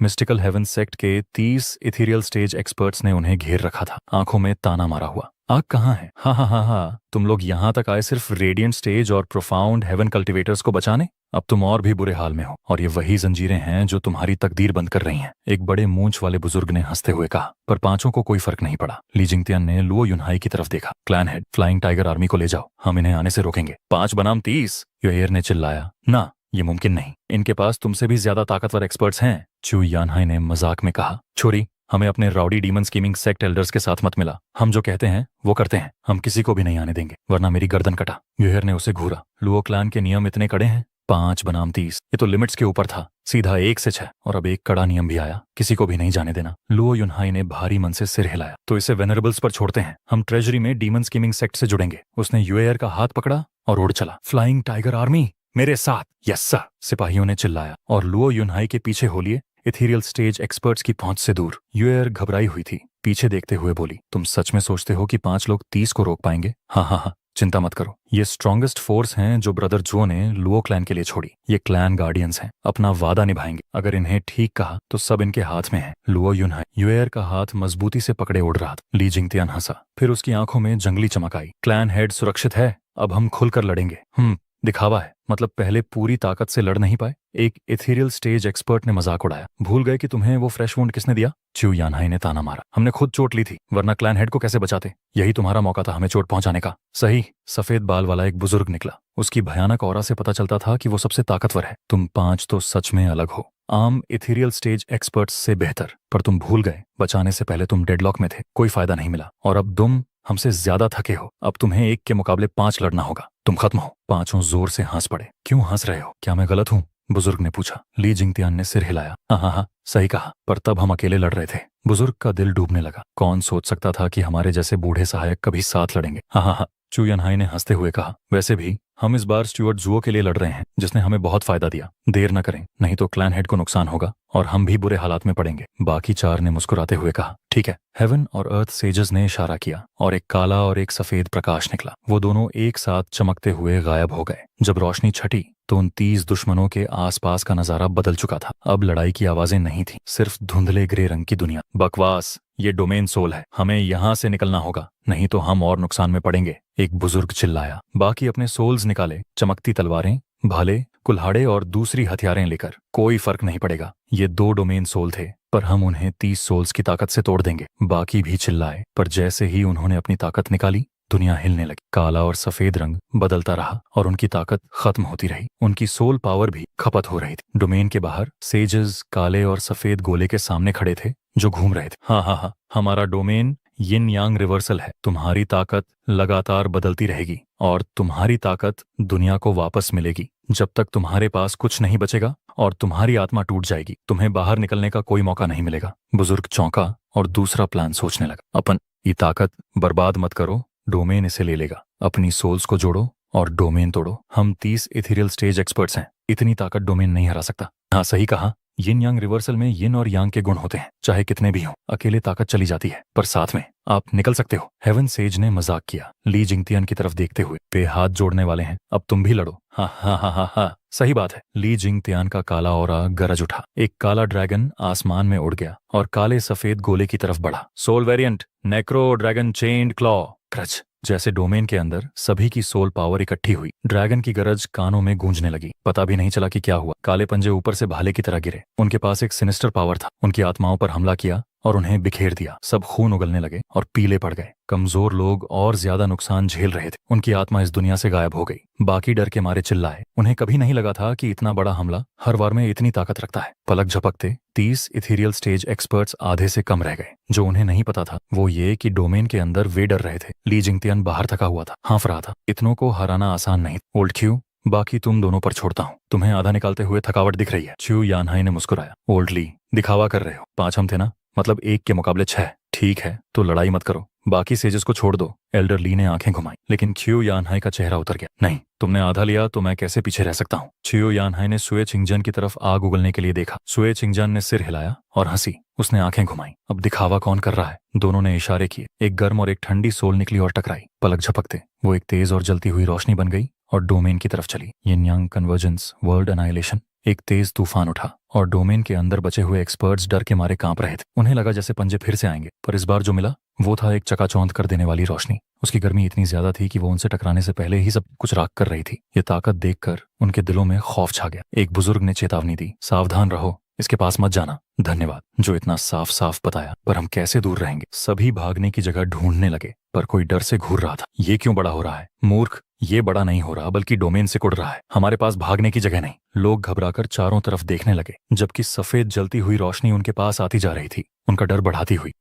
Mystical heaven sect के 30 ethereal stage experts ने उन्हें घेर रखा था, आंखों में ताना मारा हुआ। आग कहाँ है? हाँ हाँ हाँ हाँ, तुम लोग यहाँ तक आए सिर्फ रेडियंट स्टेज और प्रोफाउंड हेवन कल्टिवेटर्स को बचाने? अब तुम और भी बुरे हाल में हो, और ये वही जंजीरें हैं जो तुम्हारी तकदीर बंद कर रही हैं, एक बड़े मूंछ वाले बुजुर्ग ने हंसते हुए कहा। पर पांचों को कोई फर्क नहीं पड़ा। ली जिंगतियान ने लुओ युनहाई की तरफ देखा। Clan head, flying tiger army को ले जाओ, हम इन्हें आने से रोकेंगे। 5 बनाम 30, योएयर ने चिल्लाया। ना, ये मुमकिन नहीं, इनके पास तुमसे भी ज्यादा ताकतवर एक्सपर्ट्स हैं, चू यानहाई ने मजाक में कहा। छोरी, हमें अपने rowdy demon scheming sect elders के साथ मत मिला। हम जो कहते हैं वो करते हैं, हम किसी को भी नहीं आने देंगे, वरना मेरी गर्दन कटा। योहेर ने उसे घूरा। लुओ क्लैन के नियम इतने कड़े हैं? 5 बनाम 30, ये तो लिमिट्स के ऊपर था। सीधा 1 से 6, और अब एक कड़ा नियम भी आया, किसी को भी नहीं जाने देना। लुओ युनहाई ने भारी मन से सिर हिलाया। तो इसे वेनरेबल्स पर छोड़ते हैं, हम ट्रेजरी में डीमन स्कीमिंग सेक्ट से जुड़ेंगे। उसने यूएयर का हाथ पकड़ा और उड़ चला। फ्लाइंग टाइगर आर्मी मेरे साथ। यस सर, सिपाहियों ने चिल्लाया, और लुओ युनहाई के पीछे हो लिए, इथीरियल स्टेज एक्सपर्ट्स की पहुंच से दूर। यूएयर घबराई हुई थी, पीछे देखते हुए बोली, तुम सच में सोचते हो कि 5 लोग 30 को रोक पाएंगे? हाँ हाँ हाँ, चिंता मत करो, ये स्ट्रॉन्गेस्ट फोर्स हैं जो ब्रदर जो ने लुओ क्लैन के लिए छोड़ी। ये क्लैन गार्डियंस हैं, अपना वादा निभाएंगे। अगर इन्हें ठीक कहा तो सब इनके हाथ में है। लुओ युनहाई यूएयर का हाथ मजबूती से पकड़े उड़ रहा था। ली जिंगतियान हंसा, फिर उसकी आंखों में जंगली चमक आई। क्लैन हेड सुरक्षित है, अब हम खुलकर लड़ेंगे। दिखावा है, मतलब पहले पूरी ताकत से लड़ नहीं पाए? एक इथीरियल स्टेज एक्सपर्ट ने मजाक उड़ाया। भूल गए कि तुम्हें वो फ्रेश वुंड किसने दिया? चू यानहाई ने ताना मारा। हमने खुद चोट ली थी, वरना क्लैन हेड को कैसे बचाते? यही तुम्हारा मौका था हमें चोट पहुंचाने का। सही, सफेद बाल वाला एक बुजुर्ग निकला। उसकी भयानक ऑरा से पता चलता था कि वो सबसे ताकतवर है। तुम 5 तो सच में अलग हो, आम इथीरियल स्टेज एक्सपर्ट्स से बेहतर। पर तुम भूल गए, बचाने से पहले तुम डेडलॉक में थे, कोई फायदा नहीं मिला। और अब तुम हमसे ज्यादा थके हो, अब तुम्हें 1 के मुकाबले 5 लड़ना होगा। तुम खत्म हो। पांचों जोर से हंस पड़े। क्यों हंस रहे हो? क्या मैं गलत हूँ? बुजुर्ग ने पूछा। ली जिंगतियान ने सिर हिलाया। हाँ हाँ हाँ, सही कहा, पर तब हम अकेले लड़ रहे थे। बुजुर्ग का दिल डूबने लगा। कौन सोच सकता था कि हमारे जैसे बूढ़े सहायक कभी साथ लड़ेंगे? हाँ हाँ हाँ, चू यानहाई ने हंसते हुए कहा। वैसे भी हम इस बार स्टुअर्ट जुओ के लिए लड़ रहे हैं, जिसने हमें बहुत फायदा दिया। देर न करें, नहीं तो क्लैन हेड को नुकसान होगा और हम भी बुरे हालात में पड़ेंगे। बाकी 4 ने मुस्कुराते हुए कहा, ठीक है। हेवन और अर्थ सेजस ने इशारा किया, और एक काला और एक सफेद प्रकाश निकला। वो दोनों एक साथ चमकते हुए गायब हो गए। जब रोशनी छटी तो उन 30 दुश्मनों के आसपास का नजारा बदल चुका था। अब लड़ाई की आवाजें नहीं थी, सिर्फ धुंधले ग्रे रंग की दुनिया। बकवास, ये डोमेन सोल है, हमें यहाँ से निकलना होगा, नहीं तो हम और नुकसान में पड़ेंगे, एक बुजुर्ग चिल्लाया। बाकी अपने सोल्स निकाले, चमकती तलवारें, भाले, कुल्हाड़े और दूसरी हथियारें लेकर। कोई फर्क नहीं पड़ेगा, ये 2 डोमेन सोल थे, पर हम उन्हें 30 सोल्स की ताकत से तोड़ देंगे। बाकी भी चिल्लाए, पर जैसे ही उन्होंने अपनी ताकत निकाली, दुनिया हिलने लगी। काला और सफेद रंग बदलता रहा और उनकी ताकत खत्म होती रही। उनकी सोल पावर भी खपत हो रही थी। डोमेन के बाहर सेजेस काले और सफेद गोले के सामने खड़े थे, जो घूम रहे थे। हाँ हाँ हाँ, हमारा डोमेन यिन यांग रिवर्सल है। तुम्हारी ताकत लगातार बदलती रहेगी और तुम्हारी ताकत दुनिया को वापस मिलेगी। जब तक तुम्हारे पास कुछ नहीं बचेगा और तुम्हारी आत्मा टूट जाएगी, तुम्हें बाहर निकलने का कोई मौका नहीं मिलेगा। बुजुर्ग चौंका और दूसरा प्लान सोचने लगा। अपन ये ताकत बर्बाद मत करो, डोमेन इसे ले लेगा। अपनी सोल्स को जोड़ो और डोमेन तोड़ो। हम 30 इथीरियल स्टेज एक्सपर्ट्स हैं, इतनी ताकत डोमेन नहीं हरा सकता। हाँ सही कहा, यिन यांग रिवर्सल में यिन और यांग के गुण होते हैं, चाहे कितने भी हों। अकेले ताकत चली जाती है, पर साथ में आप निकल सकते हो। हेवन सेज ने मजाक किया, ली जिंगतियान की तरफ देखते हुए। वे हाथ जोड़ने वाले हैं, अब तुम भी लड़ो। हाँ हाँ हाँ हाँ हाँ, सही बात है। ली जिंगतियान का काला ऑरा गरज उठा। एक काला ड्रैगन आसमान में उड़ गया और काले सफेद गोले की तरफ बढ़ा। Soul variant necro dragon chained claw. क्रच। जैसे डोमेन के अंदर सभी की सोल पावर इकट्ठी हुई। ड्रैगन की गरज कानों में गूंजने लगी। पता भी नहीं चला कि क्या हुआ। काले पंजे ऊपर से भाले की तरह गिरे। उनके पास एक सिनिस्टर पावर था। उनकी आत्माओं पर हमला किया और उन्हें बिखेर दिया। सब खून उगलने लगे और पीले पड़ गए। कमजोर लोग और ज्यादा नुकसान झेल रहे थे। उनकी आत्मा इस दुनिया से गायब हो गई। बाकी डर के मारे चिल्लाए। उन्हें कभी नहीं लगा था कि इतना बड़ा हमला हर वार में इतनी ताकत रखता है। पलक झपकते 30 इथीरियल स्टेज एक्सपर्ट्स आधे से कम रह गए। जो उन्हें नहीं पता था वो ये कि डोमेन के अंदर वे डर रहे थे। ली जिंगतियान बाहर थका हुआ था, हाँफ रहा था। इतनों को हराना आसान नहीं। ओल्ड क्यू, बाकी तुम दोनों पर छोड़ता हूँ। तुम्हें आधा निकालते हुए थकावट दिख रही है। चू यानहाई ने मुस्कुराया। ओल्ड ली, दिखावा कर रहे हो। 5 हम थे ना, मतलब 1 के मुकाबले 6। ठीक है, तो लड़ाई मत करो, बाकी सेजेस को छोड़ दो। एल्डर ली ने आंखें घुमाई, लेकिन च्यू यानहाई का चेहरा उतर गया। नहीं, तुमने आधा लिया तो मैं कैसे पीछे रह सकता हूँ। च्यू यानहाई ने सुए चिंगजन की तरफ आग उगलने के लिए देखा। सुए चिंगजन ने सिर हिलाया और हंसी। उसने आंखें घुमाई। अब दिखावा कौन कर रहा है? दोनों ने इशारे किए। एक गर्म और एक ठंडी सोल निकली और टकराई। पलक झपकते वो एक तेज और जलती हुई रोशनी बन गई और डोमेन की तरफ चली। यिन यांग कन्वर्जेंस, वर्ल्ड एनाइलेशन। एक तेज तूफान उठा और डोमेन के अंदर बचे हुए एक्सपर्ट्स डर के मारे कांप रहे थे। उन्हें लगा जैसे पंजे फिर से आएंगे, पर इस बार जो मिला वो था एक चकाचौंध कर देने वाली रोशनी। उसकी गर्मी इतनी ज्यादा थी कि वो उनसे टकराने से पहले ही सब कुछ राख कर रही थी। ये ताकत देखकर उनके दिलों में खौफ छा गया। एक बुजुर्ग ने चेतावनी दी, सावधान रहो, इसके पास मत जाना। धन्यवाद जो इतना साफ साफ बताया, पर हम कैसे दूर रहेंगे? सभी भागने की जगह ढूंढने लगे, पर कोई डर से घूर रहा था। ये क्यों बड़ा हो रहा है? मूर्ख, ये बड़ा नहीं हो रहा बल्कि डोमेन से कुड़ रहा है। हमारे पास भागने की जगह नहीं। लोग घबराकर चारों तरफ देखने लगे, जबकि सफेद जलती हुई रोशनी उनके पास आती जा रही थी, उनका डर बढ़ाती हुई।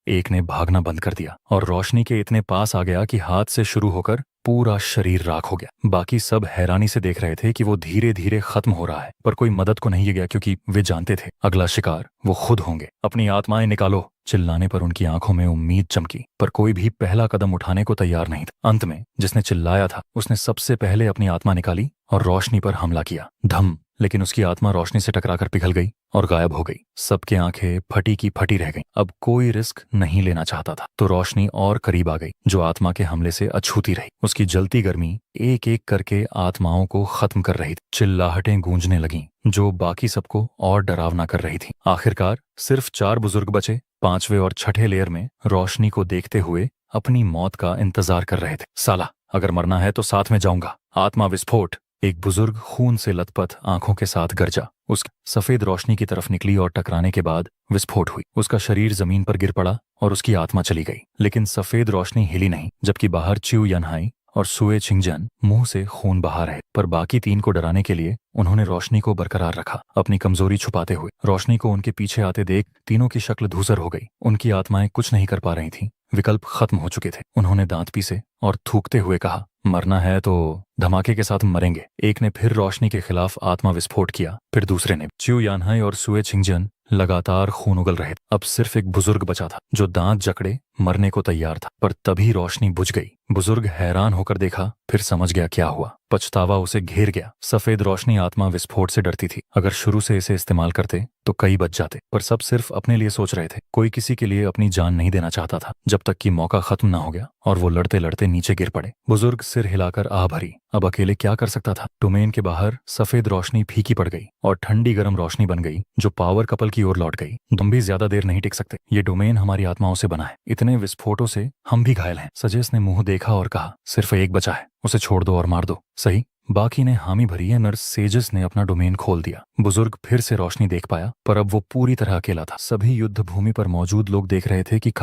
एक ने भागना बंद कर दिया और रोशनी के इतने पास आ गया कि हाथ से शुरू होकर पूरा शरीर राख हो गया। बाकी सब हैरानी से देख रहे थे कि वो धीरे धीरे खत्म हो रहा है, पर कोई मदद को नहीं गया क्योंकि वे जानते थे अगला शिकार वो खुद होंगे। अपनी आत्माएं निकालो, चिल्लाने पर उनकी आंखों में उम्मीद चमकी, पर कोई भी पहला कदम उठाने को तैयार नहीं था। अंत में जिसने चिल्लाया था उसने सबसे पहले अपनी आत्मा निकाली और रोशनी पर हमला किया। धम, लेकिन उसकी आत्मा रोशनी से टकराकर पिघल गई और गायब हो गई। सबके आंखें फटी की फटी रह गईं। अब कोई रिस्क नहीं लेना चाहता था, तो रोशनी और करीब आ गई, जो आत्मा के हमले से अछूती रही। उसकी जलती गर्मी एक एक करके आत्माओं को खत्म कर रही थी। चिल्लाहटें गूंजने लगीं, जो बाकी सबको और डरावना कर रही थी। आखिरकार सिर्फ 4 बुजुर्ग बचे, 5वें और 6ठे लेयर में रोशनी को देखते हुए अपनी मौत का इंतजार कर रहे थे। साला, अगर मरना है तो साथ में जाऊंगा। आत्मा विस्फोट। एक बुजुर्ग खून से लथपथ आंखों के साथ गरजा। उस सफेद रोशनी की तरफ निकली और टकराने के बाद विस्फोट हुई। उसका शरीर जमीन पर गिर पड़ा और उसकी आत्मा चली गई, लेकिन सफेद रोशनी हिली नहीं। जबकि बाहर च्यू यनहाई और सुए छिंगजन मुंह से खून बहा रहे, पर बाकी 3 को डराने के लिए उन्होंने रोशनी को बरकरार रखा, अपनी कमजोरी छुपाते हुए। रोशनी को उनके पीछे आते देख तीनों की शक्ल धूसर हो गई। उनकी आत्माएं कुछ नहीं कर पा रही थीं, विकल्प खत्म हो चुके थे। उन्होंने दांत पीसे और थूकते हुए कहा, मरना है तो धमाके के साथ मरेंगे। एक ने फिर रोशनी के खिलाफ आत्मा विस्फोट किया, फिर दूसरे ने। च्यू यानहाई और सुए छिंगजन लगातार खून उगल रहे। अब सिर्फ एक बुजुर्ग बचा था, जो दांत जकड़े मरने को तैयार था। पर तभी रोशनी बुझ गई। बुजुर्ग हैरान होकर देखा, फिर समझ गया क्या हुआ। पछतावा उसे घेर गया। सफेद रोशनी आत्मा विस्फोट से डरती थी। अगर शुरू से इसे इस्तेमाल करते तो कई बच जाते, पर सब सिर्फ अपने लिए सोच रहे थे। कोई किसी के लिए अपनी जान नहीं देना चाहता था, जब तक कि मौका खत्म ना हो गया और वो लड़ते लड़ते नीचे गिर पड़े। बुजुर्ग सिर हिलाकर आह भरी। अब अकेले क्या कर सकता था? डोमेन के बाहर सफेद रोशनी फीकी पड़ गई और ठंडी गर्म रोशनी बन गई, जो पावर कपल की ओर लौट गई। तुम भी ज्यादा देर नहीं टिक सकते। ये डोमेन हमारी आत्माओं से बना है। इतने विस्फोटों से हम भी घायल हैं। सजेस ने मुंह देखा और कहा, सिर्फ एक बचा है, उसे छोड़ दो और मार दो। सही। बाकी ने हामी भरी है। नर्स सेजस ने अपना डोमेन खोल दिया। बुजुर्ग फिर से रोशनी देख पाया, पर अब वो पूरी तरह अकेला था। सभी युद्ध भूमि पर मौजूद लोग देख रहे थे कि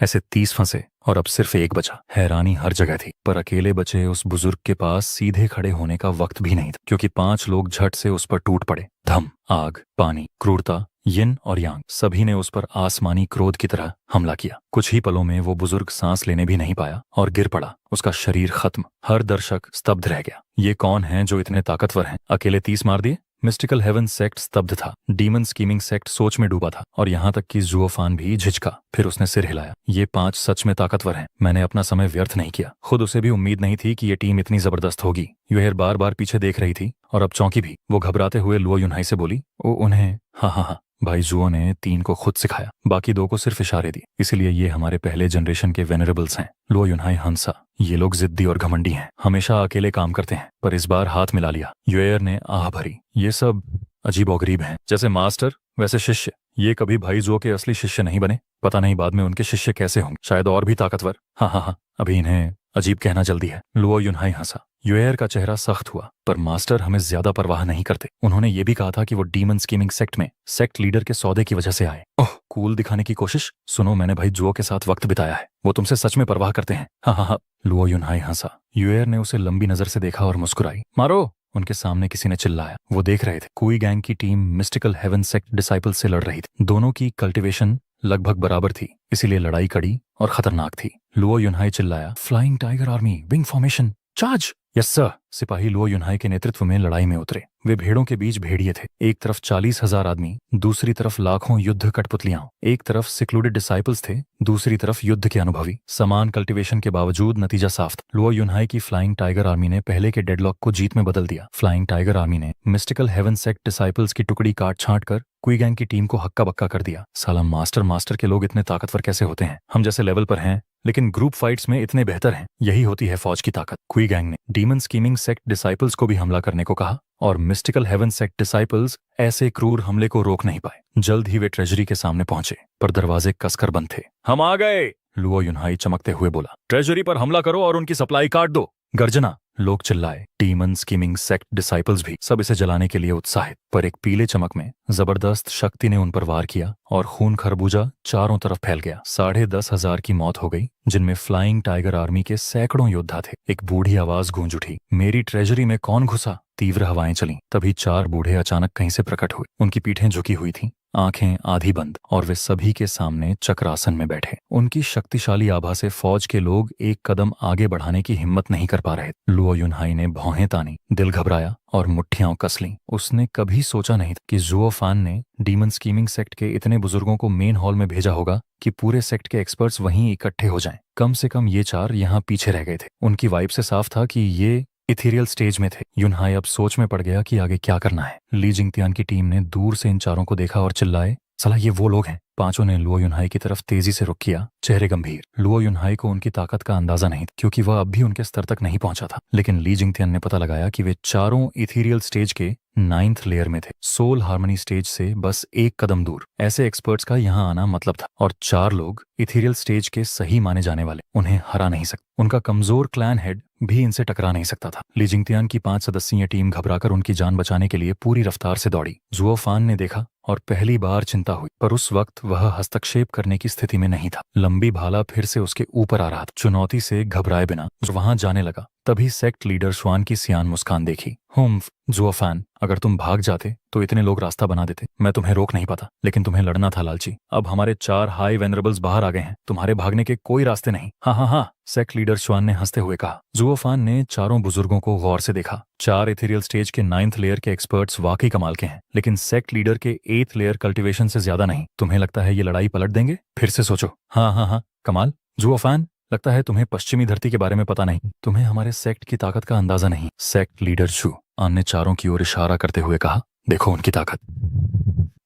ऐसे 30 फंसे और अब सिर्फ एक बचा। हैरानी हर जगह थी, पर अकेले बचे उस बुजुर्ग के पास सीधे खड़े होने का वक्त भी नहीं था, क्योंकि 5 लोग झट से उस पर टूट पड़े। धम, आग, पानी, क्रूरता, यिन और यांग, सभी ने उस पर आसमानी क्रोध की तरह हमला किया। कुछ ही पलों में वो बुजुर्ग सांस लेने भी नहीं पाया और गिर पड़ा। उसका शरीर खत्म। हर दर्शक स्तब्ध रह गया। ये कौन हैं जो इतने ताकतवर हैं? अकेले 30 मार दिए? मिस्टिकल हेवन सेक्ट स्तब्ध था। डीमन स्कीमिंग सेक्ट सोच में डूबा था, और यहाँ तक कि जुओफान भी झिझका। फिर उसने सिर हिलाया। ये 5 सच में ताकतवर हैं। मैंने अपना समय व्यर्थ नहीं किया। खुद उसे भी उम्मीद नहीं थी कि ये टीम इतनी जबरदस्त होगी। युहेर बार बार पीछे देख रही थी और अब चौंकी भी। वो घबराते हुए लुओ युनहाई से बोली, ओ उन्हें। हाँ, भाई जुओ ने 3 को खुद सिखाया, बाकी 2 को सिर्फ इशारे दिए। इसलिए ये हमारे पहले जनरेशन के वेनरेबल्स हैं। लुओ युनहाई हंसा। ये लोग जिद्दी और घमंडी हैं, हमेशा अकेले काम करते हैं, पर इस बार हाथ मिला लिया। युएर ने आह भरी। ये सब अजीबोगरीब हैं, जैसे मास्टर वैसे शिष्य। ये कभी भाई जुओ के असली शिष्य नहीं बने। पता नहीं बाद में उनके शिष्य कैसे होंगे, शायद और भी ताकतवर। हाँ, अभी इन्हें अजीब कहना जल्दी है। लुओ युनहाई हंसा। युएर का चेहरा सख्त हुआ। पर मास्टर हमें ज्यादा परवाह नहीं करते। उन्होंने ये भी कहा था कि वो डीमन स्कीमिंग सेक्ट में सेक्ट लीडर के सौदे की वजह से आए। ओह, कूल दिखाने की कोशिश। सुनो, मैंने भाई जुओ के साथ वक्त बिताया है। वो तुमसे सच में परवाह करते हैं। हाँ। लुओ युनहाई हंसा। युएर ने उसे लंबी नजर से देखा और मुस्कुराई। मारो, उनके सामने किसी ने चिल्लाया। वो देख रहे थे कुई गैंग की team mystical heaven sect disciples से लड़ रही थी। दोनों की कल्टीवेशन लगभग बराबर थी, इसीलिए लड़ाई कड़ी और खतरनाक थी। लुओ युनहाई चिल्लाया, flying tiger army, wing formation, charge. Yes sir. सिपाही लुओ युनहाई के नेतृत्व में लड़ाई में उतरे। वे भेड़ों के बीच भेड़िए थे। एक तरफ 40,000 आदमी, दूसरी तरफ लाखों युद्ध कठपुतलियां। एक तरफ सिक्लूडेड डिसाइपल्स थे, दूसरी तरफ युद्ध के अनुभवी। समान कल्टीवेशन के बावजूद नतीजा साफ था। लुओ युनहाई की फ्लाइंग टाइगर आर्मी ने पहले के डेडलॉक को जीत में बदल दिया। फ्लाइंग टाइगर आर्मी ने मिस्टिकल हेवन सेक्ट डिसाइपल्स की टुकड़ी काट छांट कर कुई गैंग की टीम को हक्का बक्का कर दिया। साला मास्टर के लोग इतने ताकतवर कैसे होते हैं? हम जैसे लेवल पर हैं, लेकिन ग्रुप फाइट्स में इतने बेहतर हैं। यही होती है फौज की ताकत। कुई गैंग ने डीमन स्कीमिंग सेक्ट डिसाइपल्स को भी हमला करने को कहा और मिस्टिकल हेवन सेक्ट डिसाइपल्स ऐसे क्रूर हमले को रोक नहीं पाए। जल्द ही वे ट्रेजरी के सामने पहुंचे, पर दरवाजे कसकर बंद थे। हम आ गए, लुओ युनहाई चमकते हुए बोला। ट्रेजरी पर हमला करो और उनकी सप्लाई काट दो। गर्जना, लोग चिल्लाए। डीमन स्कीमिंग सेक्ट डिसाइपल्स भी, सब इसे जलाने के लिए उत्साहित। पर एक पीले चमक में जबरदस्त शक्ति ने उन पर वार किया और खून खरबूजा चारों तरफ फैल गया। 10,500 की मौत हो गई, जिनमें फ्लाइंग टाइगर आर्मी के सैकड़ों योद्धा थे। एक बूढ़ी आवाज गूंज उठी, मेरी ट्रेजरी में कौन घुसा? तीव्र हवाएं चलीं। तभी 4 बूढ़े अचानक कहीं से प्रकट हुए। उनकी पीठें झुकी हुई थीं, आंखें आधी बंद, और वे सभी के सामने चक्रासन में बैठे। उनकी शक्तिशाली आभा से फौज के लोग एक कदम आगे बढ़ाने की हिम्मत नहीं कर पा रहे। लुओ युनहाई ने भौहें तानी, दिल घबराया और मुट्ठियां कस लीं। उसने कभी सोचा नहीं था कि जुओ फान ने डीमन स्कीमिंग सेक्ट के इतने बुजुर्गों को मेन हॉल में भेजा होगा कि पूरे सेक्ट के एक्सपर्ट्स वहीं इकट्ठे हो जाएं। कम से कम ये 4 यहाँ पीछे रह गए थे। उनकी वाइब से साफ था कि ये इथेरियल स्टेज में थे। युनहाई अब सोच में पड़ गया कि आगे क्या करना है। ली जिंगतियान की टीम ने दूर से इन 4 को देखा और चिल्लाए, साला ये वो लोग हैं। 5 ने लुओ युनहाई की तरफ तेजी से रुख किया, चेहरे गंभीर। लुओ युनहाई को उनकी ताकत का अंदाजा नहीं था, क्योंकि वह अब भी उनके स्तर तक नहीं पहुंचा था। लेकिन ली जिंगतियान ने पता लगाया कि वे 4 इथेरियल स्टेज के 9th लेयर में थे, सोल हार्मनी स्टेज से बस एक कदम दूर। ऐसे एक्सपर्ट्स का यहाँ आना मतलब था, और 4 लोग इथेरियल स्टेज के सही माने जाने वाले, उन्हें हरा नहीं सकते। उनका कमजोर क्लैन हेड भी इनसे टकरा नहीं सकता था। ली जिंगतियान की 5 सदस्यीय टीम घबराकर उनकी जान बचाने के लिए पूरी रफ्तार से दौड़ी। जुओ फान ने देखा और पहली बार चिंता हुई, पर उस वक्त वह हस्तक्षेप करने की स्थिति में नहीं था। लंबी भाला फिर से उसके ऊपर आ रहा था। चुनौती से घबराए बिना वहां जाने लगा। तभी सेक्ट लीडर श्वान की सियान मुस्कान देखी। हुम्फ, जुओ फान, अगर तुम भाग जाते तो इतने लोग रास्ता बना देते। मैं तुम्हें रोक नहीं पाता, लेकिन तुम्हें लड़ना था लालची। अब हमारे 4 हाई वेनरेबल्स बाहर आ गए हैं, तुम्हारे भागने के कोई रास्ते नहीं। हाँ हाँ हाँ, सेक्ट लीडर श्वान ने हंसते हुए कहा। जुओ फान ने 4 बुजुर्गों को गौर से देखा। 4 इथेरियल स्टेज के 9th लेयर के एक्सपर्ट्स वाकई कमाल के हैं, लेकिन सेक्ट लीडर के 8th लेयर कल्टीवेशन से ज्यादा नहीं। तुम्हें लगता है ये लड़ाई पलट देंगे? फिर से सोचो। हाँ हाँ हाँ, कमाल। जुओ फान, लगता है तुम्हें पश्चिमी धरती के बारे में पता नहीं, तुम्हें हमारे सेक्ट की ताकत का अंदाजा नहीं। सेक्ट लीडर शू आन ने 4 की ओर इशारा करते हुए कहा, देखो उनकी ताकत।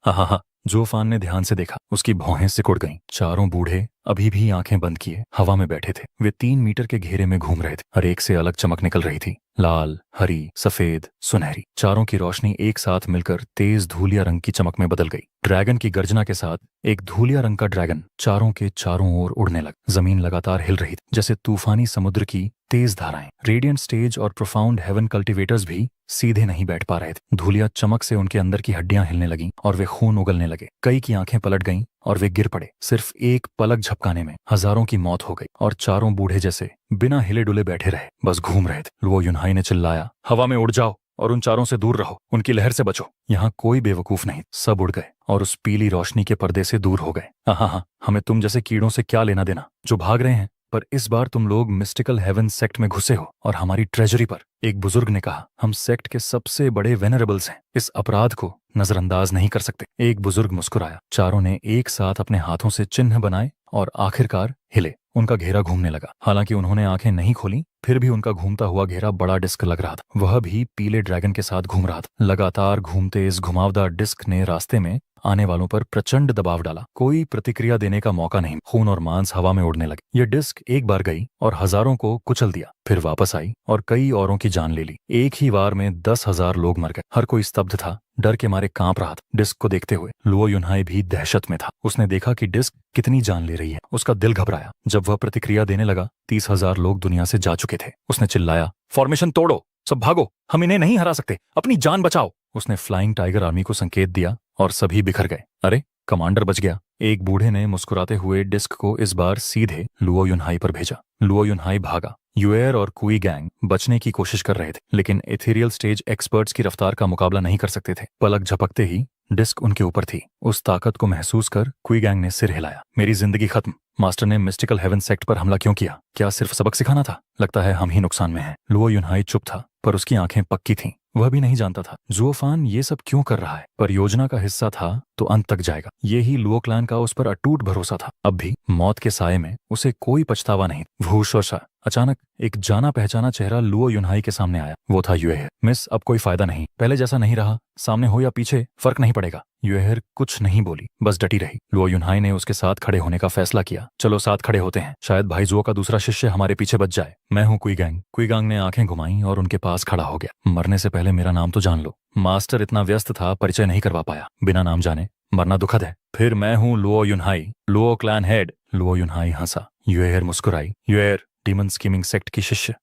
हाँ हाँ हाँ, जुओ फान ने ध्यान से देखा। उसकी भौहें सिकुड़ गईं। 4 बूढ़े अभी भी आंखें बंद किए हवा में बैठे थे। वे 3 मीटर के घेरे में घूम रहे थे। हर एक से अलग चमक निकल रही थी, लाल, हरी, सफेद, सुनहरी। 4 की रोशनी एक साथ मिलकर तेज धूलिया रंग की चमक में बदल गई। ड्रैगन की गर्जना के साथ एक धूलिया रंग का ड्रैगन 4 के चारों ओर उड़ने लगा। जमीन लगातार हिल रही थी, जैसे तूफानी समुद्र की तेज धाराएं। रेडियंट स्टेज और प्रोफाउंड हेवन कल्टीवेटर्स भी सीधे नहीं बैठ पा रहे थे। धूलिया चमक से उनके अंदर की हड्डियां हिलने लगीं और वे खून उगलने लगे। कई की आंखें पलट गईं और वे गिर पड़े। सिर्फ एक पलक झपकाने में हजारों की मौत हो गई, और 4 बूढ़े जैसे बिना हिले डुले बैठे रहे, बस घूम रहे थे। लुओ युनहाई ने चिल्लाया, हवा में उड़ जाओ और उन 4 से दूर रहो, उनकी लहर से बचो। यहाँ कोई बेवकूफ नहीं। सब उड़ गए और उस पीली रोशनी के पर्दे से दूर हो गए। हाँ, हमें तुम जैसे कीड़ों से क्या लेना देना जो भाग रहे हैं। पर इस बार तुम लोग मिस्टिकल हेवन सेक्ट में घुसे हो और हमारी ट्रेजरी पर। एक बुजुर्ग ने कहा, हम सेक्ट के सबसे बड़े वेनरेबल्स हैं, इस अपराध को नजरअंदाज नहीं कर सकते। एक बुजुर्ग मुस्कुराया। 4 ने एक साथ अपने हाथों से चिन्ह बनाए और आखिरकार हिले। उनका घेरा घूमने लगा। हालांकि उन्होंने आंखें नहीं खोली, फिर भी उनका घूमता हुआ घेरा बड़ा डिस्क लग रहा था। वह भी पीले ड्रैगन के साथ घूम रहा था। लगातार घूमते इस घुमावदार डिस्क ने रास्ते में आने वालों पर प्रचंड दबाव डाला। कोई प्रतिक्रिया देने का मौका नहीं। खून और मांस हवा में उड़ने लगे। ये डिस्क एक बार गई और हजारों को कुचल दिया, फिर वापस आई और कई औरों की जान ले ली। एक ही वार में 10,000 लोग मर गए। हर कोई स्तब्ध था, डर के मारे कांप रहा था। डिस्क को देखते हुए लुओ युनहाई भी दहशत में था। उसने देखा कि डिस्क कितनी जान ले रही है। उसका दिल घबराया। जब वह प्रतिक्रिया देने लगा, 30,000 लोग दुनिया से जा चुके थे। उसने चिल्लाया, फॉर्मेशन तोड़ो, सब भागो, हम इन्हें नहीं हरा सकते, अपनी जान बचाओ। उसने फ्लाइंग टाइगर आर्मी को संकेत दिया और सभी बिखर गए। अरे, कमांडर बच गया। एक बूढ़े ने मुस्कुराते हुए डिस्क को इस बार सीधे लुओ युनहाई पर भेजा। लुओ युनहाई भागा। युएर और कुई गैंग बचने की कोशिश कर रहे थे, लेकिन एथेरियल स्टेज एक्सपर्ट्स की रफ्तार का मुकाबला नहीं कर सकते थे। पलक झपकते ही डिस्क उनके ऊपर थी। उस ताकत को महसूस कर कुई गैंग ने सिर हिलाया। मेरी जिंदगी खत्म। मास्टर ने मिस्टिकल हेवन सेक्ट पर हमला क्यों किया? क्या सिर्फ सबक सिखाना था? लगता है हम ही नुकसान में हैं। लुओ युनहाई चुप था, पर उसकी आंखें पक्की थीं। वह भी नहीं जानता था जुओ फान ये सब क्यों कर रहा है, पर योजना का हिस्सा था तो अंत तक जाएगा। ये ही लुओ क्लैन का उस पर अटूट भरोसा था। अब भी मौत के साये में उसे कोई पछतावा नहीं। वूशोशा। अचानक एक जाना पहचाना चेहरा लुओ युनहाई के सामने आया। वो था युएहर। मिस, अब कोई फायदा नहीं, पहले जैसा नहीं रहा। सामने हो या पीछे फर्क नहीं पड़ेगा। युएहर कुछ नहीं बोली, बस डटी रही। लुओ युनहाई ने उसके साथ खड़े होने का फैसला किया। चलो साथ खड़े होते हैं, शायद भाई जुओ का दूसरा शिष्य हमारे पीछे बच जाए। मैं हूँ कुई गैंग। कुई गैंग ने आंखें घुमाई और उनके पास खड़ा हो गया। मरने से पहले पहले मेरा नाम तो जान लो। मास्टर इतना व्यस्त था, परिचय नहीं करवा पाया। बिना नाम जाने मरना दुखद है। फिर मैं हूँ Luo Yunhai, Luo clan head. Luo Yunhai हंसा। यूएयर मुस्कुराई। यूएयर डीमन स्कीमिंग सेक्ट की शिष्य।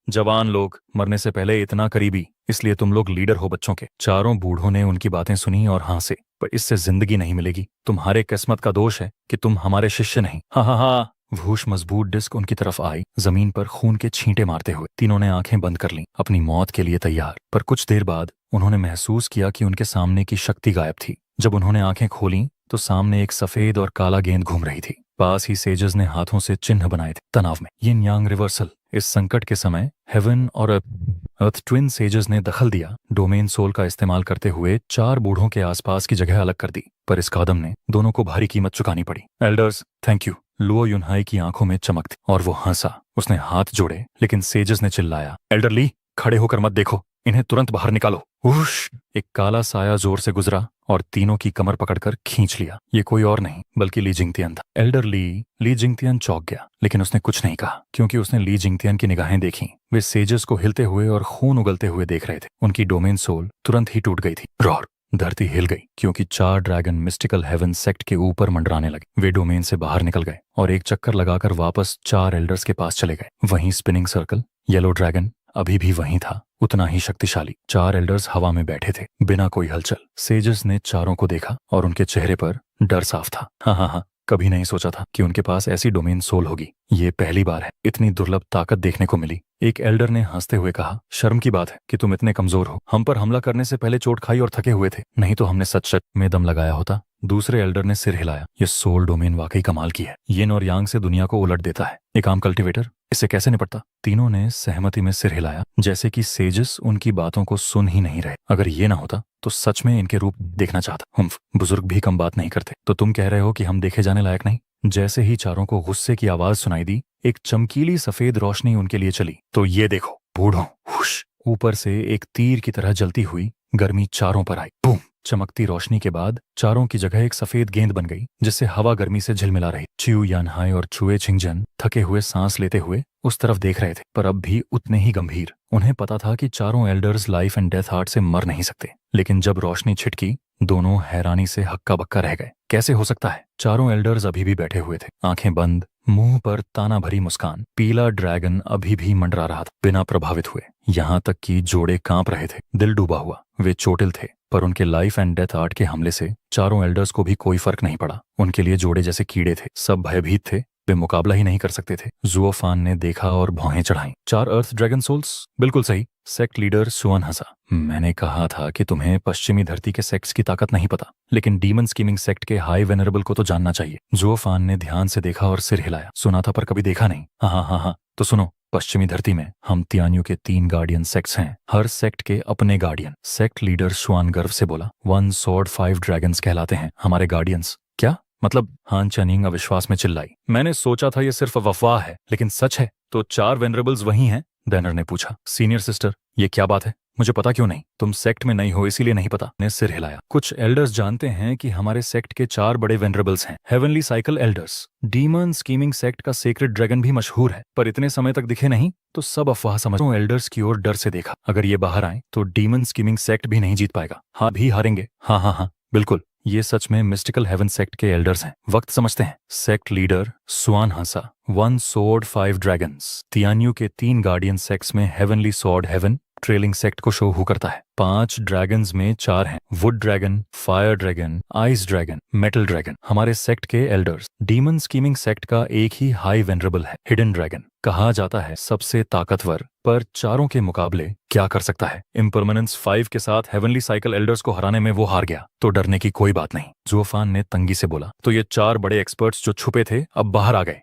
जवान लोग, मरने से पहले इतना करीबी, इसलिए तुम लोग लीडर हो बच्चों के। चारों बूढ़ों ने उनकी बातें सुनी और हंसे। पर इससे जिंदगी नहीं मिलेगी। तुम्हारे किस्मत का दोष है कि तुम हमारे शिष्य नहीं। हा हा हा। वूश मजबूत डिस्क उनकी तरफ आई, जमीन पर खून के छींटे मारते हुए। तीनों ने आंखें बंद कर लीं, अपनी मौत के लिए तैयार। पर कुछ देर बाद उन्होंने महसूस किया कि उनके सामने की शक्ति गायब थी। जब उन्होंने आंखें खोलीं तो सामने एक सफेद और काला गेंद घूम रही थी। पास ही सेजस ने हाथों से चिन्ह बनाए थे। तनाव में यिन यांग रिवर्सल। इस संकट के समय हेवन और अर्थ ट्विन सेजस ने दखल दिया। डोमेन सोल का इस्तेमाल करते हुए 4 बूढ़ों के आसपास की जगह अलग कर दी। पर इस कदम ने दोनों को भारी कीमत चुकानी पड़ी। Elders, thank you. लुओ युनहाई की आंखों में चमक थी और वो हंसा। उसने हाथ जोड़े, लेकिन सेजस ने चिल्लाया, एल्डरली, खड़े होकर मत देखो, इन्हें तुरंत बाहर निकालो। उश! एक काला साया जोर से गुजरा और तीनों की कमर पकड़कर खींच लिया। ये कोई और नहीं बल्कि ली जिंगतियन था। एल्डर ली जिंगतियन चौंक गया, लेकिन उसने कुछ नहीं कहा, क्योंकि उसने ली जिंगतियन की निगाहें देखी। वे सेजस को हिलते हुए और खून उगलते हुए देख रहे थे। उनकी डोमेन सोल तुरंत ही टूट गई थी। रॉर! धरती हिल गई, क्योंकि 4 ड्रैगन मिस्टिकल हेवन सेक्ट के ऊपर मंडराने लगे। वे डोमेन से बाहर निकल गए और एक चक्कर लगाकर वापस 4 एल्डर्स के पास चले गए। वहीं स्पिनिंग सर्कल येलो ड्रैगन अभी भी वहीं था, उतना ही शक्तिशाली। 4 एल्डर्स हवा में बैठे थे, बिना कोई हलचल। सेजस ने चारों को देखा और उनके चेहरे पर डर साफ था। हाँ, कभी नहीं सोचा था कि उनके पास ऐसी डोमेन सोल होगी। ये पहली बार है इतनी दुर्लभ ताकत देखने को मिली। एक एल्डर ने हंसते हुए कहा, शर्म की बात है कि तुम इतने कमजोर हो। हम पर हमला करने से पहले चोट खाई और थके हुए थे, नहीं तो हमने सच में दम लगाया होता। दूसरे एल्डर ने सिर हिलाया। ये सोल डोमेन वाकई कमाल की है। यिन और यांग से दुनिया को उलट देता है। एक आम कल्टीवेटर इससे कैसे निपटता? तीनों ने सहमति में सिर हिलाया, जैसे कि सेजस उनकी बातों को सुन ही नहीं रहे। अगर ये ना होता तो सच में इनके रूप देखना चाहता। हुम्फ, बुजुर्ग भी कम बात नहीं करते। तो तुम कह रहे हो कि हम देखे जाने लायक नहीं? जैसे ही चारों को गुस्से की आवाज सुनाई दी, एक चमकीली सफेद रोशनी उनके लिए चली। तो ये देखो बूढ़ों। हुश! ऊपर से एक तीर की तरह जलती हुई गर्मी चारों पर आई। बूम! चमकती रोशनी के बाद चारों की जगह एक सफेद गेंद बन गई, जिससे हवा गर्मी से झिलमिला रही। चिऊ यानहाई और चुए छिंगजन थके हुए सांस लेते हुए उस तरफ देख रहे थे, पर अब भी उतने ही गंभीर। उन्हें पता था कि चारों elders life and death art से मर नहीं सकते, लेकिन जब रोशनी छिटकी, दोनों हैरानी से हक्का बक्का रह गए। कैसे हो सकता है? चारों एल्डर्स अभी भी बैठे हुए थे, आंखें बंद, मुंह पर ताना भरी मुस्कान। पीला ड्रैगन अभी भी मंडरा रहा था, बिना प्रभावित हुए। यहाँ तक कि जोड़े कांप रहे थे, दिल डूबा हुआ। वे चोटिल थे, पर उनके लाइफ एंड डेथ आर्ट के हमले से चारों एल्डर्स को भी कोई फर्क नहीं पड़ा। उनके लिए जोड़े जैसे कीड़े थे, सब भयभीत थे। वे मुकाबला ही नहीं कर सकते थे। जुओफान ने देखा और भौहें चढ़ाईं। 4 अर्थ ड्रैगन सोल्स? बिल्कुल सही। सेक्ट लीडर सुअन हंसा। मैंने कहा था कि तुम्हें पश्चिमी धरती के सेक्ट्स की ताकत नहीं पता, लेकिन डीमन स्कीमिंग सेक्ट के हाई वेनरेबल को तो जानना चाहिए। जुओफान ने ध्यान से देखा और सिर हिलाया। सुना था पर कभी देखा नहीं। हाँ, तो सुनो। पश्चिमी धरती में हम तियान्यू के 3 गार्डियन सेक्ट्स हैं, हर सेक्ट के अपने गार्डियन। सेक्ट लीडर शुआन गर्व से बोला, 1 स्वॉर्ड 5 ड्रैगन्स कहलाते हैं हमारे गार्डियंस। क्या मतलब? हान चनिंग अविश्वास में चिल्लाई। मैंने सोचा था ये सिर्फ अफवाह है, लेकिन सच है। तो 4 वेनरेबल्स वही हैं? दैनर ने पूछा। सीनियर सिस्टर, ये क्या बात है? मुझे पता क्यों नहीं? तुम सेक्ट में नहीं हो इसीलिए नहीं पता। ने सिर हिलाया। कुछ एल्डर्स जानते हैं कि हमारे सेक्ट के 4 बड़े वेनरेबल्स हैं, heavenly cycle elders. Demon scheming sect का सेक्रेड ड्रैगन भी मशहूर है, पर इतने समय तक दिखे नहीं, तो सब अफवाह समझो। एल्डर्स की ओर डर से देखा। अगर ये बाहर आए तो डीमन स्कीमिंग सेक्ट भी नहीं जीत पाएगा। हाँ, भी हारेंगे। हाँ, बिल्कुल। ये सच में मिस्टिकल हेवन सेक्ट के एल्डर्स हैं। वक्त समझते हैं। सेक्ट लीडर सुआन हंसा। 1 स्वॉर्ड 5 ड्रैगन्स। तियान्यू के 3 गार्डियन सेक्ट्स में heavenly sword heaven trailing sect को शो करता है। 5 ड्रैगन्स में 4 हैं, wood dragon, fire dragon, ice dragon, metal dragon. हमारे सेक्ट के एल्डर्स। डीमन स्कीमिंग सेक्ट का एक ही हाई वेनरेबल है, हिडन ड्रैगन। कहा जाता है सबसे ताकतवर, पर चारों के मुकाबले क्या कर सकता है? इम्परमानेंस 5 के साथ हेवनली साइकिल एल्डर्स को हराने में वो हार गया, तो डरने की कोई बात नहीं। जुओफान ने तंगी से बोला, तो ये 4 बड़े एक्सपर्ट्स जो छुपे थे अब बाहर आ गए।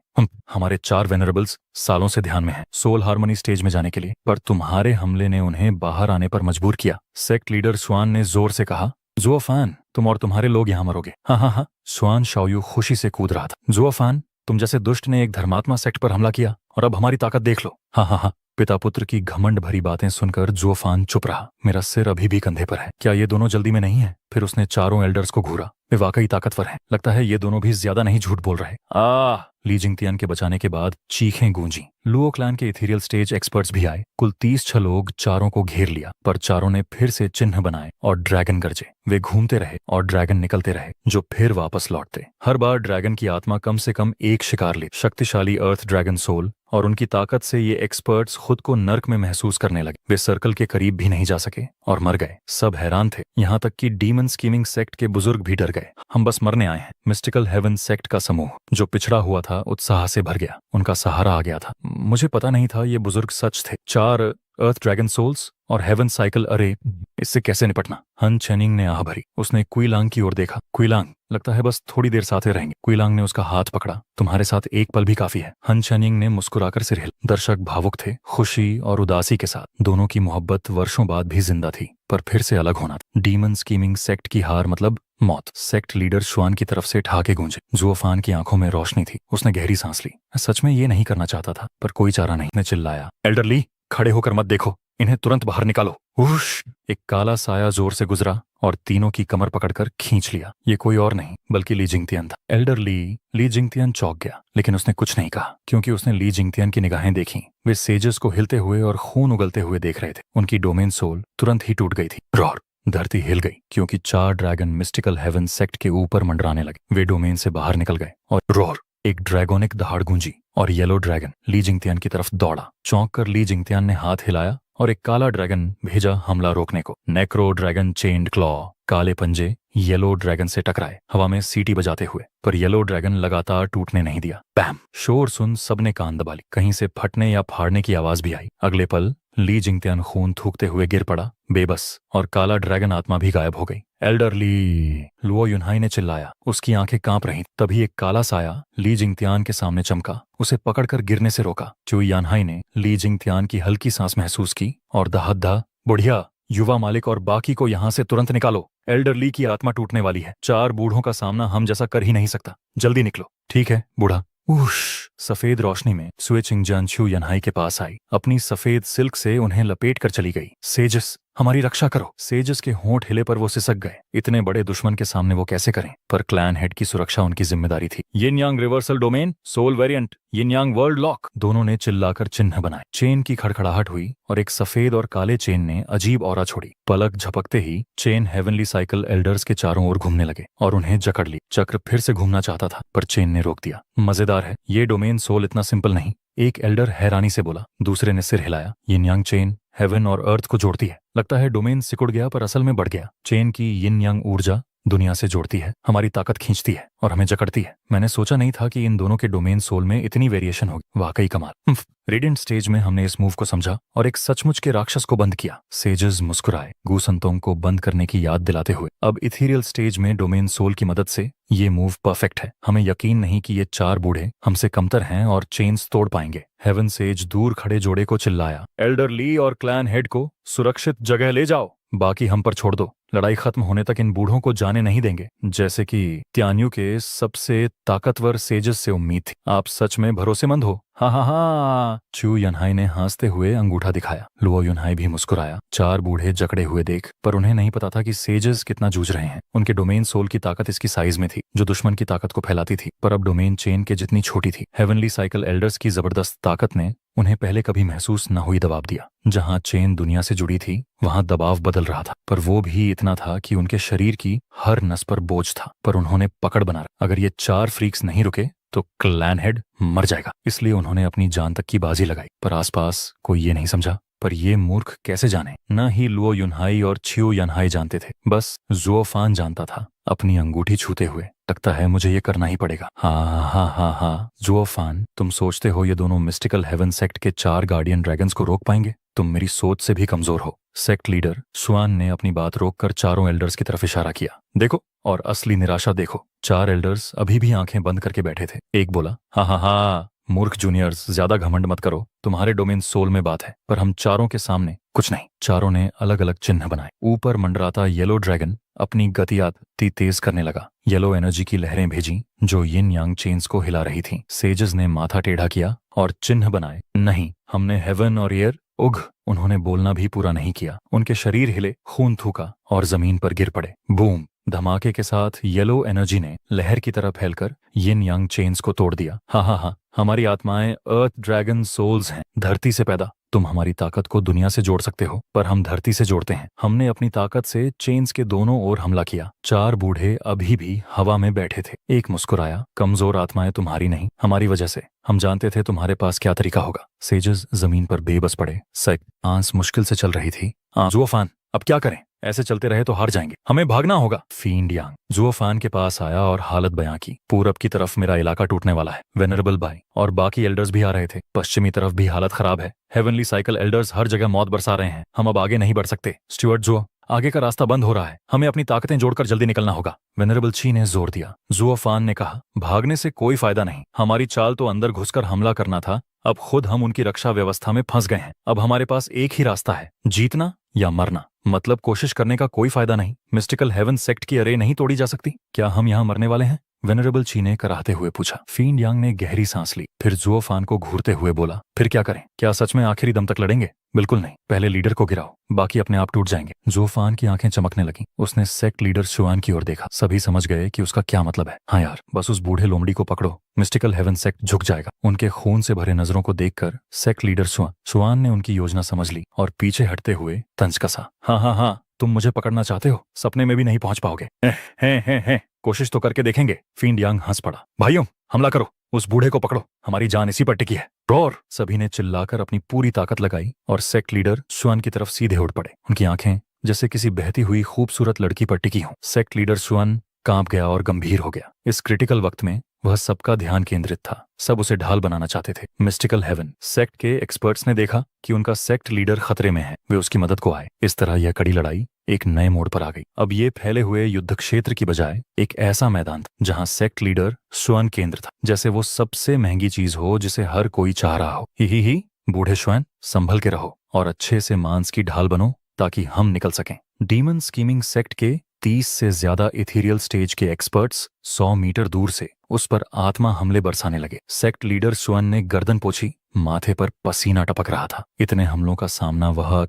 हमारे 4 वेनरेबल्स सालों से ध्यान में हैं, सोल हार्मनी स्टेज में जाने के लिए, पर तुम्हारे हमले ने उन्हें बाहर आने पर मजबूर किया। सेक्ट लीडर स्वान ने जोर से कहा, जुओफान, तुम और तुम्हारे लोग यहाँ मरोगे। हाँ। स्वान शाओयू खुशी से कूद रहा था। जुओफान, तुम जैसे दुष्ट ने एक धर्मात्मा सेक्ट पर हमला किया और अब हमारी ताकत देख लो। हाँ, पिता पुत्र की घमंड भरी बातें सुनकर जुओफान चुप रहा। मेरा सिर अभी भी कंधे पर है। क्या ये दोनों जल्दी में नहीं है? फिर उसने चारों एल्डर्स को घूरा। वे वाकई ताकतवर हैं। लगता है ये दोनों भी ज्यादा नहीं झूठ बोल रहे। ली जिंगतियान के बचाने के बाद चीखें गूंजी। लुओ क्लैन के इथेरियल स्टेज एक्सपर्ट्स भी आए। कुल 30 लोग चारों को घेर लिया, पर चारों ने फिर से चिन्ह बनाए और ड्रैगन गरजे। वे घूमते रहे और ड्रैगन निकलते रहे, जो फिर वापस लौटते। हर बार ड्रैगन की आत्मा कम से कम एक शिकार ले। शक्तिशाली अर्थ ड्रैगन सोल और उनकी ताकत से ये एक्सपर्ट्स खुद को नर्क में महसूस करने लगे। वे सर्कल के करीब भी नहीं जा सके और मर गए। सब हैरान थे, यहाँ तक कि डीमन स्कीमिंग सेक्ट के बुजुर्ग भी डर गए। हम बस मरने आए हैं। मिस्टिकल हेवन सेक्ट का समूह, जो पिछड़ा हुआ था, उत्साह से भर गया। उनका सहारा आ गया था। मुझे पता नहीं था ये बुजुर्ग सच थे। 4 अर्थ ड्रैगन सोल्स और हेवन साइकिल अरे, इससे कैसे निपटना? हन चेनिंग ने आह भरी। उसने कुइलांग की ओर देखा। कुइलांग, लगता है बस थोड़ी देर साथ ही रहेंगे। कुइलांग ने उसका हाथ पकड़ा। तुम्हारे साथ एक पल भी काफी है। हन चेनिंग ने मुस्कुराकर सिर हिला। दर्शक भावुक थे, खुशी और उदासी के साथ। दोनों की मोहब्बत वर्षों बाद भी जिंदा थी, पर फिर से अलग होना था। डीमन स्कीमिंग सेक्ट की हार मतलब मौत। सेक्ट लीडर शुआन की तरफ से ठहाके गूंजे। जुओफान की आंखों में रोशनी थी। उसने गहरी सांस ली। सच में ये नहीं करना चाहता था, पर कोई चारा नहीं। ने चिल्लाया, एल्डरली, खड़े होकर मत देखो, इन्हें तुरंत बाहर निकालो। उश! एक काला साया जोर से गुजरा और तीनों की कमर पकड़कर खींच लिया। ये कोई और नहीं बल्कि ली जिंगतियान था। ली जिंगतियान चौंक गया, लेकिन उसने कुछ नहीं कहा, क्योंकि उसने ली जिंगतियान की निगाहें देखी। वे सेजस को हिलते हुए और खून उगलते हुए देख रहे थे। उनकी डोमेन सोल तुरंत ही टूट गई थी। रॉर! धरती हिल गई, क्योंकि 4 ड्रैगन मिस्टिकल हेवन सेक्ट के ऊपर मंडराने लगे। वे डोमेन से बाहर निकल गए और रॉर! एक ड्रैगोनिक दहाड़ गूंजी और येलो ड्रैगन ली जिंगतियान की तरफ दौड़ा। चौंक कर ली जिंगतियान ने हाथ हिलाया और एक काला ड्रैगन भेजा हमला रोकने को। नेक्रो ड्रैगन चेन्ड क्लॉ, काले पंजे येलो ड्रैगन से टकराए, हवा में सीटी बजाते हुए, पर येलो ड्रैगन लगातार टूटने नहीं दिया। पैम! शोर सुन सबने कान दबा ली। कहीं से फटने या फाड़ने की आवाज भी आई। अगले पल ली जिंगतियान खून थूकते हुए गिर पड़ा, बेबस, और काला ड्रैगन आत्मा भी गायब हो गई। एल्डरली! लुओ युनहाई ने चिल्लाया। उसकी आंखें कांप रहीं। तभी एक काला साया ली जिंगतियान के सामने चमका। उसे पकड़कर गिरने से रोका। चू यानहाई ने ली जिंगतियान की हल्की सांस महसूस की और दहद्दा, बुढ़िया, युवा मालिक और बाकी को यहाँ से तुरंत निकालो। एल्डरली की आत्मा टूटने वाली है। 4 बूढ़ों का सामना हम जैसा कर ही नहीं सकता। जल्दी निकलो। ठीक है बूढ़ा। उश! सफेद रोशनी में सुए चिंगजान छू यनहाई के पास आई। अपनी सफेद सिल्क से उन्हें लपेट कर चली गई। सेजस, हमारी रक्षा करो। सेजस के होंठ हिले पर वो सिसक गए। इतने बड़े दुश्मन के सामने वो कैसे करें? पर क्लैन हेड की सुरक्षा उनकी जिम्मेदारी थी। यिन यांग रिवर्सल डोमेन, सोल वेरिएंट, यिन यांग वर्ल्ड लॉक। दोनों ने चिल्लाकर चिन्ह बनाए। चेन की खड़खड़ाहट हुई और एक सफेद और काले चेन ने अजीब ऑरा छोड़ी। पलक झपकते ही चेन हेवनली साइकिल एल्डर्स के चारों ओर घूमने लगे और उन्हें जकड़ ली। चक्र फिर से घूमना चाहता था, पर चेन ने रोक दिया। मजेदार है, ये डोमेन सोल इतना सिंपल नहीं, एक एल्डर हैरानी से बोला। दूसरे ने सिर हिलाया। यिन यांग चेन हेवन और अर्थ को जोड़ती है। लगता है डोमेन सिकुड़ गया, पर असल में बढ़ गया। चेन की यिन यांग ऊर्जा दुनिया से जोड़ती है, हमारी ताकत खींचती है और हमें जकड़ती है। मैंने सोचा नहीं था कि इन दोनों के डोमेन सोल में इतनी वेरिएशन होगी। वाकई कमाल। रेडिएंट स्टेज में हमने इस मूव को समझा और एक सचमुच के राक्षस को बंद किया। सेजेस मुस्कुराए, गूसंतोंग को बंद करने की याद दिलाते हुए। अब इथेरियल स्टेज में डोमेन सोल की मदद से ये मूव परफेक्ट है। हमें यकीन नहीं कि ये 4 बूढ़े हमसे कमतर हैं और चेन्स तोड़ पाएंगे। हेवन सेज दूर खड़े जोड़े को चिल्लाया, एल्डर ली और क्लैन हेड को सुरक्षित जगह ले जाओ, बाकी हम पर छोड़ दो। लड़ाई खत्म होने तक इन बूढ़ों को जाने नहीं देंगे, जैसे कि त्यान्यू के सबसे ताकतवर सेजस से उम्मीद थी। आप सच में भरोसेमंद हो? हा हा हा! चू यनहाई ने हंसते हुए अंगूठा दिखाया। लुओ युनहाई भी मुस्कुराया। 4 बूढ़े जकड़े हुए देख, पर उन्हें नहीं पता था कि सेजस कितना जूझ रहे हैं। उनके डोमेन सोल की ताकत इसकी साइज में थी, जो दुश्मन की ताकत को फैलाती थी, पर अब डोमेन चेन के जितनी छोटी थी। हेवनली साइकिल एल्डर्स की जबरदस्त ताकत ने उन्हें पहले कभी महसूस न हुई दबाव दिया। जहां चेन दुनिया से जुड़ी थी, वहां दबाव बदल रहा था, पर वो भी इतना था कि उनके शरीर की हर नस पर बोझ था। पर उन्होंने पकड़ बना रखी। अगर ये 4 फ्रीक्स नहीं रुके तो क्लैन हेड मर जाएगा। इसलिए उन्होंने अपनी जान तक की बाजी लगाई, पर आसपास कोई ये नहीं समझा। पर ये मूर्ख कैसे जाने? न ही लुओ युनहाई और छियो यनहाई जानते थे, बस जुओफान जानता था, अपनी अंगूठी छूते हुए। लगता है मुझे ये करना ही पड़ेगा। हाँ हाँ हाँ हाँ, जुओफान, तुम सोचते हो ये दोनों मिस्टिकल हेवन सेक्ट के 4 गार्डियन ड्रैगन्स को रोक पाएंगे? तुम मेरी सोच से भी कमजोर हो। सेक्ट लीडर शुआन ने अपनी बात रोककर चारों एल्डर्स की तरफ इशारा किया। देखो, और असली निराशा देखो। 4 एल्डर्स अभी भी आंखें बंद करके बैठे थे। एक बोला, हाँ हाँ हाँ, मूर्ख जूनियर्स, ज्यादा घमंड मत करो। तुम्हारे डोमेन सोल में बात है, पर हम चारों के सामने कुछ नहीं। चारों ने अलग अलग चिन्ह बनाए। ऊपर मंडराता येलो ड्रैगन अपनी गति अति तेज करने लगा। येलो एनर्जी की लहरें भेजी जो यिन यांग चेन्स को हिला रही थी। सेजस ने माथा टेढ़ा किया और चिन्ह बनाए। नहीं, हमने हेवन और एयर उग। उन्होंने बोलना भी पूरा नहीं किया, उनके शरीर हिले, खून थूका और जमीन पर गिर पड़े। बूम! धमाके के साथ येलो एनर्जी ने लहर की तरह फैलकर यिन यांग चेन्स को तोड़ दिया। हा हा हा, हमारी आत्माएं अर्थ ड्रैगन सोल्स हैं, धरती से पैदा। तुम हमारी ताकत को दुनिया से जोड़ सकते हो, पर हम धरती से जोड़ते हैं। हमने अपनी ताकत से चेन्स के दोनों ओर हमला किया। चार बूढ़े अभी भी हवा में बैठे थे। एक मुस्कुराया, कमजोर आत्माएं तुम्हारी नहीं, हमारी वजह से। हम जानते थे तुम्हारे पास क्या तरीका होगा। सेजस जमीन पर बेबस पड़े। सांस मुश्किल से चल रही थी। जुओफान, अब क्या करें? ऐसे चलते रहे तो हार जाएंगे, हमें भागना होगा। फींड यांग जुओफान के पास आया और हालत बयां की। पूरब की तरफ मेरा इलाका टूटने वाला है, वेनरेबल भाई और बाकी एल्डर्स भी आ रहे थे। पश्चिमी तरफ भी हालत खराब है, हेवनली साइकिल एल्डर्स हर जगह मौत बरसा रहे हैं। हम अब आगे नहीं बढ़ सकते। स्टुअर्ट जुओ, आगे का रास्ता बंद हो रहा है, हमें अपनी ताकतें जोड़कर जल्दी निकलना होगा। वेनरेबल ची ने जोर दिया। जुओफान ने कहा, भागने से कोई फायदा नहीं, हमारी चाल तो अंदर घुसकर हमला करना था। अब खुद हम उनकी रक्षा व्यवस्था में फंस गए हैं। अब हमारे पास एक ही रास्ता है, जीतना या मरना। मतलब कोशिश करने का कोई फायदा नहीं। मिस्टिकल हेवन सेक्ट की अरे नहीं तोड़ी जा सकती। क्या हम यहाँ मरने वाले हैं? वेनरेबल ची ने कराहते हुए पूछा। फींड यांग ने गहरी सांस ली, फिर जुओफान को घूरते हुए बोला, फिर क्या करें? क्या सच में आखिरी दम तक लड़ेंगे? बिल्कुल नहीं, पहले लीडर को गिराओ, बाकी अपने आप टूट जाएंगे। जुओफान की आंखें चमकने लगीं। उसने सेक्ट लीडर शुआन की ओर देखा। सभी समझ गए कि उसका क्या मतलब है। हाँ यार, बस उस बूढ़े लोमड़ी को पकड़ो, मिस्टिकल हेवन सेक्ट झुक जाएगा। उनके खून से भरे नजरों को देखकर सेक्ट लीडर शुआन ने उनकी योजना समझ ली और पीछे हटते हुए तंज कसा। हाँ हाँ हाँ, तुम मुझे पकड़ना चाहते हो? सपने में भी नहीं पहुंच पाओगे। हैं, कोशिश तो करके देखेंगे। फींड यांग हंस पड़ा। भाइयों, हमला करो, उस बूढ़े को पकड़ो, हमारी जान इसी पर टिकी है। रोर! सभी ने चिल्लाकर अपनी पूरी ताकत लगाई और सेक्ट लीडर शुआन की तरफ सीधे उड़ पड़े। उनकी आंखें जैसे किसी बहती हुई खूबसूरत लड़की पर टिकी हों। सेक्ट लीडर शुआन कांप गया और गंभीर हो गया। इस क्रिटिकल वक्त में वह सबका ध्यान केंद्रित था। सब उसे ढाल बनाना चाहते थे। मिस्टिकल हेवन सेक्ट के एक्सपर्ट्स ने देखा कि उनका सेक्ट लीडर खतरे में है। वे उसकी मदद को आए। इस तरह यह कड़ी लड़ाई एक नए मोड़ पर आ गई। अब ये फैले हुए युद्ध क्षेत्र की बजाय एक ऐसा मैदान था जहां सेक्ट लीडर शुआन केंद्र था, जैसे वो सबसे महंगी चीज हो जिसे हर कोई चाह रहा हो। ही बूढ़े शुआन, संभल के रहो और अच्छे से मांस की ढाल बनो ताकि हम निकल सकें। डीमन स्कीमिंग सेक्ट के 30 से ज्यादा इथीरियल स्टेज के एक्सपर्ट्स 100 मीटर दूर से उस पर आत्मा हमले बरसाने लगे। सेक्ट लीडर शुआन ने गर्दन पोंछी, माथे पर पसीना टपक रहा था। इतने हमलों का सामना वह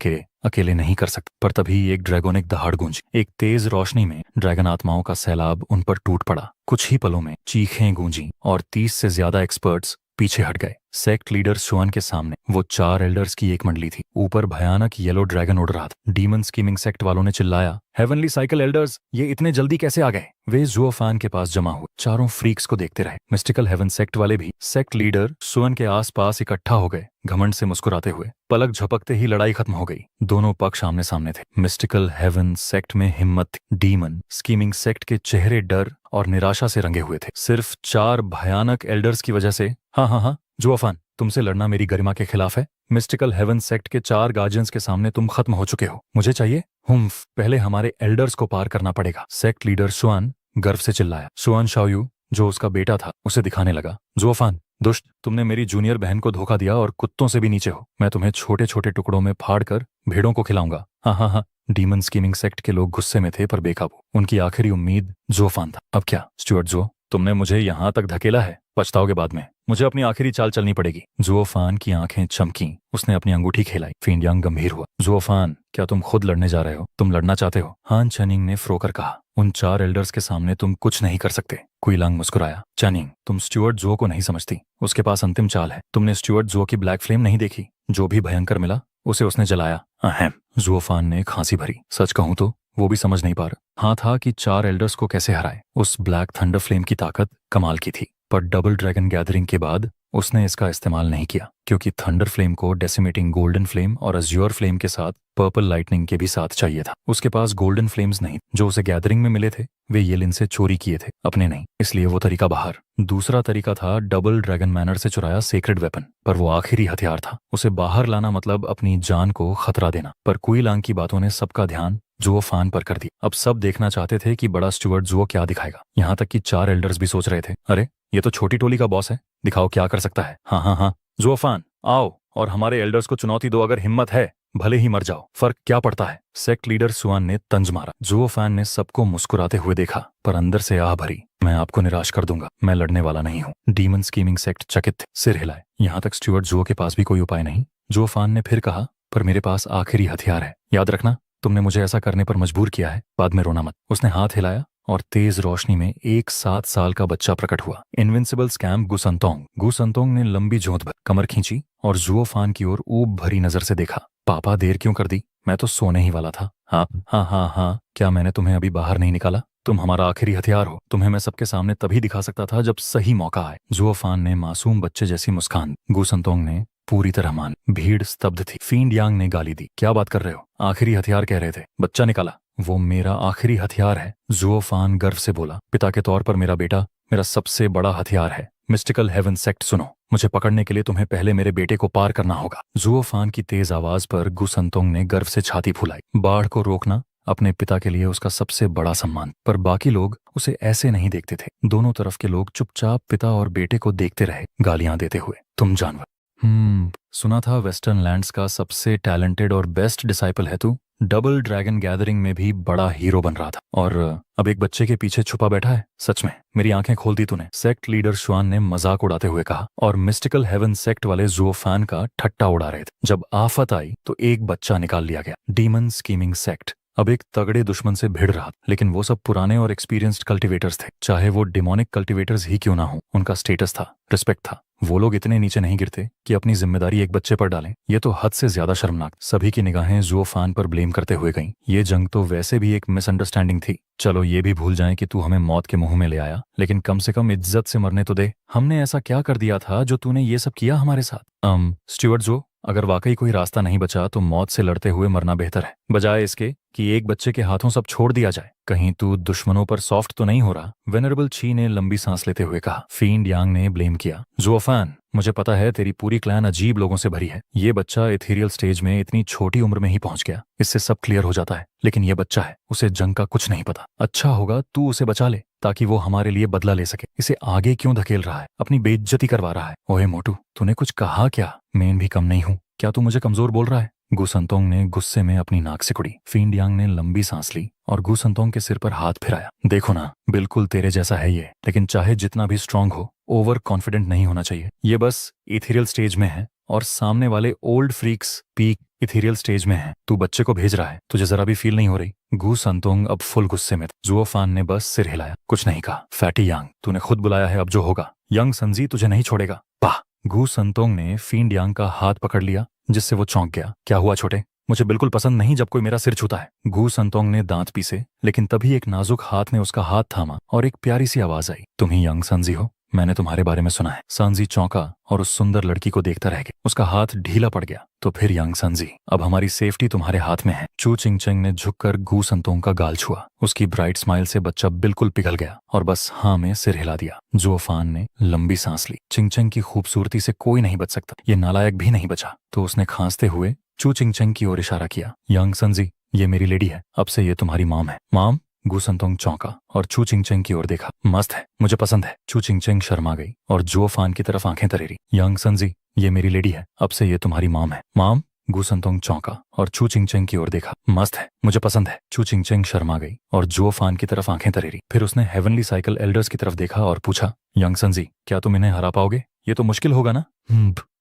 अकेले नहीं कर सकता। पर तभी एक ड्रैगोनिक दहाड़ गूंजी। एक तेज रोशनी में ड्रैगन आत्माओं का सैलाब उन पर टूट पड़ा। कुछ ही पलों में चीखें गूंजी और 30 से ज्यादा एक्सपर्ट्स पीछे हट गए। सेक्ट लीडर शुआन के सामने वो 4 एल्डर्स की एक मंडली थी। ऊपर भयानक येलो ड्रैगन उड़ रहा था। डीमन स्कीमिंग सेक्ट वालों ने चिल्लाया, हेवनली साइकिल एल्डर्स, ये इतने जल्दी कैसे आ गए? वे जुओफान के पास जमा हुए, चारों फ्रीक्स को देखते रहे। मिस्टिकल हेवन सेक्ट वाले भी सेक्ट लीडर शुआन के आसपास इकट्ठा हो गए, घमंड से मुस्कुराते हुए। पलक झपकते ही लड़ाई खत्म हो गई। दोनों पक्ष आमने सामने थे। मिस्टिकल हेवन सेक्ट में हिम्मत थी। डीमन स्कीमिंग सेक्ट के चेहरे डर और निराशा से रंगे हुए थे। सिर्फ 4 भयानक एल्डर्स की वजह से। हाँ, जुओफान, तुमसे लड़ना मेरी गरिमा के खिलाफ है। मिस्टिकल हेवन सेक्ट के 4 गार्जियंस के सामने तुम खत्म हो चुके हो। मुझे चाहिए हुम्फ, पहले हमारे एल्डर्स को पार करना पड़ेगा। सेक्ट लीडर शुआन गर्व से चिल्लाया। शुआन शाओयू, जो उसका बेटा था, उसे दिखाने लगा। जुओफान, दुष्ट, तुमने मेरी जूनियर बहन को धोखा दिया और कुत्तों से भी नीचे हो। मैं तुम्हें छोटे छोटे टुकड़ों में फाड़ कर भेड़ों को खिलाऊंगा। हाँ। डीमन स्कीमिंग सेक्ट के लोग गुस्से में थे पर बेकाबू। उनकी आखिरी उम्मीद जुओफान था। अब क्या स्टुअर्ट जुओ, तुमने मुझे यहाँ तक धकेला है, पछताओगे बाद में। मुझे अपनी आखिरी चाल चलनी पड़ेगी। जुओफान की आंखें चमकी। उसने अपनी अंगूठी खेलाई। फींड यांग गंभीर हुआ। जुओफान, क्या तुम खुद लड़ने जा रहे हो? तुम लड़ना चाहते हो? हान चनिंग ने फ्रोकर कहा। उन 4 एल्डर्स के सामने तुम कुछ नहीं कर सकते। कुईलांग मुस्कुराया। चनिंग, तुम स्टुअर्ट जुओ को नहीं समझती। उसके पास अंतिम चाल है। तुमने स्टुअर्ट जुओ की ब्लैक फ्लेम नहीं देखी? जो भी भयंकर मिला उसे उसने जलाया। अहम। जुओफान ने खांसी भरी। सच कहूं तो वो भी समझ नहीं पा रहा हाँ था कि 4 एल्डर्स को कैसे हराए। उस ब्लैक थंडर फ्लेम की ताकत कमाल की थी, पर डबल ड्रैगन गैदरिंग के बाद उसने इसका इस्तेमाल नहीं किया, क्योंकि थंडर फ्लेम को डेसिमेटिंग गोल्डन फ्लेम और अज्योर फ्लेम के साथ पर्पल लाइटनिंग के भी साथ चाहिए था। उसके पास गोल्डन फ्लेम्स नहीं, जो उसे गैदरिंग में मिले थे वे येलिन से चोरी किए थे, अपने नहीं। इसलिए वो तरीका बाहर। दूसरा तरीका था डबल ड्रैगन मैनर से चुराया सेक्रेड वेपन, पर वो आखिरी हथियार था। उसे बाहर लाना मतलब अपनी जान को खतरा देना। पर कुईलांग की बातों ने सबका ध्यान जुओफान पर कर दिया। अब सब देखना चाहते थे कि बड़ा स्टुअर्ट जुओ क्या दिखाएगा। यहाँ तक कि 4 एल्डर्स भी सोच रहे थे, अरे ये तो छोटी टोली का बॉस है, दिखाओ क्या कर सकता है। हाँ, जुओफान आओ और हमारे एल्डर्स को चुनौती दो अगर हिम्मत है। भले ही मर जाओ, फर्क क्या पड़ता है। सेक्ट लीडर सुआन ने तंज मारा। जुओ फैन ने सबको मुस्कुराते हुए देखा, पर अंदर से आह भरी। मैं आपको निराश कर दूंगा, मैं लड़ने वाला नहीं हूँ। डीमन स्कीमिंग सेक्ट चकित थे, सिर हिलाए। यहाँ तक स्टुअर्ट जुओ के पास भी कोई उपाय नहीं। जुओ फैन ने फिर कहा, पर मेरे पास आखिरी हथियार है। याद रखना, तुमने मुझे ऐसा करने पर मजबूर किया है, बाद में रोना मत। उसने हाथ हिलाया और तेज रोशनी में एक 7 साल का बच्चा प्रकट हुआ। Invincible scam गुसंतोंग। गुसंतोंग ने लंबी जोंत भर कमर खींची और जुओ फान की ओर ऊब भरी नजर से देखा। पापा, देर क्यों कर दी? मैं तो सोने ही वाला था। हाँ हाँ हाँ हाँ, क्या मैंने तुम्हें अभी बाहर नहीं निकाला? तुम हमारा आखिरी हथियार हो। तुम्हें मैं सबके सामने तभी दिखा सकता था जब सही मौका आए। जुओ फान ने मासूम बच्चे जैसी मुस्कान। गुसंतोंग ने पूरी तरह मान। भीड़ स्तब्ध थी। फींड यांग ने गाली दी, क्या बात कर रहे हो? आखिरी हथियार कह रहे थे, बच्चा निकाला। वो मेरा आखिरी हथियार है, जुओ फान गर्व से बोला। पिता के तौर पर मेरा बेटा मेरा सबसे बड़ा हथियार है। मिस्टिकल हेवन सेक्ट सुनो, मुझे पकड़ने के लिए तुम्हें पहले मेरे बेटे को पार करना होगा। जुओ फान की तेज आवाज पर गुसंतोंग ने गर्व से छाती फुलाई। बाढ़ को रोकना अपने पिता के लिए उसका सबसे बड़ा सम्मान। पर बाकी लोग उसे ऐसे नहीं देखते थे। दोनों तरफ के लोग चुपचाप पिता और बेटे को देखते रहे, गालियां देते हुए। तुम जानवर। सुना था वेस्टर्न लैंड्स का सबसे टैलेंटेड और बेस्ट डिसाइपल है तू। डबल ड्रैगन गैदरिंग में भी बड़ा हीरो बन रहा था, और अब एक बच्चे के पीछे छुपा बैठा है। सच में मेरी आंखें खोल दी तूने। सेक्ट लीडर शुआन ने मजाक उड़ाते हुए कहा, और मिस्टिकल हेवन सेक्ट वाले जुओ फैन का ठट्टा उड़ा रहे थे। जब आफत आई तो एक बच्चा निकाल लिया गया। डीमन स्कीमिंग सेक्ट अब एक तगड़े दुश्मन से भिड़ रहा, लेकिन वो सब पुराने और एक्सपीरियंस्ड कल्टिवेटर्स थे। चाहे वो डिमोनिक कल्टिवेटर्स ही क्यों ना हो, उनका स्टेटस था, रिस्पेक्ट था। वो लोग इतने नीचे नहीं गिरते कि अपनी जिम्मेदारी एक बच्चे पर डालें। ये तो हद से ज्यादा शर्मनाक। सभी की निगाहें जुओ फान पर ब्लेम करते हुए गईं। ये जंग तो वैसे भी एक मिसअंडरस्टैंडिंग थी। चलो ये भी भूल जाएं कि तू हमें मौत के मुंह में ले आया, लेकिन कम से कम इज्जत से मरने तो दे। हमने ऐसा क्या कर दिया था जो तूने ये सब किया हमारे साथ? स्टुअर्ट जो, अगर वाकई कोई रास्ता नहीं बचा तो मौत से लड़ते हुए मरना बेहतर है, बजाय इसके कि एक बच्चे के हाथों सब छोड़ दिया जाए। कहीं तू दुश्मनों पर सॉफ्ट तो नहीं हो रहा? वेनरेबल ची ने लंबी सांस लेते हुए कहा। फींड यांग ने ब्लेम किया, जुओ फैन, मुझे पता है तेरी पूरी क्लैन अजीब लोगों से भरी है। ये बच्चा एथेरियल स्टेज में इतनी छोटी उम्र में ही पहुंच गया, इससे सब क्लियर हो जाता है। लेकिन ये बच्चा है, उसे जंग का कुछ नहीं पता। अच्छा होगा तू उसे बचा ले, ताकि वो हमारे लिए बदला ले सके। इसे आगे क्यों धकेल रहा है? अपनी बेइज्जती करवा रहा है। ओए मोटू, तूने कुछ कहा क्या? मैं भी कम नहीं हूँ, क्या तू मुझे कमजोर बोल रहा है? गुसंतोंग ने गुस्से में अपनी नाक सिकुड़ी। फींड यांग ने लंबी सांस ली और गुसंतोंग के सिर पर हाथ फिराया। देखो ना, बिल्कुल तेरे जैसा है ये, लेकिन चाहे जितना भी स्ट्रांग हो, ओवर कॉन्फिडेंट नहीं होना चाहिए। ये बस इथेरियल स्टेज में है और सामने वाले old freaks peak ethereal stage में है। तू बच्चे को भेज रहा है, तुझे जरा भी फील नहीं हो रही? गुसंतोंग अब फुल गुस्से में था। जुओ फान ने बस सिर हिलाया, कुछ नहीं कहा। फैटी यांग, तूने खुद बुलाया है, अब जो होगा। यंग संजी तुझे नहीं छोड़ेगा। वाह! गुसंतोंग ने फींड यांग का हाथ पकड़ लिया, जिससे वो चौंक गया। क्या हुआ छोटे? मुझे बिल्कुल पसंद नहीं जब कोई मेरा सिर छूता है। गुसंतोंग ने दांत पीसे, लेकिन तभी एक नाजुक हाथ ने उसका हाथ थामा और एक प्यारी सी आवाज आई, तुम ही यंग संजी हो? मैंने तुम्हारे बारे में सुना है। सांजी चौंका और उस सुंदर लड़की को देखता रह गया। उसका हाथ ढीला पड़ गया। तो फिर यंग संजी, अब हमारी सेफ्टी तुम्हारे हाथ में है। चू चिंगचेंग ने झुककर गुसंतोंग का गाल छुआ। उसकी ब्राइट स्माइल से बच्चा बिल्कुल पिघल गया और बस हाँ में सिर हिला दिया। जुओ फान ने लंबी सांस ली। चिंगचेंग की खूबसूरती से कोई नहीं बच सकता, ये नालायक भी नहीं बचा। तो उसने खांसते हुए चू चिंगचेंग की ओर इशारा किया। यंग संजी, ये मेरी लेडी है, अब से ये तुम्हारी मॉम है। मॉम? गुसंतोंग चौंका और चू चिंगचेंग की ओर देखा। मस्त है, मुझे पसंद है। चू चिंगचेंग शर्मा गई और जुओ फान की तरफ आंखें तरेरी। यंग संजी, ये मेरी लेडी है, अब से ये तुम्हारी मॉम है। मॉम? गुसंतोंग चौंका और चू चिंगचेंग की ओर देखा। मस्त है, मुझे पसंद है। चू चिंगचेंग शर्मा गई और जुओ फान की तरफ आंखें तरेरी। फिर उसने हेवनली साइकिल एल्डर्स की तरफ देखा और पूछा, यंग संजी, क्या तुम इन्हें हरा पाओगे? ये तो मुश्किल होगा ना।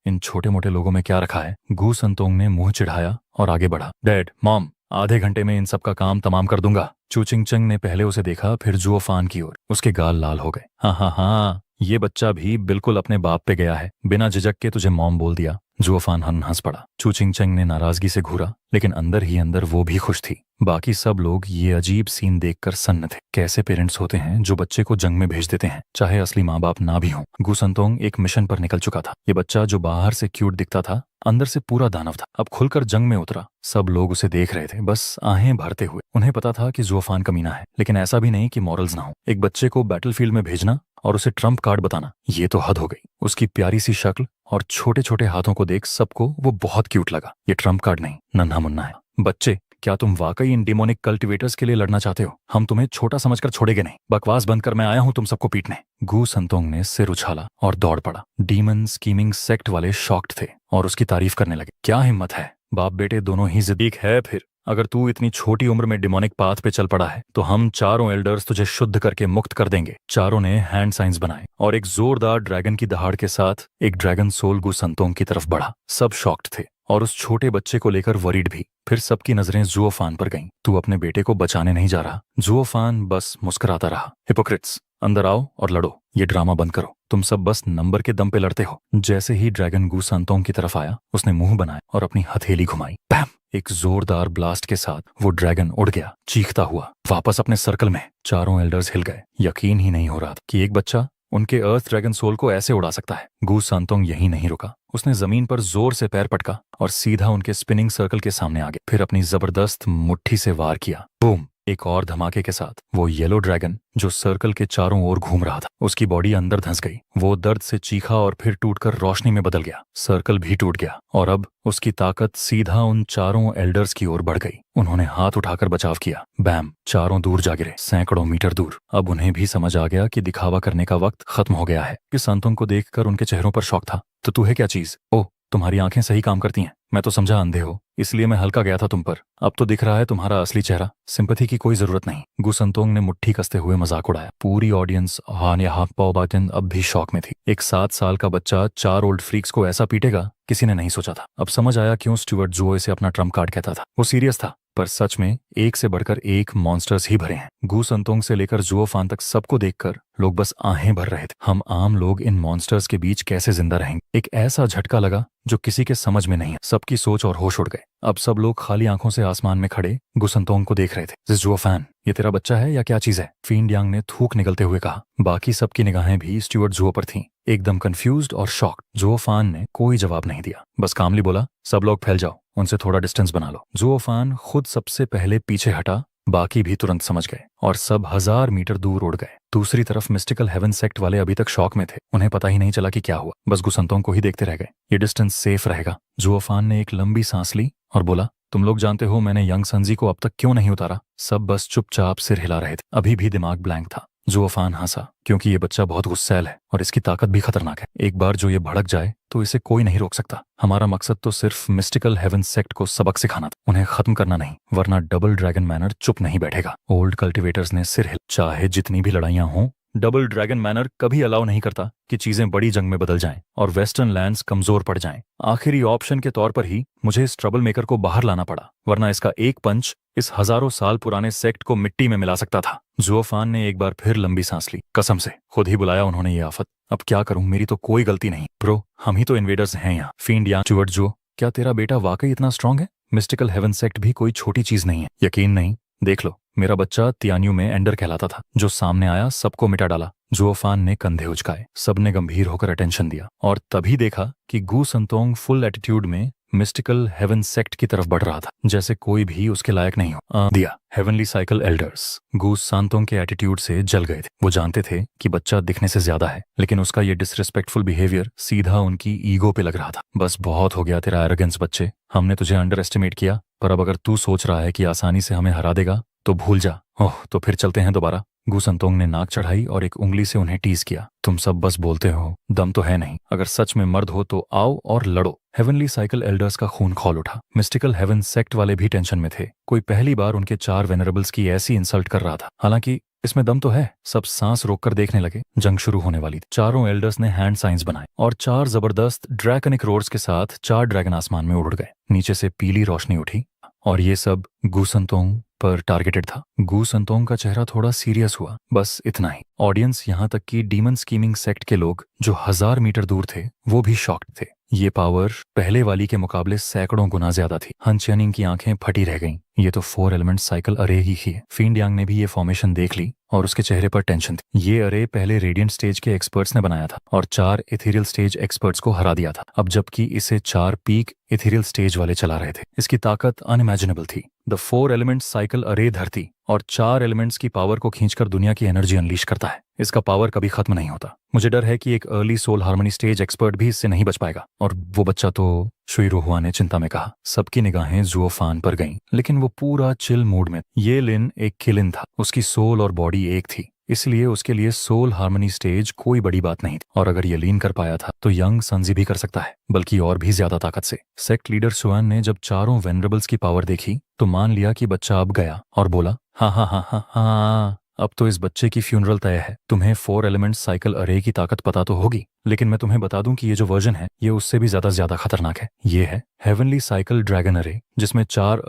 इन छोटे मोटे लोगों में क्या रखा है? गुसंतोंग ने मुंह चिढ़ाया और आगे बढ़ा। डैड, मॉम, आधे घंटे में इन सब का काम तमाम कर दूंगा। चू चिंगचेंग ने पहले उसे देखा, फिर जुओ फान की ओर। उसके गाल लाल हो गए। हाँ हाँ हाँ, ये बच्चा भी बिल्कुल अपने बाप पे गया है, बिना झिझक के तुझे मॉम बोल दिया। जुओ फान हंस पड़ा। चू चिंगचेंग ने नाराजगी से घूरा, लेकिन अंदर ही अंदर वो भी खुश थी। बाकी सब लोग ये अजीब सीन देखकर सन्न थे। कैसे पेरेंट्स होते हैं जो बच्चे को जंग में भेज देते हैं, चाहे असली माँ बाप ना भी हों। गुसंतोंग एक मिशन पर निकल चुका था। ये बच्चा जो बाहर से क्यूट दिखता था, अंदर से पूरा दानव था। अब खुलकर जंग में उतरा। सब लोग उसे देख रहे थे, बस आहें भरते हुए। उन्हें पता था कि जुओ फान कमीना है, लेकिन ऐसा भी नहीं कि मॉरल्स ना हो। एक बच्चे को बैटलफील्ड में भेजना और उसे ट्रम्प कार्ड बताना, ये तो हद हो गई। उसकी प्यारी सी शक्ल और छोटे छोटे हाथों को देख सबको वो बहुत क्यूट लगा। ये ट्रम्प कार्ड नहीं, नन्हा मुन्ना है। बच्चे, क्या तुम वाकई इन डिमोनिक कल्टिवेटर्स के लिए लड़ना चाहते हो? हम तुम्हें छोटा समझकर छोड़ेंगे नहीं। बकवास बंद कर, मैं आया हूं तुम सबको पीटने। गुसंतोंग ने सिर उछाला और दौड़ पड़ा। डीमन स्कीमिंग सेक्ट वाले शॉक्ड थे और उसकी तारीफ करने लगे। क्या हिम्मत है, बाप बेटे दोनों ही जिद्दीक है। फिर अगर तू इतनी छोटी उम्र में डिमोनिक पाथ पे चल पड़ा है तो हम चारों एल्डर्स तुझे शुद्ध करके मुक्त कर देंगे। चारों ने हैंड साइंस बनाए और एक जोरदार ड्रैगन की दहाड़ के साथ एक ड्रैगन सोल गुसंतोंग की तरफ बढ़ा। सब शॉक्ड थे और उस छोटे बच्चे को लेकर वरीड भी। फिर सबकी नजरें जुओफान पर गईं। तू अपने बेटे को बचाने नहीं जा रहा। जुओफान बस मुस्कुराता रहा। हिपोक्रिट्स, अंदर आओ और लड़ो। ये ड्रामा बंद करो। तुम सब बस नंबर के दम पे लड़ते हो। जैसे ही ड्रैगन गुसंतोंग की तरफ आया उसने मुंह बनाया और अपनी हथेली घुमाई। पैम! एक जोरदार ब्लास्ट के साथ वो ड्रैगन उड़ गया चीखता हुआ वापस अपने सर्कल में। चारों एल्डर्स हिल गए। यकीन ही नहीं हो रहा था कि एक बच्चा उनके अर्थ ड्रैगन सोल को ऐसे उड़ा सकता है। गुसंतोंग यहीं नहीं रुका। उसने जमीन पर जोर से पैर पटका और सीधा उनके स्पिनिंग सर्कल के सामने आ गया। फिर अपनी जबरदस्त मुट्ठी से वार किया। बूम! एक और धमाके के साथ वो येलो ड्रैगन जो सर्कल के चारों ओर घूम रहा था उसकी बॉडी अंदर धंस गई। वो दर्द से चीखा और फिर टूटकर रोशनी में बदल गया। सर्कल भी टूट गया और अब उसकी ताकत सीधा उन चारों एल्डर्स की ओर बढ़ गई। उन्होंने हाथ उठाकर बचाव किया। बैम! चारों दूर जा गिरे, सैकड़ों मीटर दूर। अब उन्हें भी समझ आ गया कि दिखावा करने का वक्त खत्म हो गया है। कि संतों को देखकर उनके चेहरों पर शौक था। तो तू है क्या चीज? ओह, तुम्हारी आंखें सही काम करती हैं। मैं तो समझा अंधे हो, इसलिए मैं हल्का गया था तुम पर। अब तो दिख रहा है तुम्हारा असली चेहरा। सिंपैथी की कोई जरूरत नहीं। गुसंतोंग ने मुट्ठी कसते हुए मजाक उड़ाया। पूरी ऑडियंस हान या हाफ पाव बातन अब भी शौक में थी। एक 7 साल का बच्चा 4 ओल्ड फ्रीक्स को ऐसा पीटेगा, किसी ने नहीं सोचा था। अब समझ आया क्यों स्टुअर्ट जुओ इसे अपना ट्रम्प कार्ड कहता था। वो सीरियस था, पर सच में एक से बढ़कर एक मॉन्स्टर्स ही भरे हैं। गुसंतोंग से लेकर जुओफान तक सबको देखकर लोग बस आहें भर रहे थे। हम आम लोग इन मॉन्स्टर्स के बीच कैसे जिंदा रहेंगे? एक ऐसा झटका लगा जो किसी के समझ में नहीं है। सबकी सोच और होश उड़ गए। अब सब लोग खाली आंखों से आसमान में खड़े गुसंतोंग को देख रहे थे। जुओफान, ये तेरा बच्चा है या क्या चीज है? फीन यांग ने थूक निकलते हुए कहा। बाकी सबकी निगाहें भी स्टुअर्ट जुओ पर थीं, एकदम कंफ्यूज्ड और शॉक्ड। जुओफान ने कोई जवाब नहीं दिया, बस कामली बोला, सब लोग फैल जाओ, उनसे थोड़ा डिस्टेंस बना लो। जुओफान खुद सबसे पहले पीछे हटा। बाकी भी तुरंत समझ गए और सब 1000 मीटर दूर उड़ गए। दूसरी तरफ मिस्टिकल हेवन सेक्ट वाले अभी तक शॉक में थे। उन्हें पता ही नहीं चला कि क्या हुआ, बस गुसंतोंग को ही देखते रह गए। ये डिस्टेंस सेफ रहेगा। जुओफान ने एक लंबी सांस ली और बोला, तुम लोग जानते हो मैंने यंग संजी को अब तक क्यों नहीं उतारा? सब बस चुपचाप सिर हिला रहे थे। अभी भी दिमाग ब्लैंक था। जुओफान हंसा, क्योंकि ये बच्चा बहुत गुस्सैल है और इसकी ताकत भी खतरनाक है। एक बार जो ये भड़क जाए तो इसे कोई नहीं रोक सकता। हमारा मकसद तो सिर्फ मिस्टिकल हेवन सेक्ट को सबक सिखाना था, उन्हें खत्म करना नहीं, वरना डबल ड्रैगन मैनर चुप नहीं बैठेगा। ओल्ड कल्टिवेटर्स ने सिर हिला। चाहे जितनी भी लड़ाइयां हों, डबल ड्रैगन मैनर कभी अलाउ नहीं करता कि चीजें बड़ी जंग में बदल जाएं और वेस्टर्न लैंड्स कमजोर पड़ जाएं। आखिरी ऑप्शन के तौर पर ही मुझे इस ट्रबल मेकर को बाहर लाना पड़ा, वरना इसका एक पंच इस हजारों साल पुराने सेक्ट को मिट्टी में मिला सकता था। जुओफान ने एक बार फिर लंबी सांस ली। कसम से खुद ही बुलाया उन्होंने ये आफत। अब क्या करूं, मेरी तो कोई गलती नहीं। ब्रो, हम ही तो इन्वेडर्स हैं यहाँ। फीन यांग, स्टुअर्ट जुओ, क्या तेरा बेटा वाकई इतना स्ट्रांग है? मिस्टिकल हेवन सेक्ट भी कोई छोटी चीज नहीं है। यकीन नहीं? देख लो, मेरा बच्चा तियान्यू में एंडर कहलाता था। जो सामने आया सबको मिटा डाला। जुओफान ने कंधे उचकाए। सबने गंभीर होकर अटेंशन दिया और तभी देखा कि गुसंतोंग फुल एटीट्यूड में मिस्टिकल हेवन सेक्ट की तरफ बढ़ रहा था, जैसे कोई भी उसके लायक नहीं हो। दिया हेवनली साइकिल एल्डर्स गुसंतोंग के एटीट्यूड से जल गए थे। वो जानते थे कि बच्चा दिखने से ज्यादा है, लेकिन उसका ये डिसरिस्पेक्टफुल बिहेवियर सीधा उनकी ईगो पे लग रहा था। बस बहुत हो गया तेरा एरोगेंस बच्चे। हमने तुझे अंडर एस्टिमेट किया, पर अब अगर तू सोच रहा है कि आसानी से हमें हरा देगा तो भूल जा। ओह, तो फिर चलते हैं दोबारा। गुसंतोंग ने नाक चढ़ाई और एक उंगली से उन्हें टीज किया। तुम सब बस बोलते हो, दम तो है नहीं। अगर सच में मर्द हो तो आओ और लड़ो। हेवनली साइकिल एल्डर्स का खून खौल उठा। मिस्टिकल हेवन सेक्ट वाले भी टेंशन में थे। कोई पहली बार उनके 4 वेनरेबल्स की ऐसी इंसल्ट कर रहा था। हालांकि इसमें दम तो है। सब सांस रोककर देखने लगे। जंग शुरू होने वाली थी। चारों एल्डर्स ने हैंड साइंस बनाए और 4 जबरदस्त ड्रैगनिक रोर्स के साथ 4 ड्रैगन आसमान में उड़ गए। नीचे से पीली रोशनी उठी और ये सब गुसंतोंग पर टारगेटेड था। गुसंतोंग का चेहरा थोड़ा सीरियस हुआ, बस इतना ही। ऑडियंस, यहाँ तक कि डीमन स्कीमिंग सेक्ट के लोग जो 1000 मीटर दूर थे, वो भी शॉक्ड थे। ये पावर पहले वाली के मुकाबले सैकड़ों गुना ज्यादा थी। हन चियनिंग की आंखें फटी रह गईं। ये तो 4 एलिमेंट साइकिल अरे ही है। फीन यांग ने भी ये फॉर्मेशन देख ली और उसके चेहरे पर टेंशन थी। ये अरे पहले रेडियंट स्टेज के एक्सपर्ट्स ने बनाया था और 4 इथेरियल स्टेज एक्सपर्ट्स को हरा दिया था। अब जबकि इसे 4 पीक इथेरियल स्टेज वाले चला रहे थे। इसकी ताकत अनइमेजिनेबल थी। द 4 एलिमेंट साइकिल अरे धरती और 4 एलिमेंट्स की पावर को खींचकर दुनिया की एनर्जी अनलीश करता है। इसका पावर कभी खत्म नहीं होता। मुझे डर है कि एक early soul harmony stage expert भी इससे नहीं बच पाएगा। और वो बच्चा तो, शुइरोहुआ ने चिंता में कहा। सबकी निगाहें जुओफान पर गईं, लेकिन वो पूरा चिल मूड में। ये लिन एक किलिन था। उसकी सोल और बॉडी एक थी। इसलिए उसके लिए सोल हार्मनी स्टेज कोई बड़ी बात नहीं थी, और अगर ये लीन कर पाया था तो यंग संजी भी कर सकता है, बल्कि और भी ज्यादा ताकत से। सेक्ट लीडर सुआन ने जब चारों वेनरेबल्स की पावर देखी तो मान लिया कि बच्चा अब गया और बोला, हाँ हाँ हाँ हाँ हाँ, अब तो इस बच्चे की फ्यूनरल तय है। तुम्हें 4 एलिमेंट साइकिल अरे की ताकत पता तो होगी, लेकिन मैं तुम्हें बता दूं कि ये जो वर्जन है ये उससे भी ज्यादा खतरनाक है। ये है हेवनली साइकिल ड्रैगन अरे, जिसमें 4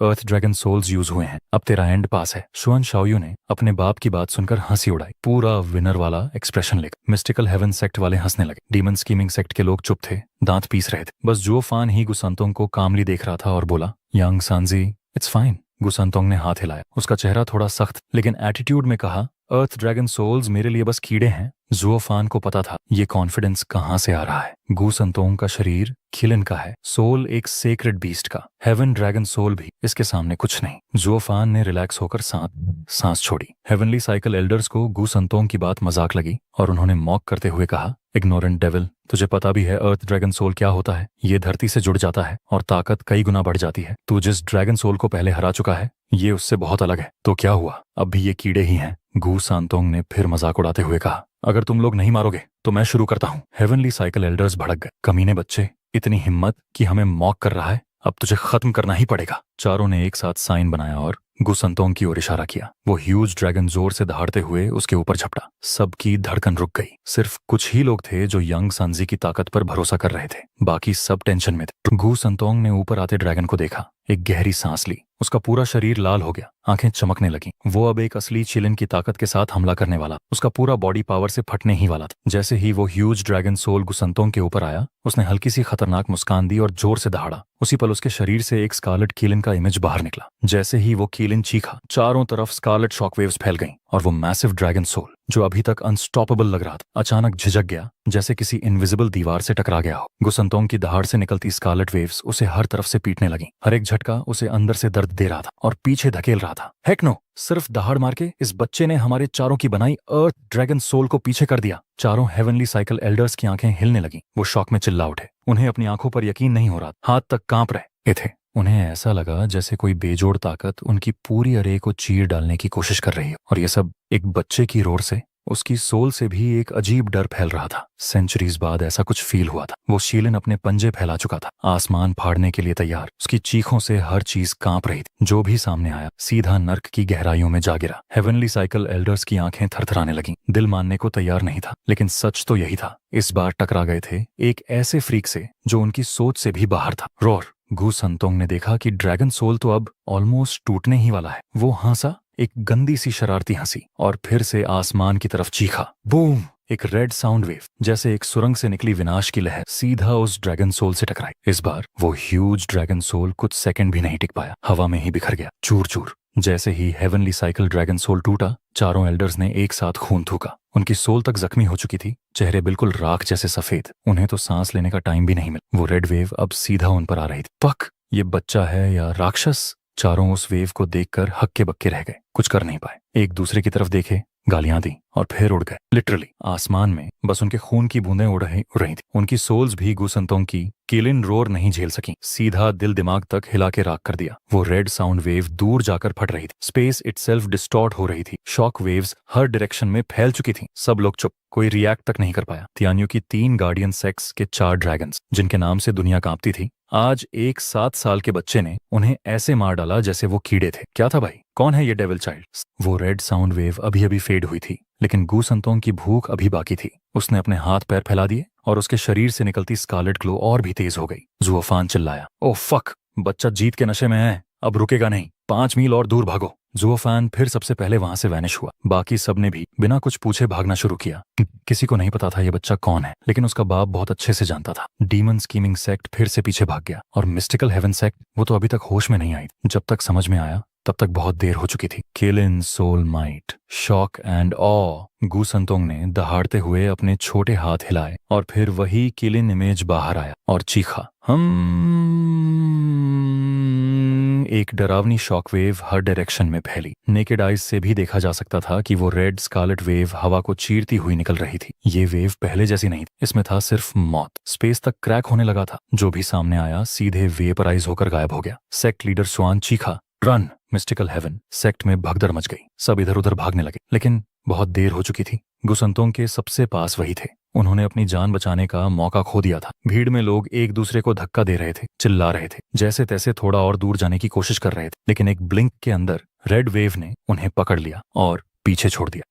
अर्थ ड्रैगन सोल्स यूज हुए हैं। अब तेरा एंड पास है। शुआन शाओयू ने अपने बाप की बात सुनकर हंसी उड़ाई, पूरा विनर वाला एक्सप्रेशन लेकर। मिस्टिकल हेवन सेक्ट वाले हंसने लगे। डीमन स्कीमिंग सेक्ट के लोग चुप थे, दांत पीस रहे थे। बस जुओ फान ही गुसंतोंग को कामली देख रहा था और बोला, यांग सांजी इट्स फाइन। गुसंतोंग ने हाथ हिलाया। उसका चेहरा थोड़ा सख्त लेकिन एटीट्यूड में कहा, अर्थ ड्रैगन सोल्स मेरे लिए बस कीड़े हैं। जुओ फान को पता था ये कॉन्फिडेंस कहां से आ रहा है। गुसंतोंग का शरीर खिलन का है, सोल एक सेक्रेड बीस्ट का। हेवन ड्रैगन सोल भी इसके सामने कुछ नहीं। जुओ फान ने रिलैक्स होकर सांस छोड़ी। हेवनली साइकिल एल्डर्स को गुसंतोंग की बात मजाक लगी और उन्होंने मॉक करते हुए कहा, इग्नोरेंट डेविल, तुझे पता भी है अर्थ ड्रैगन सोल क्या होता है? ये धरती से जुड़ जाता है और ताकत कई गुना बढ़ जाती है। तू जिस ड्रैगन सोल को पहले हरा चुका है ये उससे बहुत अलग है। तो क्या हुआ, अब भी ये कीड़े ही हैं। गुसंतोंग ने फिर मजाक उड़ाते हुए कहा, अगर तुम लोग नहीं मारोगे तो मैं शुरू करता हूँ। हेवनली साइकिल एल्डर्स भड़क गए। कमीने बच्चे, इतनी हिम्मत कि हमें मॉक कर रहा है, अब तुझे खत्म करना ही पड़ेगा। चारों ने एक साथ साइन बनाया और गुसंतोंग की ओर इशारा किया। वो ह्यूज ड्रैगन जोर से दहाड़ते हुए उसके ऊपर झपटा। सबकी धड़कन रुक गई। सिर्फ कुछ ही लोग थे जो यंग सांजी की ताकत पर भरोसा कर रहे थे, बाकी सब टेंशन में थे। गुसंतोंग ने ऊपर आते ड्रैगन को देखा, एक गहरी सांस ली। उसका पूरा शरीर लाल हो गया, आंखें चमकने लगीं। वो अब एक असली चिलिन की ताकत के साथ हमला करने वाला। उसका पूरा बॉडी पावर से फटने ही वाला था। जैसे ही वो ह्यूज ड्रैगन सोल गुसंतोंग के ऊपर आया, उसने हल्की सी खतरनाक मुस्कान दी और जोर से दहाड़ा। उसी पल उसके शरीर से एक स्कारलेट कीलिन का इमेज बाहर निकला। जैसे ही वो कीलिन चीखा, चारों तरफ स्कारलेट शॉकवेव्स फैल गईं और वो मैसिव ड्रैगन सोल, जो अभी तक अनस्टॉपेबल लग रहा था, अचानक झिझक गया, जैसे किसी इनविजिबल दीवार से टकरा गया हो। गुसंतोंग की दहाड़ से निकलती स्कारलेट वेव्स उसे हर तरफ से पीटने लगी। हर एक झटका उसे अंदर से दर्द दे रहा था और पीछे धकेल रहा था। हेक नो, सिर्फ दहाड़ मार के इस बच्चे ने हमारे चारों की बनाई अर्थ ड्रैगन सोल को पीछे कर दिया। चारों हेवनली साइकिल एल्डर्स की आंखें हिलने लगी। वो शॉक में चिल्ला उठे। उन्हें अपनी आंखों पर यकीन नहीं हो रहा, हाथ तक कांप रहे थे। उन्हें ऐसा लगा जैसे कोई बेजोड़ ताकत उनकी पूरी अरे को चीर डालने की कोशिश कर रही हो, और ये सब एक बच्चे की रोर से। उसकी सोल से भी एक अजीब डर फैल रहा था। सेंचुरीज बाद ऐसा कुछ फील हुआ था। वो शीलन अपने पंजे फैला चुका था, आसमान फाड़ने के लिए तैयार। उसकी चीखों से हर चीज कांप रही थी। जो भी सामने आया सीधा नर्क की गहराइयों में जा गिरा। हेवनली साइकिल एल्डर्स की आंखें थरथराने लगीं। दिल मानने को तैयार नहीं था, लेकिन सच तो यही था। इस बार टकरा गए थे एक ऐसे फ्रीक से जो उनकी सोच से भी बाहर था। रोर। गुसंतोंग ने देखा कि ड्रैगन सोल तो अब ऑलमोस्ट टूटने ही वाला है। वो हंसा, एक गंदी सी शरारती हंसी, और फिर से आसमान की तरफ चीखा। बूम! एक रेड साउंड वेव जैसे एक सुरंग से निकली विनाश की लहर सीधा उस ड्रैगन सोल से टकराई। इस बार वो ह्यूज ड्रैगन सोल कुछ सेकंड भी नहीं टिक पाया, हवा में ही बिखर गया, चूर चूर। जैसे ही हेवनली साइकिल ड्रैगन सोल टूटा, चारों एल्डर्स ने एक साथ खून थूका। उनकी सोल तक जख्मी हो चुकी थी, चेहरे बिल्कुल राख जैसे सफेद। उन्हें तो सांस लेने का टाइम भी नहीं मिला। वो रेड वेव अब सीधा उन पर आ रही थी। पक! ये बच्चा है या राक्षस? चारों उस वेव को देखकर हक्के बक्के रह गए, कुछ कर नहीं पाए। एक दूसरे की तरफ देखे, गालियां दी और फिर उड़ गए। लिटरली आसमान में बस उनके खून की बूंदें उड़ रही थी। उनकी सोल्स भी गुसंतोंग की कीलिन रोर नहीं झेल सकी, सीधा दिल दिमाग तक हिला के राख कर दिया। वो रेड साउंड वेव दूर जाकर फट रही थी। स्पेस इटसेल्फ डिस्टॉर्ट हो रही थी। शॉक वेव्स हर डायरेक्शन में फैल चुकी थी। सब लोग चुप, कोई रिएक्ट तक नहीं कर पाया। तियान्यू की 3 गार्डियन सेक्स के 4 ड्रैगन्स, जिनके नाम से दुनिया कांपती थी, आज एक 7 साल के बच्चे ने उन्हें ऐसे मार डाला जैसे वो कीड़े थे। क्या था भाई? कौन है ये डेविल चाइल्ड? वो रेड साउंड वेव अभी अभी फेड हुई थी, लेकिन गुसंतोंग की भूख अभी बाकी थी। उसने अपने हाथ पैर फैला दिए और उसके शरीर से निकलती स्कारलेट ग्लो और भी तेज हो गई। जुओ फान चिल्लाया, ओह फक! बच्चा जीत के नशे में है, अब रुकेगा नहीं। 5 मील और दूर भागो। जुओ फान फिर सबसे पहले वहां से वैनिश हुआ। बाकी सबने भी बिना कुछ पूछे भागना शुरू किया। किसी को नहीं पता था ये बच्चा कौन है, लेकिन उसका बाप बहुत अच्छे से जानता था। डीमन स्कीमिंग सेक्ट फिर से पीछे भाग गया, और मिस्टिकल हेवन सेक्ट, वो तो अभी तक होश में नहीं आई। जब तक समझ में आया तब तक बहुत देर हो चुकी थी। किलिन सोल माइट, शॉक एंड ऑ। गुसंतोंग ने दहाड़ते हुए अपने छोटे हाथ हिलाए और फिर वही किलिन इमेज बाहर आया और चीखा। एक डरावनी शॉकवेव हर डायरेक्शन में फैली। नेकेड आइज से भी देखा जा सकता था कि वो रेड स्कारलेट वेव हवा को चीरती हुई निकल रही थी। ये वेव पहले जैसी नहीं थी, इसमें था सिर्फ मौत। स्पेस तक क्रैक होने लगा था। जो भी सामने आया सीधे वेपराइज होकर गायब हो गया। सेक्ट लीडर स्वान चीखा, रन। मिस्टिकल हेवन सेक्ट में भगदड़ मच गई। सब इधर उधर भागने लगे, लेकिन बहुत देर हो चुकी थी। गुसंतोंग के सबसे पास वही थे। उन्होंने अपनी जान बचाने का मौका खो दिया था। भीड़ में लोग एक दूसरे को धक्का दे रहे थे, चिल्ला रहे थे, जैसे तैसे थोड़ा और दूर जाने की कोशिश कर रहे थे। लेकिन एक ब्लिंक के अंदर रेड वेव ने उन्हें पकड़ लिया और पीछे छोड़ दिया।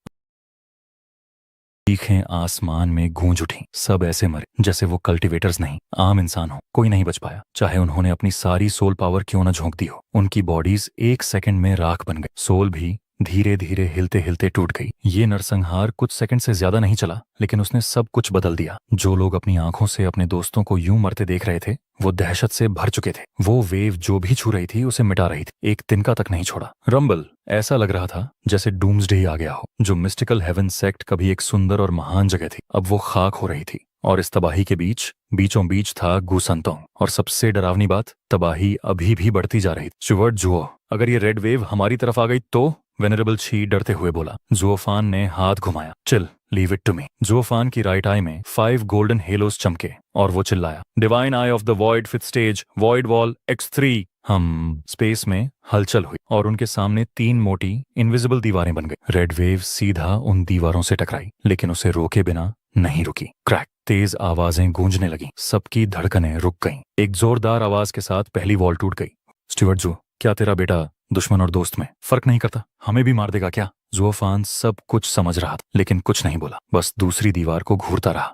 चीखें आसमान में गूंज उठी। सब ऐसे मरे जैसे वो कल्टीवेटर्स नहीं, आम इंसान हो। कोई नहीं बच पाया, चाहे उन्होंने अपनी सारी सोल पावर क्यों न झोंक दी हो। उनकी बॉडीज एक सेकंड में राख बन गई। सोल भी धीरे धीरे हिलते हिलते टूट गई। ये नरसंहार कुछ सेकंड से ज्यादा नहीं चला, लेकिन उसने सब कुछ बदल दिया। जो लोग अपनी आंखों से अपने दोस्तों को यूं मरते देख रहे थे, वो दहशत से भर चुके थे। वो वेव जो भी छू रही थी उसे मिटा रही थी, एक तिनका तक नहीं छोड़ा। रंबल ऐसा लग रहा था जैसे डूम्सडे आ गया हो। जो मिस्टिकल हेवन सेक्ट कभी एक सुंदर और महान जगह थी, अब वो खाक हो रही थी। और इस तबाही के बीचों बीच था गुसंतोंग। और सबसे डरावनी बात, तबाही अभी भी बढ़ती जा रही थी। स्टुअर्ट जुओ, अगर ये रेड वेव हमारी तरफ आ गई तो? वेनरेबल छी डरते हुए बोला। जुओफान ने हाथ घुमाया। Chill, leave it to me. Zhuofan की राइट आई में 5 गोल्डन हेलोस चमके और वो चिल्लाया, divine I of the void fifth stage, void wall X3। हम स्पेस में हलचल हुई और उनके सामने 3 मोटी इनविजिबल दीवारें बन गई। रेड वेव सीधा उन दीवारों से टकराई, लेकिन उसे रोके बिना नहीं रुकी। क्रैक, तेज आवाजें गूंजने लगी। सबकी धड़कनें रुक गईं। एक जोरदार आवाज के साथ पहली वॉल टूट गई। स्टुअर्ट जू, क्या तेरा बेटा दुश्मन और दोस्त में फर्क नहीं करता? हमें भी मार देगा क्या? जुओफान सब कुछ समझ रहा था, लेकिन कुछ नहीं बोला, बस दूसरी दीवार को घूरता रहा।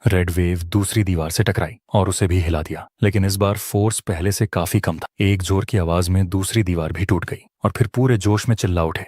रेड वेव दूसरी दीवार से टकराई और उसे भी हिला दिया, लेकिन इस बार फोर्स पहले से काफी कम था। एक जोर की आवाज में दूसरी दीवार भी टूट गई और फिर पूरे जोश में चिल्ला उठे,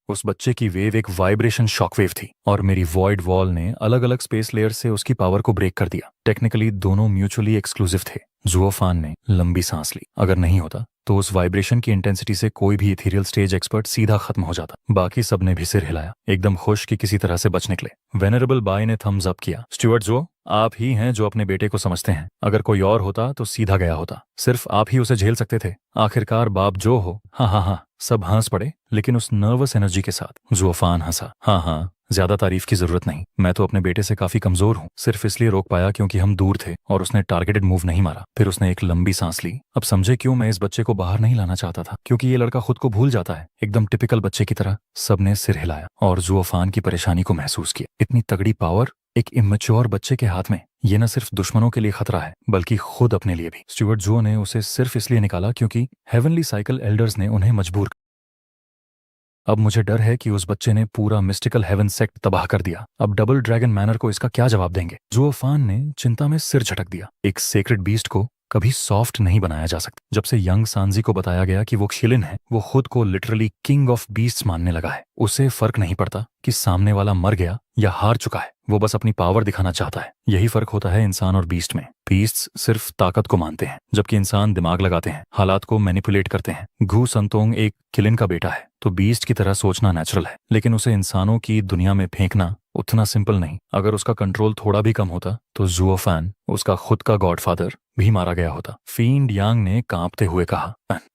उस बच्चे की वेव एक वाइब्रेशन शॉक वेव थी और मेरी वॉइड वॉल ने अलग अलग स्पेस लेयर से उसकी पावर को ब्रेक कर दिया। टेक्निकली दोनों म्यूचुअली एक्सक्लूसिव थे। जुओफान ने लंबी सांस ली। अगर नहीं होता तो उस वाइब्रेशन की इंटेंसिटी से कोई भी इथेरियल स्टेज एक्सपर्ट सीधा खत्म हो जाता। बाकी सबने भी सिर हिलाया, एकदम खुश कि किसी तरह से बच निकले। वेनरेबल बाय ने थम्स अप किया। स्टुअर्ट जो, आप ही हैं जो अपने बेटे को समझते हैं। अगर कोई और होता तो सीधा गया होता। सिर्फ आप ही उसे झेल सकते थे। आखिरकार बाप जो हो। हाँ हाँ हाँ, सब हंस पड़े, लेकिन उस नर्वस एनर्जी के साथ। जुओफान हंसा। हाँ हाँ, ज्यादा तारीफ की जरूरत नहीं। मैं तो अपने बेटे से काफी कमजोर हूँ, सिर्फ इसलिए रोक पाया क्योंकि हम दूर थे और उसने टारगेटेड मूव नहीं मारा। फिर उसने एक लंबी सांस ली। अब समझे क्यों मैं इस बच्चे को बाहर नहीं लाना चाहता था, क्योंकि ये लड़का खुद को भूल जाता है, एकदम टिपिकल बच्चे की तरह। सबने सिर हिलाया और जुओफान की परेशानी को महसूस किया। इतनी तगड़ी पावर एक इमेच्योर बच्चे के हाथ में, ये न सिर्फ दुश्मनों के लिए खतरा है, बल्कि खुद अपने लिए भी। स्टुअर्ट जुओ ने उसे सिर्फ इसलिए निकाला क्योंकि हेवनली साइकिल एल्डर्स ने उन्हें मजबूर। अब मुझे डर है कि उस बच्चे ने पूरा मिस्टिकल हेवन सेक्ट तबाह कर दिया। अब डबल ड्रैगन मैनर को इसका क्या जवाब देंगे? जुओफान ने चिंता में सिर झटक दिया। एक सेक्रेड बीस्ट को कभी सॉफ्ट नहीं बनाया जा सकता। जब से यंग सांजी को बताया गया कि वो खिलिन है, वो खुद को लिटरली किंग ऑफ बीस्ट्स मानने लगा है। उसे फर्क नहीं पड़ता कि सामने वाला मर गया या हार चुका है, वो बस अपनी पावर दिखाना चाहता है। यही फर्क होता है इंसान और बीस्ट में। बीस्ट्स सिर्फ ताकत को मानते हैं, जबकि इंसान दिमाग लगाते हैं, हालात को मैनिपुलेट करते हैं। गुसंतोंग एक किलिन का बेटा है, तो बीस्ट की तरह सोचना नेचुरल है, लेकिन उसे इंसानों की दुनिया में फेंकना उतना सिंपल नहीं। अगर उसका कंट्रोल थोड़ा भी कम होता तो जुओफान, उसका खुद का गॉडफादर, भी मारा गया होता। फींड यांग ने कांपते हुए कहा,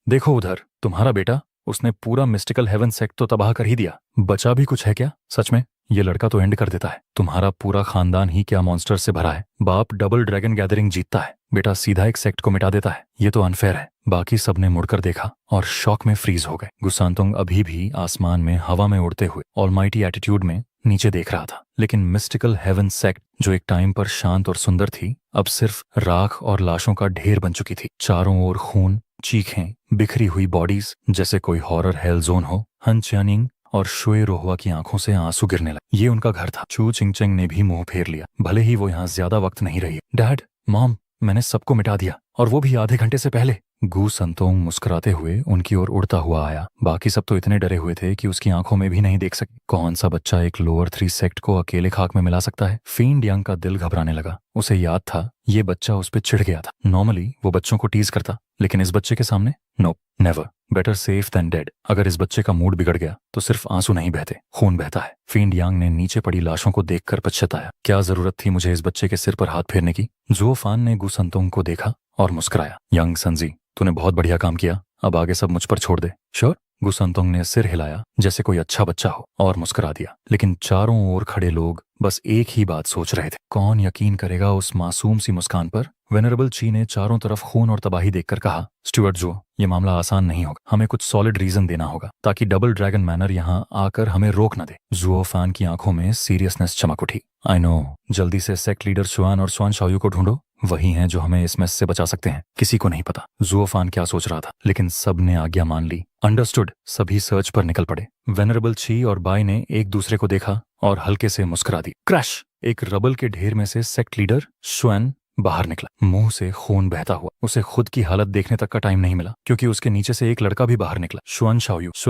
देखो उधर, तुम्हारा बेटा, उसने पूरा मिस्टिकल हेवन सेक्ट तो तबाह कर ही दिया। बचा भी कुछ है क्या? सच में ये लड़का तो एंड कर देता है। तुम्हारा पूरा खानदान ही क्या मॉन्स्टर से भरा है। बाप डबल ड्रैगन गैदरिंग जीतता है, बेटा सीधा एक सेक्ट को मिटा देता है। ये तो अनफेयर है। बाकी सबने मुड़कर देखा और शॉक में फ्रीज हो गए। गुसांतोंग अभी भी आसमान में हवा में उड़ते हुए ऑलमाइटी एटीट्यूड में नीचे देख रहा था, लेकिन मिस्टिकल हेवन सेक्ट जो एक टाइम पर शांत और सुंदर थी, अब सिर्फ राख और लाशों का ढेर बन चुकी थी। चारों ओर खून, चीखें, बिखरी हुई बॉडीज, जैसे कोई हॉरर हेल जोन हो। हन च्यानिंग और शुए रोहवा की आंखों से आंसू गिरने लगे। ये उनका घर था। चू चिंगचेंग ने भी मुंह फेर लिया, भले ही वो यहाँ ज्यादा वक्त नहीं रही। डैड, मॉम, मैंने सबको मिटा दिया, और वो भी आधे घंटे से पहले। गुसंतोंग मुस्कुराते हुए उनकी ओर उड़ता हुआ आया। बाकी सब तो इतने डरे हुए थे कि उसकी आंखों में भी नहीं देख सके। कौन सा बच्चा एक लोअर 3 सेक्ट को अकेले खाक में मिला सकता है? फींड यांग का दिल घबराने लगा। उसे याद था ये बच्चा उस पर चिढ़ गया था। नॉर्मली वो बच्चों को टीज करता, लेकिन इस बच्चे के सामने no, never. Better safe than dead. अगर इस बच्चे का मूड बिगड़ गया तो सिर्फ आंसू नहीं बहते, खून बहता है। फींड यांग ने नीचे पड़ी लाशों को देखकर पछताया। क्या जरूरत थी मुझे इस बच्चे के सिर पर हाथ फेरने की? जुओफान ने गुसंतोंग को देखा और मुस्कुराया। यंग संजी, तूने बहुत बढ़िया काम किया, अब आगे सब मुझ पर छोड़ दे। श्योर, गुसंतोंग ने सिर हिलाया जैसे कोई अच्छा बच्चा हो और मुस्कुरा दिया। लेकिन चारों ओर खड़े लोग बस एक ही बात सोच रहे थे, कौन यकीन करेगा उस मासूम सी मुस्कान पर। वेनरेबल ची ने चारों तरफ खून और तबाही देखकर कहा, स्टुअर्ट जो, ये मामला आसान नहीं होगा। हमें कुछ सॉलिड रीजन देना होगा ताकि डबल ड्रैगन मैनर यहाँ आकर हमें रोक न दे। जुओ फान की आंखों में सीरियसनेस चमक उठी। आई नो, जल्दी से सेक्ट लीडर शुआन और स्वान शाओयू को ढूंढो, वही हैं जो हमें इस मेस से बचा सकते हैं। किसी को नहीं पता जुओ फान क्या सोच रहा था, लेकिन सब ने आज्ञा मान ली। अंडरस्टूड। सभी सर्च पर निकल पड़े। वेनरेबल ची और बाई ने एक दूसरे को देखा और हल्के से मुस्कुरा दी। क्रैश! एक रबल के ढेर में से सेक्ट लीडर शुआन बाहर निकला, मुंह से खून बहता हुआ। उसे खुद की हालत देखने तक का टाइम नहीं मिला क्योंकि उसके नीचे से एक लड़का भी बाहर निकला, शुआन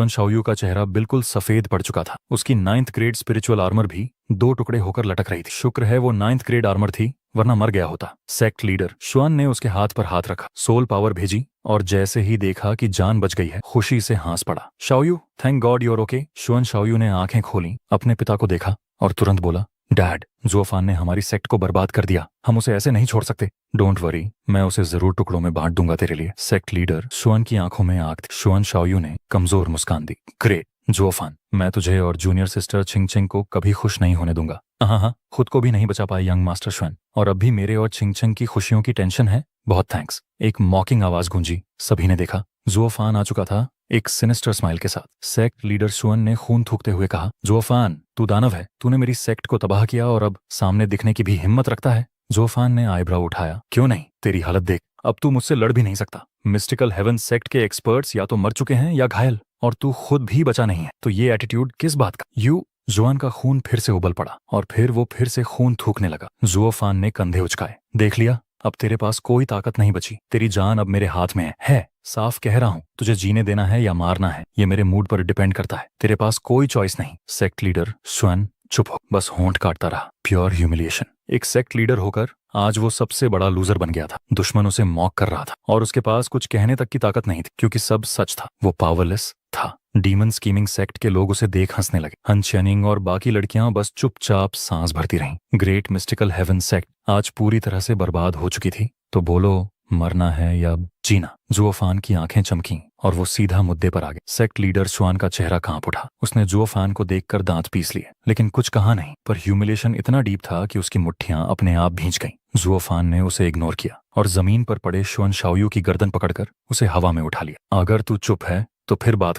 शाओयू का चेहरा बिल्कुल सफेद पड़ चुका था। उसकी 9th ग्रेड स्पिरिचुअल आर्मर भी 2 टुकड़े होकर लटक रही थी। शुक्र है वो 9th ग्रेड आर्मर थी, वरना मर गया होता। सेक्ट लीडर शुआन ने उसके हाथ पर हाथ रखा, सोल पावर भेजी और जैसे ही देखा कि जान बच गई है, खुशी से हंस पड़ा। शाओयू, थैंक गॉड यूर ओके। शुआन शाओयू ने आंखें खोली, अपने पिता को देखा और तुरंत बोला, डैड, जुओ फान ने हमारी सेक्ट को बर्बाद कर दिया, हम उसे ऐसे नहीं छोड़ सकते। डोंट वरी, मैं उसे जरूर टुकड़ों में बांट दूंगा तेरे लिए। सेक्ट लीडर शुआन की आंखों में आग थी। शुआन शाओयू ने कमजोर मुस्कान दी। ग्रेट जुओ फान, मैं तुझे और जूनियर सिस्टर छिंग को कभी खुश नहीं होने दूंगा। हाँ, खुद को भी नहीं बचा पाई यंग मास्टर शुआन, और अब भी मेरे और छिंग की खुशियों की टेंशन है। बहुत थैंक्स। एक मॉकिंग आवाज गूंजी, सभी ने देखा। जुओ फान आ चुका था, एक सिनिस्टर स्माइल के साथ। सेक्ट लीडर शुआन ने खून थूकते हुए कहा, जुओ फान, तू दानव है, तूने मेरी सेक्ट को तबाह किया और अब सामने दिखने की भी हिम्मत रखता है। जुओ फान ने आईब्राउ उठाया। क्यों नहीं, तेरी हालत देख, अब तू मुझसे लड़ भी नहीं सकता। मिस्टिकल हेवन सेक्ट के एक्सपर्ट्स या तो मर चुके हैं या घायल, और तू खुद भी बचा नहीं है, तो ये एटीट्यूड किस बात का? जुआन का खून फिर से उबल पड़ा और फिर वो फिर से खून थूकने लगा। जुओ फान ने कंधे उचकाए। देख लिया, अब तेरे पास कोई ताकत नहीं बची, तेरी जान अब मेरे हाथ में है। साफ कह रहा हूँ, तुझे जीने देना है या मारना है, ये मेरे मूड पर डिपेंड करता है। तेरे पास कोई चॉइस नहीं। सेक्ट लीडर शुआन चुप हो, बस होंठ काटता रहा। Pure humiliation. एक सेक्ट लीडर होकर आज वो सबसे बड़ा लूजर बन गया था। दुश्मन उसे मॉक कर रहा था और उसके पास कुछ कहने तक की ताकत नहीं थी क्योंकि सब सच था। वो पावरलेस था। डीमन स्कीमिंग सेक्ट के लोग उसे देख हंसने लगे। हन चेनिंग और बाकी लड़कियां बस चुपचाप सांस भरती रहीं। ग्रेट मिस्टिकल हेवन सेक्ट आज पूरी तरह से बर्बाद हो चुकी थी। तो बोलो, मरना है या जीना? जुओ फान की आंखें चमकी और वो सीधा मुद्दे पर आ गए। सेक्ट लीडर शुआन का चेहरा कांप उठा। उसने जुओ फान को देखकर दांत पीस लिए, लेकिन कुछ कहा नहीं। पर ह्यूमिलेशन इतना डीप था कि उसकी मुट्ठियां अपने आप भींच गईं। जुओ फान ने उसे इग्नोर किया और जमीन पर पड़े शुआन शाओयू की गर्दन पकड़कर उसे हवा में उठा लिया। अगर तू चुप है तो फिर बात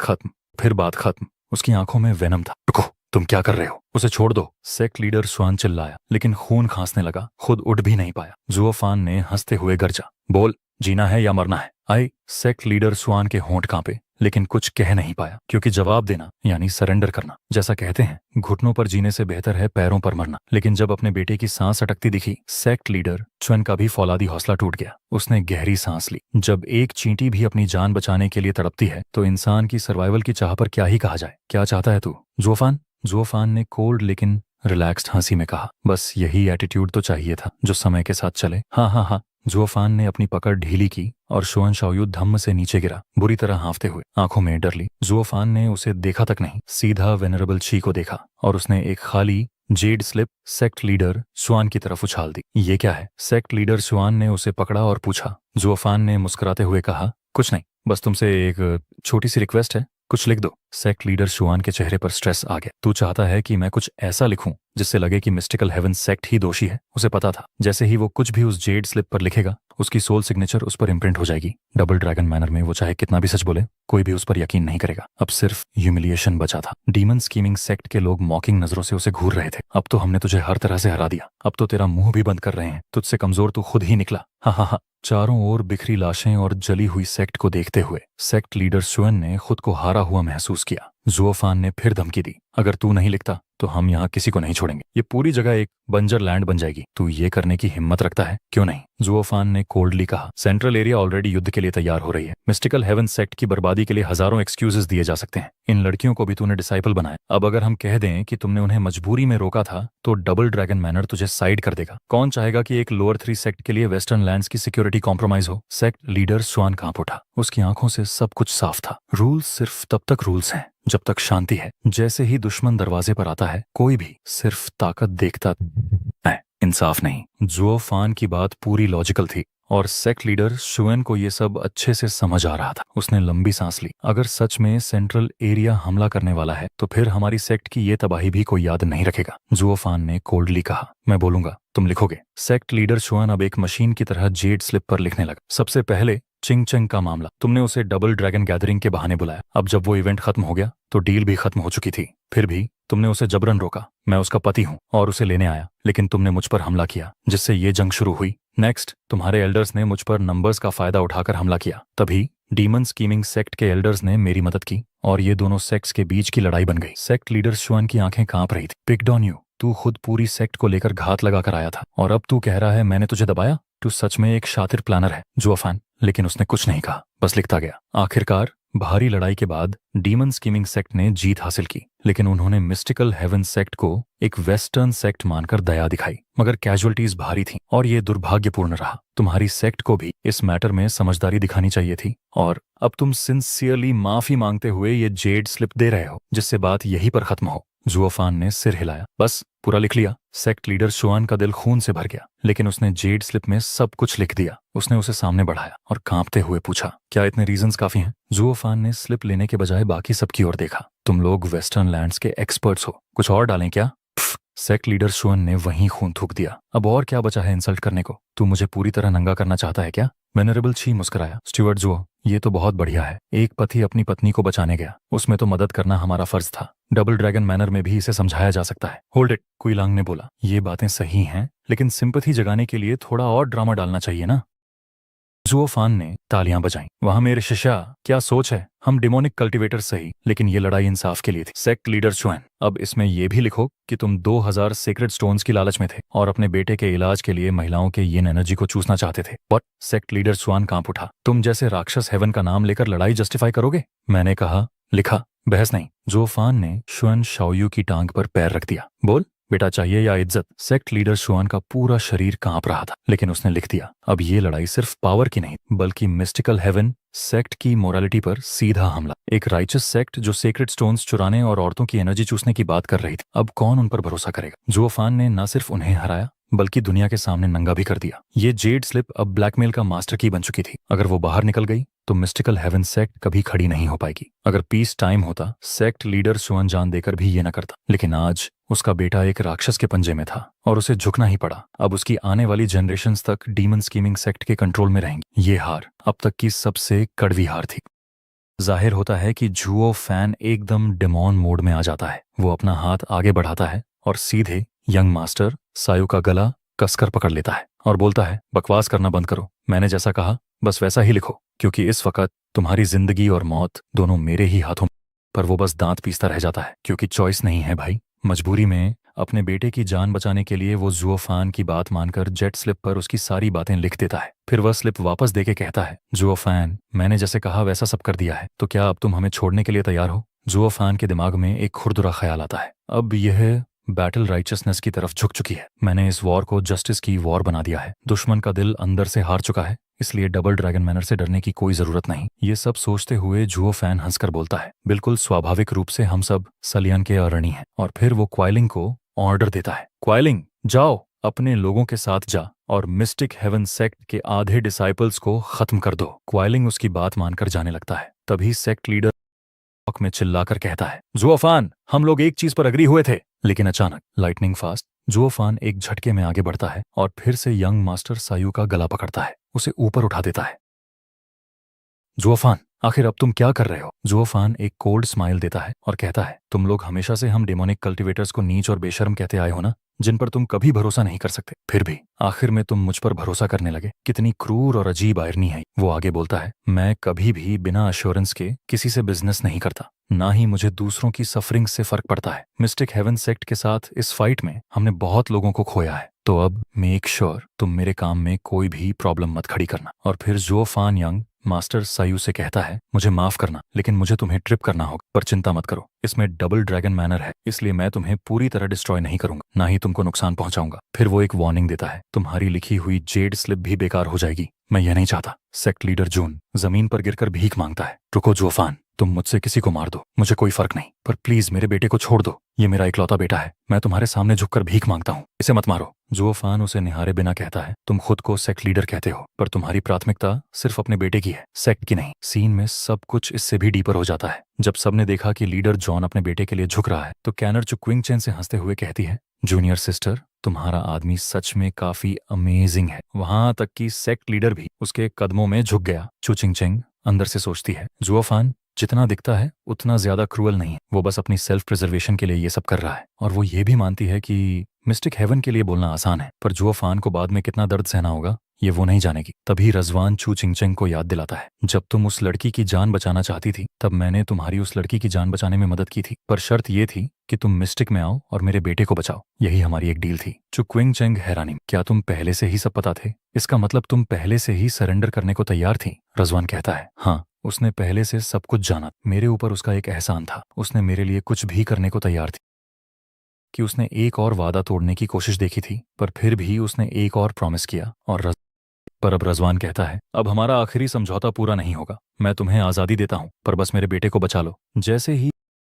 खत्म। उसकी आंखों में वेनम था। रुको, तुम क्या कर रहे हो? उसे छोड़ दो। सेक्ट लीडर शुआन चिल्लाया, लेकिन खून खांसने लगा, खुद उठ भी नहीं पाया। जुओ फान ने हंसते हुए गरजा, बोल, जीना है या मरना है? सेक्ट लीडर शुआन के होंठ कांपे, लेकिन कुछ कह नहीं पाया क्योंकि जवाब देना यानी सरेंडर करना। जैसा कहते हैं, घुटनों पर जीने से बेहतर है पैरों पर मरना। लेकिन जब अपने बेटे की सांस अटकती दिखी, सेक्ट लीडर शुआन का भी फौलादी हौसला टूट गया। उसने गहरी सांस ली। जब एक चींटी भी अपनी जान बचाने के लिए तड़पती है तो इंसान की सर्वाइवल की चाह पर क्या ही कहा जाए। क्या चाहता है तू, जुओ फान ने कोल्ड लेकिन रिलैक्स्ड हंसी में कहा, बस यही एटीट्यूड तो चाहिए था जो समय के साथ चले। हाँ। जुओ फान ने अपनी पकड़ ढीली की और शुआन शाओयू धम्म से नीचे गिरा, बुरी तरह हांफते हुए। आंखों में डर ली। जुओ फान ने उसे देखा तक नहीं, सीधा वेनरेबल ची को देखा और उसने एक खाली जेड स्लिप सेक्ट लीडर शुआन की तरफ उछाल दी। ये क्या है? सेक्ट लीडर शुआन ने उसे पकड़ा और पूछा। जुओ फान ने मुस्कुराते हुए कहा, कुछ नहीं, बस तुमसे एक छोटी सी रिक्वेस्ट है, कुछ लिख दो। सेक्ट लीडर शुआन के चेहरे पर स्ट्रेस आ गया। तू चाहता है कि मैं कुछ ऐसा लिखूं जिससे लगे कि मिस्टिकल हेवन सेक्ट ही दोषी है? उसे पता था जैसे ही वो कुछ भी उस जेड स्लिप पर लिखेगा, उसकी सोल सिग्नेचर उस पर इम्प्रिंट हो जाएगी। डबल ड्रैगन मैनर में वो चाहे कितना भी सच बोले, कोई भी उस पर यकीन नहीं करेगा। अब सिर्फ ह्यूमिलिएशन बचा था। डीमन स्कीमिंग सेक्ट के लोग मॉकिंग नजरों से उसे घूर रहे थे। अब तो हमने तुझे हर तरह से हरा दिया, अब तो तेरा मुंह भी बंद कर रहे हैं। तुझसे कमजोर तू खुद ही निकला। हाँ। चारों ओर बिखरी लाशें और जली हुई सेक्ट को देखते हुए सेक्ट लीडर शुआन ने खुद को हारा हुआ महसूस किया। जुओ फान ने फिर धमकी दी, अगर तू नहीं लिखता तो हम यहाँ किसी को नहीं छोड़ेंगे। ये पूरी जगह एक बंजर लैंड बन जाएगी। तू ये करने की हिम्मत रखता है? क्यों नहीं? जुओ फान ने कोल्डली कहा। सेंट्रल एरिया ऑलरेडी युद्ध के लिए तैयार हो रही है। मिस्टिकल हेवन सेक्ट की बर्बादी के लिए हजारों एक्सक्यूजेस दिए जा सकते हैं। इन लड़कियों को भी तूने डिसाइपल बनाया। अब अगर हम कह दें कि तुमने उन्हें मजबूरी में रोका था तो डबल ड्रैगन मैनर तुझे साइड कर देगा। कौन चाहेगा कि एक लोअर 3 सेक्ट के लिए वेस्टर्न लैंड्स की सिक्योरिटी कॉम्प्रोमाइज हो? सेक्ट लीडर शुआन कांप उठा। उसकी आंखों से सब कुछ साफ था। रूल्स सिर्फ तब तक रूल्स हैं जब तक शांति है। जैसे ही दुश्मन दरवाजे पर आता है, कोई भी सिर्फ ताकत देखता है, इंसाफ नहीं। जुओ फान की बात पूरी लॉजिकल थी। और सेक्ट लीडर शुएन को ये सब अच्छे से समझ आ रहा था। उसने लंबी सांस ली। अगर सच में सेंट्रल एरिया हमला करने वाला है तो फिर हमारी सेक्ट की ये तबाही भी कोई याद नहीं रखेगा। जुओफान ने कोल्डली कहा, मैं बोलूंगा, तुम लिखोगे। सेक्ट लीडर शुएन अब एक मशीन की तरह जेड स्लिप पर लिखने लगा। सबसे पहले चिंग चंग का मामला। तुमने उसे डबल ड्रैगन गैदरिंग के बहाने बुलाया। अब जब वो इवेंट खत्म हो गया तो डील भी खत्म हो चुकी थी। फिर भी तुमने उसे जबरन रोका। मैं उसका पति हूँ और उसे लेने आया, लेकिन तुमने मुझ पर हमला किया, जिससे ये जंग शुरू हुई। नेक्स्ट, तुम्हारे एल्डर्स ने मुझ पर नंबर्स का फायदा उठाकर हमला किया। तभी डीमन स्कीमिंग सेक्ट के एल्डर्स ने मेरी मदद की और ये दोनों सेक्ट्स के बीच की लड़ाई बन गई। सेक्ट लीडर शुआन की आंखें कांप रही थी। Picked on you. तू खुद पूरी सेक्ट को लेकर घात लगाकर आया था और अब तू कह रहा है मैंने तुझे दबाया। तू सच में एक शातिर प्लानर है जुओफान। लेकिन उसने कुछ नहीं कहा, बस लिखता गया। आखिरकार भारी लड़ाई के बाद डीमन स्कीमिंग सेक्ट ने जीत हासिल की, लेकिन उन्होंने मिस्टिकल हेवन सेक्ट को एक वेस्टर्न सेक्ट मानकर दया दिखाई। मगर कैजुअलिटीज भारी थी और ये दुर्भाग्यपूर्ण रहा। तुम्हारी सेक्ट को भी इस मैटर में समझदारी दिखानी चाहिए थी और अब तुम सिंसियरली माफी मांगते हुए ये जेड स्लिप दे रहे हो, जिससे बात यहीं पर खत्म हो। जुओफान ने सिर हिलाया। बस पूरा लिख लिया। सेक्ट लीडर शुआन का दिल खून से भर गया, लेकिन उसने जेड स्लिप में सब कुछ लिख दिया। उसने उसे सामने बढ़ाया और कांपते हुए पूछा, क्या इतने रीजंस काफी हैं? जुओफान ने स्लिप लेने के बजाय बाकी सबकी ओर देखा। तुम लोग वेस्टर्न लैंड्स के एक्सपर्ट्स हो, कुछ और डालें क्या? सेक्ट लीडर शुअन ने वहीं खून थूक दिया। अब और क्या बचा है इंसल्ट करने को? तू मुझे पूरी तरह नंगा करना चाहता है क्या? वेनरेबल छी मुस्कुराया। स्टीवर्ट जुओ, ये तो बहुत बढ़िया है। एक पति अपनी पत्नी को बचाने गया, उसमें तो मदद करना हमारा फर्ज था। डबल ड्रैगन मैनर में भी इसे समझाया जा सकता है। होल्ड इट, कुइलांग ने बोला। ये बातें सही हैं, लेकिन सिंपैथी जगाने के लिए थोड़ा और ड्रामा डालना चाहिए ना। जुओफान ने तालियां बजाईं। वहां मेरे शिष्या, क्या सोच है? हम डिमोनिक कल्टीवेटर सही, लेकिन ये लड़ाई इंसाफ के लिए थी। सेक्ट लीडर शुएन, अब इसमें यह भी लिखो कि तुम 2000 सीक्रेट स्टोन्स की लालच में थे और अपने बेटे के इलाज के लिए महिलाओं के यिन एनर्जी को चूसना चाहते थे। बट सेक्ट लीडर शुआन कांप उठा। तुम जैसे राक्षस हेवन का नाम लेकर लड़ाई जस्टिफाई करोगे? मैंने कहा, लिखा, बहस नहीं। जुओफान ने शुएन शाओयू की टांग पर पैर रख दिया। बोल बेटा, चाहिए या इज्जत? सेक्ट लीडर शुआन का पूरा शरीर कांप रहा था, लेकिन उसने लिख दिया। अब ये लड़ाई सिर्फ पावर की नहीं, बल्कि मिस्टिकल हेवन सेक्ट की मोरालिटी पर सीधा हमला। एक राइचस सेक्ट जो सीक्रेट स्टोन्स चुराने और औरतों की एनर्जी चूसने की बात कर रही थी। अब कौन उन पर भरोसा करेगा? जुओफान ने न सिर्फ उन्हें हराया, बल्कि दुनिया के सामने नंगा भी कर दिया। ये जेड स्लिप अब ब्लैकमेल का मास्टर की बन चुकी थी। अगर वो बाहर निकल गई तो मिस्टिकल हेवन सेक्ट कभी खड़ी नहीं हो पाएगी। अगर पीस टाइम होता, सेक्ट लीडर शुआन जान देकर भी ये न करता, लेकिन आज उसका बेटा एक राक्षस के पंजे में था और उसे झुकना ही पड़ा। अब उसकी आने वाली जनरेशन्स तक डीमन स्कीमिंग सेक्ट के कंट्रोल में रहेंगी। ये हार अब तक की सबसे कड़वी हार थी। जाहिर होता है कि जुओ फैन एकदम डेमोन मोड में आ जाता है। वो अपना हाथ आगे बढ़ाता है और सीधे यंग मास्टर सायु का गला कसकर पकड़ लेता है और बोलता है, बकवास करना बंद करो। मैंने जैसा कहा बस वैसा ही लिखो, क्योंकि इस वक्त तुम्हारी जिंदगी और मौत दोनों मेरे ही हाथों। पर वो बस दांत पीसता रह जाता है, क्योंकि चॉइस नहीं है भाई। मजबूरी में अपने बेटे की जान बचाने के लिए वो जुओफान की बात मानकर जेट स्लिप पर उसकी सारी बातें लिख देता है। फिर वह स्लिप वापस देके कहता है, जुओफान, मैंने जैसे कहा वैसा सब कर दिया है, तो क्या अब तुम हमें छोड़ने के लिए तैयार हो? जुओफान के दिमाग में एक खुरदुरा ख्याल आता है। अब यह बैटल राइचसनेस की तरफ झुक चुकी है। मैंने इस वॉर को जस्टिस की वॉर बना दिया है। दुश्मन का दिल अंदर से हार चुका है, इसलिए डबल ड्रैगन मैनर से डरने की कोई जरूरत नहीं। ये सब सोचते हुए जुओ फैन हंसकर बोलता है, बिल्कुल स्वाभाविक रूप से हम सब सलियन के अरणी हैं। और फिर वो क्वाइलिंग को ऑर्डर देता है, क्वाइलिंग जाओ, अपने लोगों के साथ जा और मिस्टिक हेवन सेक्ट के आधे डिसाइपल्स को खत्म कर दो। क्वाइलिंग उसकी बात मानकर जाने लगता है। तभी सेक्ट लीडर में चिल्लाकर कहता है, जुओफान, हम लोग एक चीज पर अग्री हुए थे। लेकिन अचानक लाइटनिंग फास्ट जुओफान एक झटके में आगे बढ़ता है और फिर से यंग मास्टर सायु का गला पकड़ता है, उसे ऊपर उठा देता है। जुओफान, आखिर अब तुम क्या कर रहे हो? जुओफान एक कोल्ड स्माइल देता है और कहता है, तुम लोग हमेशा से हम डेमोनिक कल्टीवेटर्स को नीच और बेशर्म कहते आए हो ना, जिन पर तुम कभी भरोसा नहीं कर सकते। फिर भी आखिर में तुम मुझ पर भरोसा करने लगे। कितनी क्रूर और अजीब आयरनी है। वो आगे बोलता है, मैं कभी भी बिना अश्योरेंस के किसी से बिजनेस नहीं करता, ना ही मुझे दूसरों की सफरिंग से फर्क पड़ता है। मिस्टिक हेवन सेक्ट के साथ इस फाइट में हमने बहुत लोगों को खोया है, तो अब मेक श्योर तुम मेरे काम में कोई भी प्रॉब्लम मत खड़ी करना। और फिर जुओफान यंग मास्टर सायु से कहता है, मुझे माफ करना, लेकिन मुझे तुम्हें ट्रिप करना होगा। पर चिंता मत करो, इसमें डबल ड्रैगन मैनर है, इसलिए मैं तुम्हें पूरी तरह डिस्ट्रॉय नहीं करूंगा, ना ही तुमको नुकसान पहुंचाऊंगा। फिर वो एक वार्निंग देता है, तुम्हारी लिखी हुई जेड स्लिप भी बेकार हो जाएगी। मैं यह नहीं चाहता। सेक्ट लीडर जून जमीन पर गिरकर भीख मांगता है, रुको जुओफान, तुम मुझसे किसी को मार दो, मुझे कोई फर्क नहीं, पर प्लीज मेरे बेटे को छोड़ दो। ये मेरा इकलौता बेटा है, मैं तुम्हारे सामने झुककर भीख मांगता हूँ, इसे मत मारो। जुओ फान उसे निहारे बिना कहता है, तुम खुद को सेक्ट लीडर कहते हो, पर तुम्हारी प्राथमिकता सिर्फ अपने बेटे की है, सेक्ट की नहीं। सीन में सब कुछ इससे भी डीपर हो जाता है। जब सबने देखा कि लीडर जॉन अपने बेटे के लिए झुक रहा है, तो कैनर चुक्विंग चेन से हंसते हुए कहती है, जूनियर सिस्टर, तुम्हारा आदमी सच में काफी अमेजिंग है। वहां तक कि सेक्ट लीडर भी उसके कदमों में झुक गया। चुचिंग चेंग अंदर से सोचती है, जुओ फान जितना दिखता है उतना ज्यादा क्रूअल नहीं है, वो बस अपनी सेल्फ प्रिजर्वेशन के लिए ये सब कर रहा है। और वो ये भी मानती है कि मिस्टिक हेवन के लिए बोलना आसान है, पर जुओ फान को बाद में कितना दर्द सहना होगा ये वो नहीं जानेगी। तभी रजवान चू चिंगचेंग को याद दिलाता है, जब तुम उस लड़की की जान बचाना चाहती थी तब मैंने तुम्हारी उस लड़की की जान बचाने में मदद की थी, पर शर्त ये थी कि तुम मिस्टिक में आओ और मेरे बेटे को बचाओ। यही हमारी एक डील थी। चुक्विंग चेंग हैरानी, क्या तुम पहले से ही सब पता थे? इसका मतलब तुम पहले से ही सरेंडर करने को तैयार थी? रजवान कहता है, हाँ, उसने पहले से सब कुछ जाना। मेरे ऊपर उसका एक एहसान था, उसने मेरे लिए कुछ भी करने को तैयार थी। कि उसने एक और वादा तोड़ने की कोशिश देखी थी, पर फिर भी उसने एक और प्रॉमिस किया। पर अब रजवान कहता है, अब हमारा आखिरी समझौता पूरा नहीं होगा। मैं तुम्हें आजादी देता हूँ, पर बस मेरे बेटे को बचा लो। जैसे ही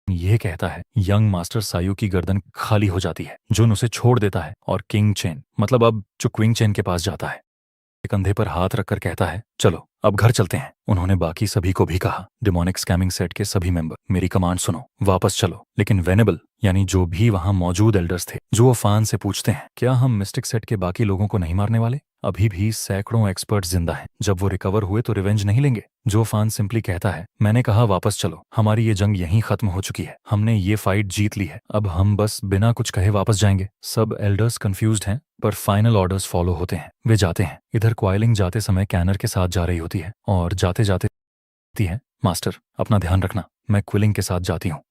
यह कहता है, यंग मास्टर सायू की गर्दन खाली हो जाती है। जुन उसे छोड़ देता है और किंग चेन, मतलब अब चुक्विंग चेन के पास जाता है। कंधे पर हाथ रखकर कहता है, चलो अब घर चलते हैं। उन्होंने बाकी सभी को भी कहा, डिमोनिक स्कैमिंग सेट के सभी मेंबर, मेरी कमांड सुनो, वापस चलो। लेकिन वेनेबल यानी जो भी वहां मौजूद एल्डर्स थे, जो फान से पूछते हैं, क्या हम मिस्टिक सेट के बाकी लोगों को नहीं मारने वाले? अभी भी सैकड़ों एक्सपर्ट्स जिंदा हैं। जब वो रिकवर हुए तो रिवेंज नहीं लेंगे? जो फान सिंपली कहता है, मैंने कहा वापस चलो, हमारी ये जंग यहीं खत्म हो चुकी है, हमने ये फाइट जीत ली है, अब हम बस बिना कुछ कहे वापस जाएंगे। सब एल्डर्स कंफ्यूज्ड हैं, पर फाइनल ऑर्डर्स फॉलो होते हैं। वे जाते हैं। इधर क्वाइलिंग जाते समय कैनर के साथ जा रही होती है और जाते जाते है, मास्टर अपना ध्यान रखना, मैं क्विलिंग के साथ जाती हूँ।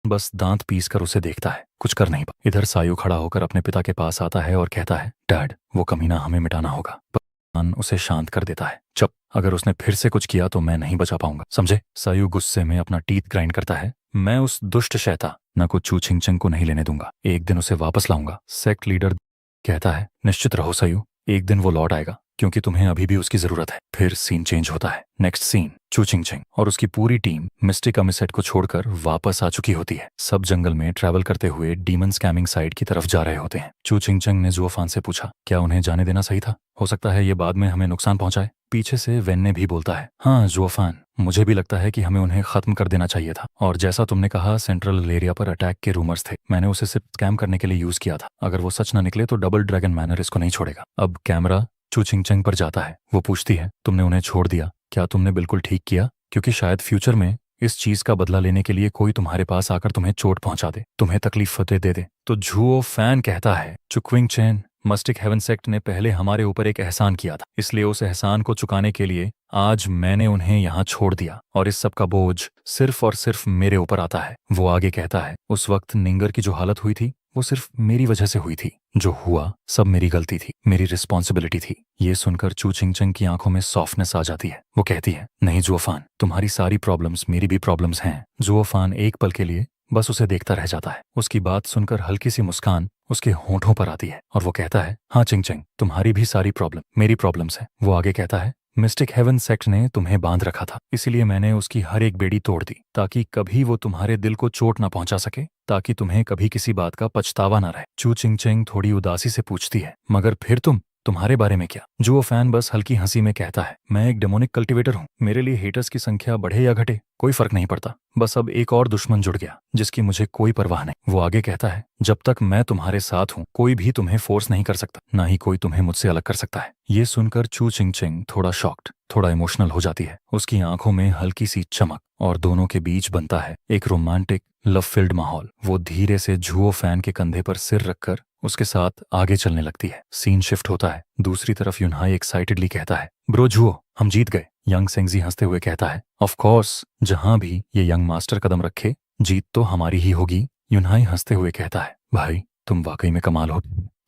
बस दांत पीस कर उसे देखता है, कुछ कर नहीं पा। इधर सायू खड़ा होकर अपने पिता के पास आता है और कहता है, डैड, वो कमीना हमें मिटाना होगा। पर उसे शांत कर देता है, चुप, अगर उसने फिर से कुछ किया तो मैं नहीं बचा पाऊंगा, समझे? सायू गुस्से में अपना टीथ ग्राइंड करता है, मैं उस दुष्ट शैतान को चू छिंगचंग को नहीं लेने दूंगा, एक दिन उसे वापस लाऊंगा। सेक्ट लीडर कहता है, निश्चित रहो सायू, एक दिन वो लौट आएगा, क्योंकि तुम्हें अभी भी उसकी जरूरत है। फिर सीन चेंज होता है। नेक्स्ट सीन, चू चिंगचेंग और उसकी पूरी टीम मिस्टिक अमिसेट को छोड़कर वापस आ चुकी होती है। सब जंगल में ट्रैवल करते हुए डीमन स्कैमिंग साइट की तरफ जा रहे होते हैं। चू चिंगचेंग ने जुओफान से पूछा, क्या उन्हें जाने देना सही था? हो सकता है ये बाद में हमें नुकसान पहुंचाए। पीछे से वेन ने भी बोलता है, हाँ जुओफान, मुझे भी लगता है कि हमें उन्हें खत्म कर देना चाहिए था। और जैसा तुमने कहा, सेंट्रल एरिया पर अटैक के रूमर्स थे, मैंने उसे सिर्फ स्कैम करने के लिए यूज किया था। अगर वो सच न निकले तो डबल ड्रैगन मैनर इसको नहीं छोड़ेगा। अब कैमरा चू चिंगचेंग पर जाता है। वो पूछती है, तुमने उन्हें छोड़ दिया, क्या तुमने बिल्कुल ठीक किया? क्योंकि शायद फ्यूचर में इस चीज का बदला लेने के लिए कोई तुम्हारे पास आकर तुम्हें चोट पहुंचा दे, तुम्हें तकलीफ दे दे। तो जुओ फैन कहता है, चुक्विंग चेन, मस्टिक हेवन सेक्ट ने पहले हमारे ऊपर एक एहसान किया था, इसलिए उस एहसान को चुकाने के लिए आज मैंने उन्हें यहाँ छोड़ दिया और इस सब का बोझ सिर्फ और सिर्फ मेरे ऊपर आता है। वो आगे कहता है, उस वक्त निंगर की जो हालत हुई थी वो सिर्फ मेरी वजह से हुई थी। जो हुआ सब मेरी गलती थी, मेरी रिस्पॉन्सिबिलिटी थी। ये सुनकर चू चिंगचंग की आंखों में सॉफ्टनेस आ जाती है। वो कहती है, नहीं जुओफान, तुम्हारी सारी प्रॉब्लम्स मेरी भी प्रॉब्लम्स हैं। जुओफान एक पल के लिए बस उसे देखता रह जाता है। उसकी बात सुनकर हल्की सी मुस्कान उसके होंठों पर आती है और वो कहता है, हाँ चिंगचंग, तुम्हारी भी सारी प्रॉब्लम मेरी प्रॉब्लम्स है। वो आगे कहता है, मिस्टिक हेवन सेक्ट ने तुम्हें बांध रखा था, इसीलिए मैंने उसकी हर एक बेड़ी तोड़ दी, ताकि कभी वो तुम्हारे दिल को चोट ना पहुंचा सके, ताकि तुम्हें कभी किसी बात का पछतावा ना रहे। चू चिंगचेंग थोड़ी उदासी से पूछती है, मगर फिर तुम्हारे बारे में क्या? जुओ फैन बस हल्की हंसी में कहता है, मैं एक डेमोनिक कल्टिवेटर हूँ, मेरे लिए हेटर्स की संख्या बढ़े या घटे कोई फर्क नहीं पड़ता। बस अब एक और दुश्मन जुड़ गया जिसकी मुझे कोई परवाह नहीं। वो आगे कहता है, जब तक मैं तुम्हारे साथ हूँ कोई भी तुम्हें फोर्स नहीं कर सकता, ना ही कोई तुम्हें मुझसे अलग कर सकता है। ये सुनकर चू चिंगचेंग थोड़ा शॉक्ड, थोड़ा इमोशनल हो जाती है। उसकी आंखों में हल्की सी चमक और दोनों के बीच बनता है एक रोमांटिक लव फिल्ड माहौल। वो धीरे से जुओ फैन के कंधे पर सिर रखकर उसके साथ आगे चलने लगती है। सीन शिफ्ट होता है। दूसरी तरफ यूनहाई एक्साइटेडली कहता है, ब्रो जुओ, हम जीत गए। यंग सेंगजी हंसते हुए कहता है, ऑफ कोर्स, जहां भी ये यंग मास्टर कदम रखे जीत तो हमारी ही होगी। यूनहाई हंसते हुए कहता है, भाई तुम वाकई में कमाल हो,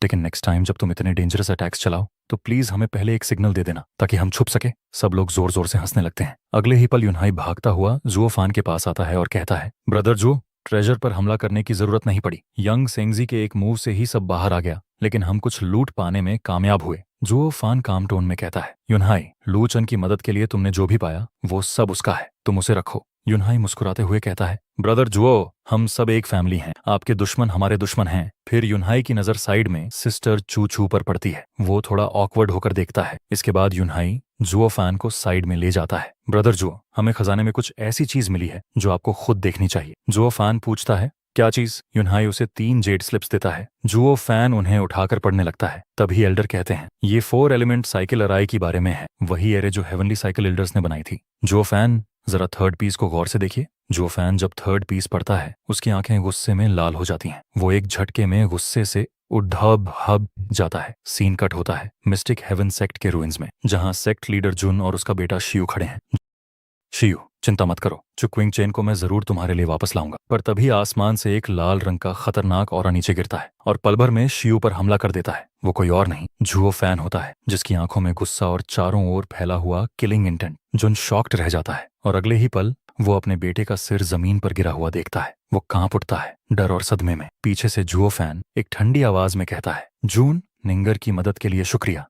लेकिन नेक्स्ट टाइम जब तुम इतने डेंजरस अटैक्स चलाओ तो प्लीज हमें पहले एक सिग्नल दे देना ताकि हम छुप सके। सब लोग जोर जोर से हंसने लगते हैं। अगले ही पल यूनहाई भागता हुआ जुओ फान के पास आता है और कहता है, ब्रदर जुओ, ट्रेजर पर हमला करने की जरूरत नहीं पड़ी। यंग सेंगजी के एक मूव से ही सब बाहर आ गया, लेकिन हम कुछ लूट पाने में कामयाब हुए। जुओ फान काम टोन में कहता है, यूनहाई, लू चन की मदद के लिए तुमने जो भी पाया वो सब उसका है, तुम उसे रखो। यूनहाई मुस्कुराते हुए कहता है, ब्रदर जुओ, हम सब एक फैमिली हैं, आपके दुश्मन हमारे दुश्मन हैं। फिर यूनहाई की नजर साइड में सिस्टर चू चू पर पड़ती है। वो थोड़ा ऑकवर्ड होकर देखता है। इसके बाद यूनहाई जुओ फैन को साइड में ले जाता है। ब्रदर जुओ, हमें खजाने में कुछ ऐसी चीज मिली है जो आपको खुद देखनी चाहिए। जुओ फैन पूछता है, क्या चीज? यूनहाई उसे 3 जेड स्लिप्स देता है। जुओ फैन उन्हें उठाकर पढ़ने लगता है। तभी एल्डर कहते हैं, ये 4 एलिमेंट साइकिल अराई के बारे में है, वही एरे जो हेवनली साइकिल एल्डर्स ने बनाई थी। जुओ फैन, जरा थर्ड पीस को गौर से देखिए। जुओ फैन जब थर्ड पीस पढ़ता है, उसकी आंखें गुस्से में लाल हो जाती हैं। वो एक झटके में गुस्से से उद्धब हब जाता है। सीन कट होता है मिस्टिक हेवन सेक्ट के रूइंस में, जहां सेक्ट लीडर जुन और उसका बेटा शियू खड़े हैं। शियू, चिंता मत करो, चुकविंग चेन को मैं जरूर तुम्हारे लिए वापस लाऊंगा। पर तभी आसमान से एक लाल रंग का खतरनाक औरा नीचे गिरता है और पल भर में शियू पर हमला कर देता है। वो कोई और नहीं, जुओ फैन होता है, जिसकी आंखों में गुस्सा और चारों ओर फैला हुआ किलिंग इंटेंट। जुन शॉक्ड रह जाता है और अगले ही पल वो अपने बेटे का सिर जमीन पर गिरा हुआ देखता है। वो कांप उठता है डर और सदमे में। पीछे से जुओ फैन एक ठंडी आवाज में कहता है, जून, निंगर की मदद के लिए शुक्रिया।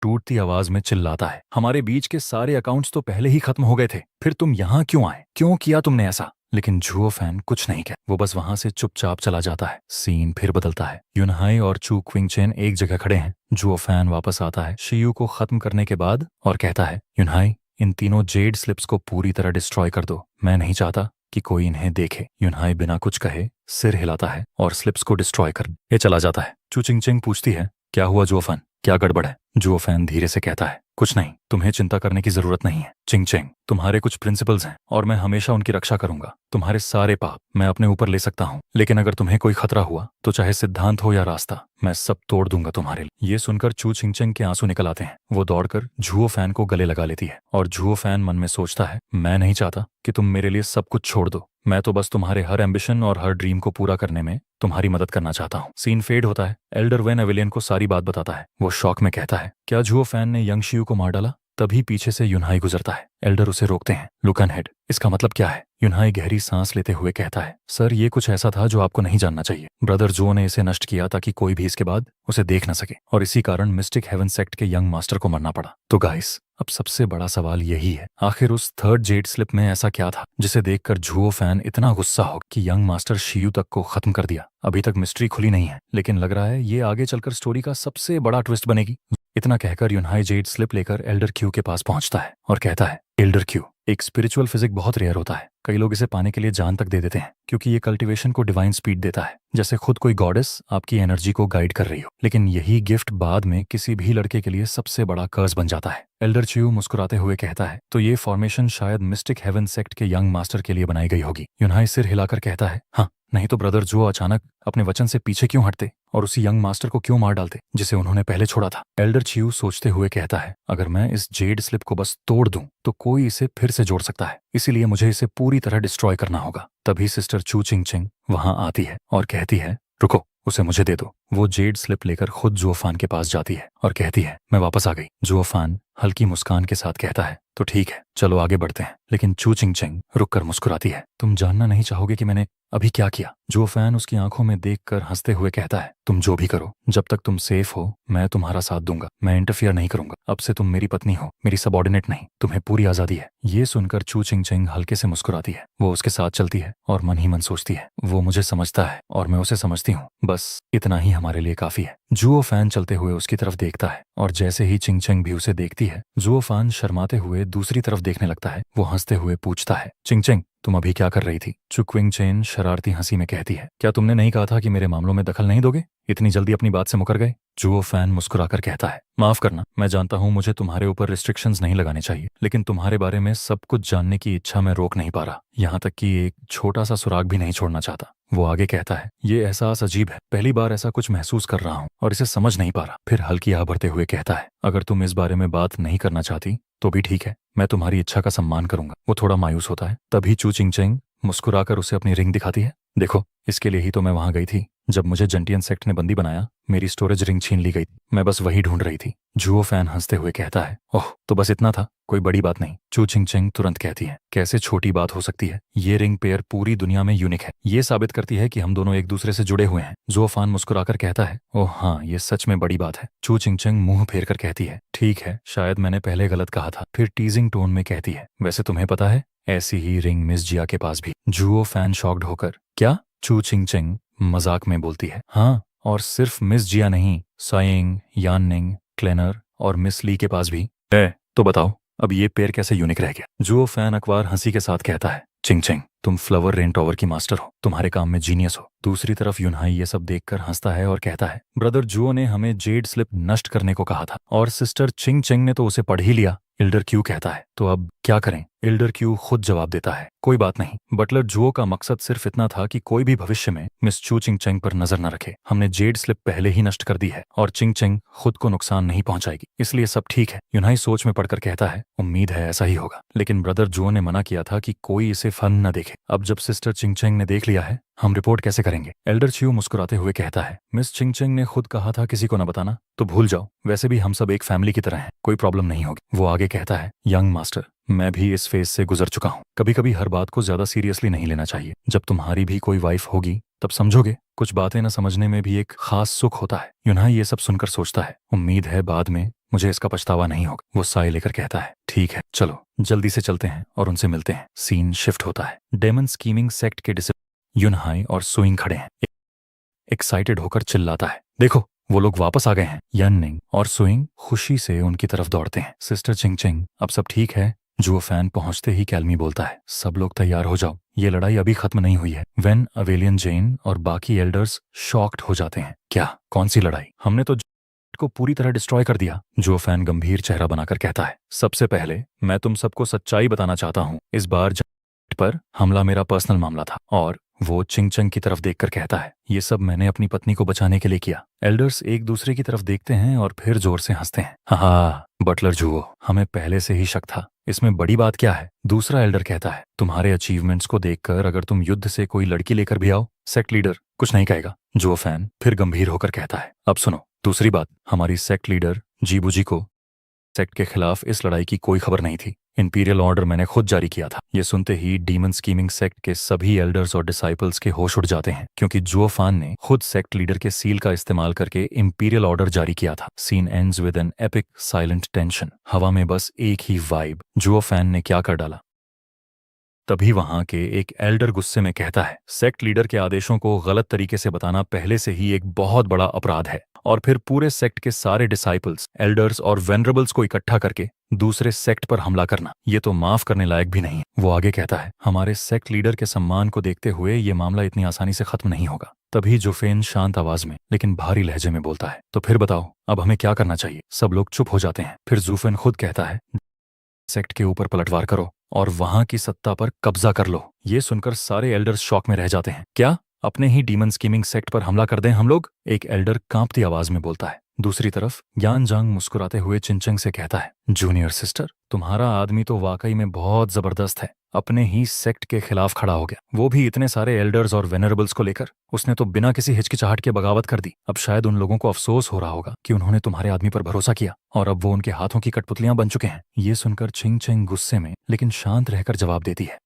टूटती आवाज में चिल्लाता है, हमारे बीच के सारे अकाउंट्स तो पहले ही खत्म हो गए थे, फिर तुम यहाँ क्यों आए? क्यों किया तुमने ऐसा? लेकिन जुओ फैन कुछ नहीं कह, वो बस वहां से चुपचाप चला जाता है। सीन फिर बदलता है। यूनहाई और चू क्विंगचेन एक जगह खड़े हैं। जुओ फैन वापस आता है शियू को खत्म करने के बाद और कहता है, यूनहाई, इन तीनों जेड स्लिप्स को पूरी तरह डिस्ट्रॉय कर दो। मैं नहीं चाहता कि कोई इन्हें देखे। यूनहाई बिना कुछ कहे सिर हिलाता है और स्लिप्स को डिस्ट्रॉय कर ये चला जाता है। चू चिंगचिंग पूछती है, क्या हुआ जुओ फैन, क्या गड़बड़ है? जुओ फैन धीरे से कहता है, कुछ नहीं, तुम्हें चिंता करने की जरूरत नहीं है। चिंगचेंग, तुम्हारे कुछ प्रिंसिपल्स हैं और मैं हमेशा उनकी रक्षा करूंगा। तुम्हारे सारे पाप मैं अपने ऊपर ले सकता हूँ, लेकिन अगर तुम्हें कोई खतरा हुआ तो चाहे सिद्धांत हो या रास्ता, मैं सब तोड़ दूंगा तुम्हारे लिए। ये सुनकर चू चिंगचेंग के आंसू निकल आते हैं। वो दौड़कर जुओ फैन को गले लगा लेती है और जुओ फैन मन में सोचता है, मैं नहीं चाहता कि तुम मेरे लिए सब कुछ छोड़ दो। मैं तो बस तुम्हारे हर एम्बिशन और हर ड्रीम को पूरा करने में तुम्हारी मदद करना चाहता हूँ। सीन फेड होता है। एल्डर वेन एविलियन को सारी बात बताता है। वो शॉक में कहता है, क्या जुओ फैन ने यंग शियू को मार डाला? तभी पीछे से यूनहाई गुजरता है। एल्डर उसे रोकते हैं। लुक अनहेड, इसका मतलब क्या है? यूनहाई गहरी सांस लेते हुए कहता है, सर, ये कुछ ऐसा था जो आपको नहीं जानना चाहिए। ब्रदर जो ने इसे नष्ट किया ताकि कोई भी इसके बाद उसे देख न सके, और इसी कारण मिस्टिक हेवन सेक्ट के यंग मास्टर को मरना पड़ा। तो गाइस, अब सबसे बड़ा सवाल यही है, आखिर उस थर्ड जेड स्लिप में ऐसा क्या था जिसे देखकर जुओ फैन इतना गुस्सा हो कि यंग मास्टर शियू तक को खत्म कर दिया? अभी तक मिस्ट्री खुली नहीं है, लेकिन लग रहा है ये आगे चलकर स्टोरी का सबसे बड़ा ट्विस्ट बनेगी। इतना कहकर यूनहाई जेड स्लिप लेकर एल्डर क्यू के पास पहुंचता है और कहता है, एल्डर क्यू, एक स्पिरिचुअल फिजिक बहुत रेयर होता है। कई लोग इसे पाने के लिए जान तक दे देते हैं, क्योंकि ये कल्टीवेशन को डिवाइन स्पीड देता है, जैसे खुद कोई गॉडेस आपकी एनर्जी को गाइड कर रही हो। लेकिन यही गिफ्ट बाद में किसी भी लड़के के लिए सबसे बड़ा कर्ज बन जाता है। एल्डर च्यू मुस्कुराते हुए कहता है, तो ये फॉर्मेशन शायद मिस्टिक हेवन सेक्ट के यंग मास्टर के लिए बनाई गई होगी। यूनहाई सिर हिलाकर कहता है, हाँ, नहीं तो ब्रदर जो अचानक अपने वचन से पीछे क्यों हटते और उसी यंग मास्टर को क्यों मार डालते जिसे उन्होंने पहले छोड़ा था? एल्डर च्यू सोचते हुए कहता है, अगर मैं इस जेड स्लिप को बस तोड़ दूं तो कोई इसे फिर से जोड़ सकता है, इसीलिए मुझे इसे पूरी तरह डिस्ट्रॉय करना होगा। तभी सिस्टर चू चिंगचिंग वहां आती है और कहती है, रुको, उसे मुझे दे दो। वो जेड स्लिप लेकर खुद जुओ फैन के पास जाती है और कहती है, मैं वापस आ गई। जुओ फैन हल्की मुस्कान के साथ कहता है, तो ठीक है, चलो आगे बढ़ते हैं। लेकिन चू चिंगचिंग रुककर मुस्कुराती है, तुम जानना नहीं चाहोगे कि मैंने अभी क्या किया? जुओ फैन उसकी आंखों में देखकर हंसते हुए कहता है, तुम जो भी करो, जब तक तुम सेफ हो मैं तुम्हारा साथ दूंगा। मैं इंटरफियर नहीं करूंगा। अब से तुम मेरी पत्नी हो, मेरी सबऑर्डिनेट नहीं। तुम्हें पूरी आजादी है। ये सुनकर चू चिंगचिंग हल्के से मुस्कुराती है। वो उसके साथ चलती है और मन ही मन सोचती है, वो मुझे समझता है और मैं उसे समझती हूँ, बस इतना ही हमारे लिए काफी है। जुओ फैन चलते हुए उसकी तरफ देखता है और जैसे ही चिंगचिंग भी उसे देखती है, जुओ फैन शर्माते हुए दूसरी तरफ देखने लगता है। वो हंसते हुए पूछता है, चिंगचिंग, तुम अभी क्या कर रही थी? चू क्विंगचेन शरारती हंसी में कहती है, क्या तुमने नहीं कहा था कि मेरे मामलों में दखल नहीं दोगे? इतनी जल्दी अपनी बात से मुकर गए? जुओ फैन मुस्कुराकर कहता है, माफ करना, मैं जानता हूँ मुझे तुम्हारे ऊपर रिस्ट्रिक्शंस नहीं लगाने चाहिए, लेकिन तुम्हारे बारे में सब कुछ जानने की इच्छा मैं रोक नहीं पा रहा, यहाँ तक कि एक छोटा सा सुराग भी नहीं छोड़ना चाहता। वो आगे कहता है, ये एहसास अजीब है, पहली बार ऐसा कुछ महसूस कर रहा हूँ और इसे समझ नहीं पा रहा। फिर हल्की आह भरते हुए कहता है, अगर तुम इस बारे में बात नहीं करना चाहती तो भी ठीक है, मैं तुम्हारी इच्छा का सम्मान करूंगा। वो थोड़ा मायूस होता है। तभी चू चिंगचिंग मुस्कुराकर उसे अपनी रिंग दिखाती है। देखो, इसके लिए ही तो मैं वहां गई थी। जब मुझे जंटियन सेक्ट ने बंदी बनाया, मेरी स्टोरेज रिंग छीन ली गई। मैं बस वही ढूंढ रही थी। जुओ फैन हंसते हुए कहता है, ओह, तो बस इतना था, कोई बड़ी बात नहीं। चू चिंगचिंग तुरंत कहती है, कैसे छोटी बात हो सकती है? ये रिंग पेयर पूरी दुनिया में यूनिक है। ये साबित करती है कि हम दोनों एक दूसरे से जुड़े हुए हैं। जुओ फैन मुस्कुराकर कहता है, ओह हाँ, ये सच में बड़ी बात है। चू चिंगचिंग मुंह फेर कर कहती है, ठीक है, शायद मैंने पहले गलत कहा था। फिर टीजिंग टोन में कहती है, वैसे तुम्हें पता है ऐसी ही रिंग मिस जिया के पास भी। जुओ फैन शॉक्ड होकर, क्या? चू चिंग चिंग मजाक में बोलती है। हाँ, और सिर्फ मिस जिया नहीं, साइंग, याननिंग, क्लेनर और मिस ली के पास भी। तो बताओ, अब ये पेड़ कैसे यूनिक रह गया? जुओ फैन अकबार हंसी के साथ कहता है, चिंग चिंग, तुम फ्लावर रेन टॉवर की मास्टर हो, तुम्हारे काम में जीनियस हो। दूसरी तरफ यूनहाई ये सब देखकर हंसता है और कहता है, ब्रदर जुओ ने हमें जेड स्लिप नष्ट करने को कहा था और सिस्टर चिंग चिंग ने तो उसे पढ़ ही लिया। एल्डर क्यू कहता है, तो अब क्या करें? एल्डर क्यू खुद जवाब देता है, कोई बात नहीं। बटलर जुओ का मकसद सिर्फ इतना था कि कोई भी भविष्य में मिस चू चिंग चिंग पर नजर न रखे। हमने जेड स्लिप पहले ही नष्ट कर दी है और चिंग चिंग खुद को नुकसान नहीं पहुंचाएगी, इसलिए सब ठीक है। यूनहाई सोच में पड़कर कहता है, उम्मीद है ऐसा ही होगा, लेकिन ब्रदर जुओ ने मना किया था कि कोई इसे फन न देखे। अब जब सिस्टर चिंग चिंग ने देख लिया है, हम रिपोर्ट कैसे करेंगे? एल्डर च्यू मुस्कुराते हुए कहता है, मिस चिंग चिंग ने खुद कहा था किसी को न बताना, तो भूल जाओ। वैसे भी हम सब एक फैमिली की तरह हैं, कोई प्रॉब्लम नहीं होगी। वो आगे कहता है, यंग मास्टर, मैं भी इस फेज से गुजर चुका हूँ। कभी कभी हर बात को ज्यादा सीरियसली नहीं लेना चाहिए। जब तुम्हारी भी कोई वाइफ होगी तब समझोगे, कुछ बातें न समझने में भी एक खास सुख होता है। यूनहाई ये सब सुनकर सोचता है, उम्मीद है बाद में मुझे इसका पछतावा नहीं होगा। वो साय लेकर कहता है, ठीक है, चलो जल्दी से चलते हैं और उनसे मिलते हैं। सीन शिफ्ट होता है। डेमन स्कीमिंग सेक्ट के यूनहाई और सुइंग खड़े हैं। एक्साइटेड होकर चिल्लाता है, देखो वो लोग वापस आ गए हैं। यननिंग और सुइंग खुशी से उनकी तरफ दौड़ते हैं। सिस्टर चिंग चिंग, अब सब ठीक है? जुओ फैन पहुंचते ही कैल्मी बोलता है, सब लोग तैयार हो जाओ, ये लड़ाई अभी खत्म नहीं हुई है। वेन अवेलियन जेन और बाकी एल्डर्स शॉक्ड हो जाते हैं। क्या? कौन सी लड़ाई? हमने तो को पूरी तरह डिस्ट्रॉय कर दिया। जुओ फैन गंभीर चेहरा बनाकर कहता है, सबसे पहले मैं तुम सबको सच्चाई बताना चाहता हूँ। इस बार पर हमला मेरा पर्सनल मामला था। और वो चिंग चिंग की तरफ देखकर कहता है, ये सब मैंने अपनी पत्नी को बचाने के लिए किया। एल्डर्स एक दूसरे की तरफ देखते हैं और फिर जोर से हंसते हैं। हाँ, बटलर जुओ, हमें पहले से ही शक था, इसमें बड़ी बात क्या है? दूसरा एल्डर कहता है, तुम्हारे अचीवमेंट्स को देखकर अगर तुम युद्ध से कोई लड़की लेकर भी आओ। सेक्ट लीडर कुछ नहीं कहेगा। जुओ फैन फिर गंभीर होकर कहता है, अब सुनो, दूसरी बात, हमारी सेक्ट लीडर जीबूजी को सेक्ट के खिलाफ इस लड़ाई की कोई खबर नहीं थी। इंपीरियल ऑर्डर मैंने खुद जारी किया था। ये सुनते ही डीमन स्कीमिंग सेक्ट के सभी एल्डर्स और डिसाइपल्स के होश उड़ जाते हैं, क्योंकि जुओ फान ने खुद सेक्ट लीडर के सील का इस्तेमाल करके इंपीरियल ऑर्डर जारी किया था। Scene ends with an epic silent tension. हवा में बस एक ही वाइब, जुओ फैन ने क्या कर डाला। तभी वहां के एक एल्डर गुस्से में कहता है, सेक्ट लीडर के आदेशों को गलत तरीके से बताना पहले से ही एक बहुत बड़ा अपराध है, और फिर पूरे सेक्ट के सारे डिसाइपल्स, एल्डर्स और वेनरेबल्स को इकट्ठा करके दूसरे सेक्ट पर हमला करना, ये तो माफ करने लायक भी नहीं। वो आगे कहता है, हमारे सेक्ट लीडर के सम्मान को देखते हुए ये मामला इतनी आसानी से खत्म नहीं होगा। तभी जुफेन शांत आवाज में लेकिन भारी लहजे में बोलता है, तो फिर बताओ अब हमें क्या करना चाहिए? सब लोग चुप हो जाते हैं। फिर जुफेन खुद कहता है, सेक्ट के ऊपर पलटवार करो और वहां की सत्ता पर कब्जा कर लो। ये सुनकर सारे एल्डर्स शॉक में रह जाते हैं। क्या? अपने ही डीमन स्कीमिंग सेक्ट पर हमला कर दें हम लोग? एक एल्डर कांपती आवाज में बोलता है। दूसरी तरफ यान जांग मुस्कुराते हुए चिंचंग से कहता है, जूनियर सिस्टर, तुम्हारा आदमी तो वाकई में बहुत जबरदस्त है। अपने ही सेक्ट के खिलाफ खड़ा हो गया, वो भी इतने सारे एल्डर्स और वेनरेबल्स को लेकर। उसने तो बिना किसी हिचकिचाहट के बगावत कर दी। अब शायद उन लोगों को अफसोस हो रहा होगा कि उन्होंने तुम्हारे आदमी पर भरोसा किया और अब वो उनके हाथों की कठपुतलियां बन चुके हैं। ये सुनकर चिंग चिंग गुस्से में लेकिन शांत रहकर जवाब देती है,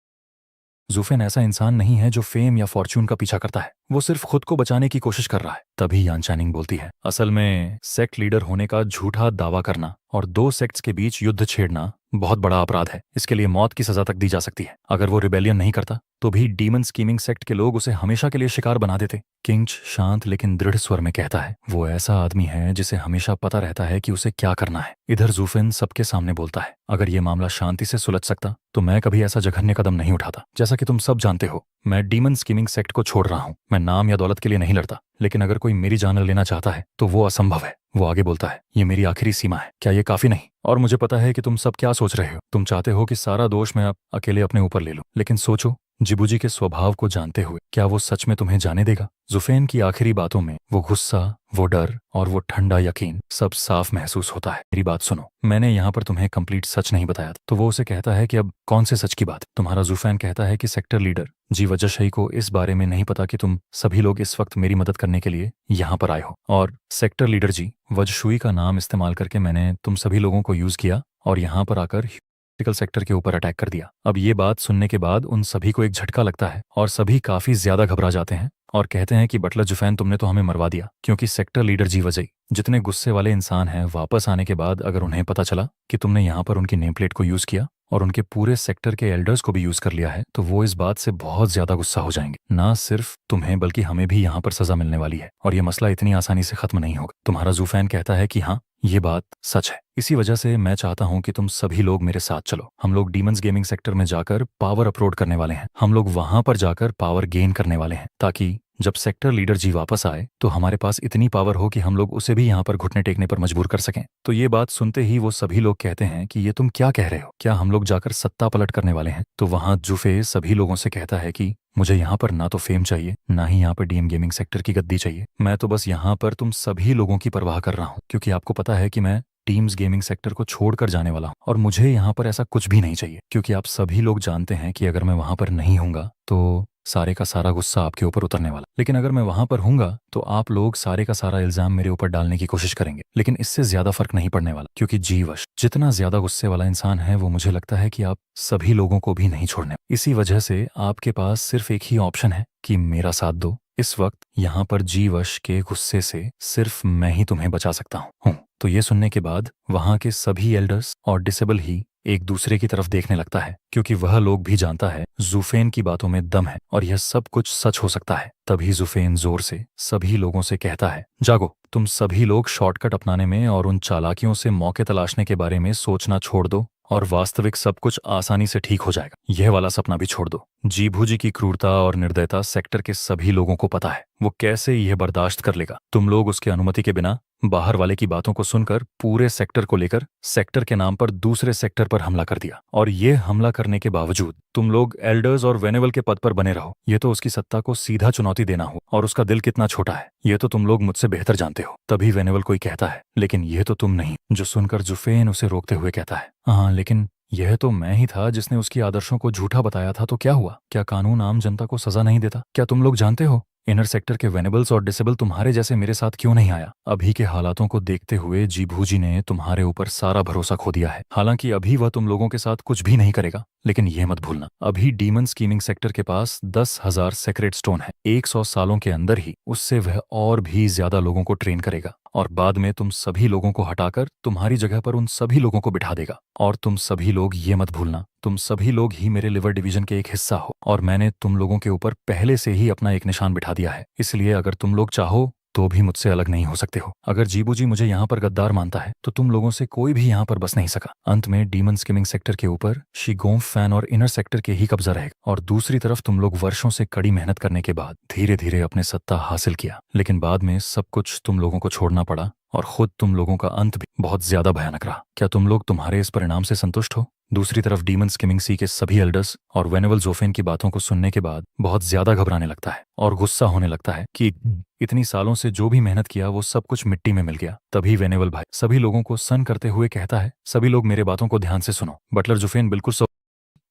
जुफेन ऐसा इंसान नहीं है जो फेम या फॉर्च्यून का पीछा करता है, वो सिर्फ खुद को बचाने की कोशिश कर रहा है। तभी यान चैनिंग बोलती है, असल में सेक्ट लीडर होने का झूठा दावा करना और दो सेक्ट्स के बीच युद्ध छेड़ना बहुत बड़ा अपराध है। इसके लिए मौत की सजा तक दी जा सकती है। अगर वो रिबेलियन नहीं करता तो भी डीमन स्कीमिंग सेक्ट के लोग उसे हमेशा के लिए शिकार बना देते। किंच शांत लेकिन दृढ़ स्वर में कहता है, वो ऐसा आदमी है जिसे हमेशा पता रहता है कि उसे क्या करना है। इधर जुफेन सबके सामने बोलता है, अगर ये मामला शांति से सुलझ सकता तो मैं कभी ऐसा जघन्य कदम नहीं उठाता। जैसा कि तुम सब जानते हो, मैं डीमन स्कीमिंग सेक्ट को छोड़ रहा हूँ। मैं नाम या दौलत के लिए नहीं लड़ता, लेकिन अगर कोई मेरी जान लेना चाहता है तो वो असंभव है। वो आगे बोलता है, ये मेरी आखिरी सीमा है, क्या ये काफी नहीं? और मुझे पता है कि तुम सब क्या सोच रहे हो। तुम चाहते हो कि सारा दोष मैं अकेले अपने ऊपर ले लूं, लेकिन सोचो, जिबूजी के स्वभाव को जानते हुए क्या वो सच में तुम्हें जाने देगा? जुफेन की आखिरी बातों में वो गुस्सा, वो डर और वो ठंडा यकीन सब साफ महसूस होता है। मेरी बात सुनो, मैंने यहाँ पर तुम्हें कंप्लीट सच नहीं बताया। तो वो उसे कहता है कि अब कौन से सच की बात? तुम्हारा जुफेन कहता है कि सेक्टर लीडर जी वजशई को इस बारे में नहीं पता कि तुम सभी लोग इस वक्त मेरी मदद करने के लिए यहाँ पर आए हो, और सेक्टर लीडर जी वजशुई का नाम इस्तेमाल करके मैंने तुम सभी लोगों को यूज किया और यहाँ पर आकर क्रिटिकल सेक्टर के ऊपर अटैक कर दिया। अब ये बात सुनने के बाद उन सभी को एक झटका लगता है और सभी काफी ज्यादा घबरा जाते हैं और कहते हैं कि बटलर जुफैन, तुमने तो हमें मरवा दिया, क्योंकि सेक्टर लीडर जी वजई जितने गुस्से वाले इंसान हैं, वापस आने के बाद अगर उन्हें पता चला कि तुमने यहाँ पर उनकी नेम प्लेट को यूज किया और उनके पूरे सेक्टर के एल्डर्स को भी यूज कर लिया है, तो वो इस बात से बहुत ज्यादा गुस्सा हो जाएंगे। ना सिर्फ तुम्हें बल्कि हमें भी यहाँ पर सजा मिलने वाली है और ये मसला इतनी आसानी से खत्म नहीं होगा। तुम्हारा जुफैन कहता है कि हाँ, ये बात सच है। इसी वजह से मैं चाहता हूँ कि तुम सभी लोग मेरे साथ चलो। हम लोग डीमंस गेमिंग सेक्टर में जाकर पावर अपलोड करने वाले हैं। हम लोग वहां पर जाकर पावर गेन करने वाले हैं, ताकि जब सेक्टर लीडर जी वापस आए तो हमारे पास इतनी पावर हो कि हम लोग उसे भी यहाँ पर घुटने टेकने पर मजबूर कर सकें। तो ये बात सुनते ही वो सभी लोग कहते हैं कि ये तुम क्या कह रहे हो, क्या हम लोग जाकर सत्ता पलट करने वाले हैं? तो वहां जुफे सभी लोगों से कहता है कि मुझे यहाँ पर ना तो फेम चाहिए, ना ही यहाँ पर डीएम गेमिंग सेक्टर की गद्दी चाहिए। मैं तो बस यहाँ पर तुम सभी लोगों की परवाह कर रहा हूँ, क्योंकि आपको पता है कि मैं टीम्स गेमिंग सेक्टर को छोड़कर जाने वाला हूँ और मुझे यहाँ पर ऐसा कुछ भी नहीं चाहिए, क्योंकि आप सभी लोग जानते हैं कि अगर मैं वहां पर नहीं हूँगा तो सारे का सारा गुस्सा आपके ऊपर उतरने वाला। लेकिन अगर मैं वहां पर हूँगा तो आप लोग सारे का सारा इल्जाम मेरे ऊपर डालने की कोशिश करेंगे, लेकिन इससे ज्यादा फर्क नहीं पड़ने वाला, क्योंकि जीवश जितना ज्यादा गुस्से वाला इंसान है वो मुझे लगता है कि आप सभी लोगों को भी नहीं छोड़ने। इसी वजह से आपके पास सिर्फ एक ही ऑप्शन है कि मेरा साथ दो। इस वक्त यहाँ पर जीवश के गुस्से से सिर्फ मैं ही तुम्हें बचा सकता हूँ। तो ये सुनने के बाद वहां के सभी एल्डर्स और डिसेबल ही एक दूसरे की तरफ देखने लगता है, क्योंकि वह लोग भी जानता है जुफेन की बातों में दम है और यह सब कुछ सच हो सकता है। तभी जुफेन जोर से सभी लोगों से कहता है, जागो, तुम सभी लोग शॉर्टकट अपनाने में और उन चालाकियों से मौके तलाशने के बारे में सोचना छोड़ दो और वास्तविक सब कुछ आसानी से ठीक हो जाएगा। यह वाला सपना भी छोड़ दो। जीभू जी की क्रूरता और निर्दयता सेक्टर के सभी लोगों को पता है, वो कैसे यह बर्दाश्त कर लेगा। तुम लोग उसके अनुमति के बिना बाहर वाले की बातों को सुनकर पूरे सेक्टर को लेकर सेक्टर के नाम पर दूसरे सेक्टर पर हमला कर दिया, और ये हमला करने के बावजूद तुम लोग एल्डर्स और वेनेवल के पद पर बने रहो। ये तो उसकी सत्ता को सीधा चुनौती देना हो, और उसका दिल कितना छोटा है ये तो तुम लोग मुझसे बेहतर जानते हो। तभी वेनेवल कोई कहता है, लेकिन ये तो तुम नहीं। जो सुनकर जुफेन उसे रोकते हुए कहता है, हाँ लेकिन यह तो मैं ही था जिसने उसकी आदर्शों को झूठा बताया था, तो क्या हुआ? क्या कानून आम जनता को सजा नहीं देता? क्या तुम लोग जानते हो इनर सेक्टर के वेनेबल्स और डिसेबल तुम्हारे जैसे मेरे साथ क्यों नहीं आया? अभी के हालातों को देखते हुए जीभू जी ने तुम्हारे ऊपर सारा भरोसा खो दिया है। हालांकि अभी वह तुम लोगों के साथ कुछ भी नहीं करेगा, लेकिन यह मत भूलना, अभी डीमन स्कीमिंग सेक्टर के पास 10,000 सेक्रेट स्टोन है। 100 सालों के अंदर ही उससे वह और भी ज्यादा लोगों को ट्रेन करेगा और बाद में तुम सभी लोगों को हटाकर तुम्हारी जगह पर उन सभी लोगों को बिठा देगा। और तुम सभी लोग ये मत भूलना, तुम सभी लोग ही मेरे लिवर डिवीजन के एक हिस्सा हो और मैंने तुम लोगों के ऊपर पहले से ही अपना एक निशान बिठा दिया है। इसलिए अगर तुम लोग चाहो तो भी मुझसे अलग नहीं हो सकते हो। अगर जीबू जी मुझे यहाँ पर गद्दार मानता है तो तुम लोगों से कोई भी यहाँ पर बस नहीं सका। अंत में डीमन स्किमिंग सेक्टर के ऊपर शिगोम फैन और इनर सेक्टर के ही कब्जा रहेगा, और दूसरी तरफ तुम लोग वर्षों से कड़ी मेहनत करने के बाद धीरे धीरे अपने सत्ता हासिल किया, लेकिन बाद में सब कुछ तुम लोगों को छोड़ना पड़ा और खुद तुम लोगों का अंत भी बहुत ज्यादा भयानक रहा। क्या तुम लोग तुम्हारे इस परिणाम से संतुष्ट हो? दूसरी तरफ डीमन स्किमिंग सी के सभी एल्डर्स और वेनेवल जोफेन की बातों को सुनने के बाद बहुत ज्यादा घबराने लगता है और गुस्सा होने लगता है कि इतनी सालों से जो भी मेहनत किया वो सब कुछ मिट्टी में मिल गया। तभी वेनेवल भाई सभी लोगों को सन करते हुए कहता है, सभी लोग मेरे बातों को ध्यान से सुनो, बटलर जोफेन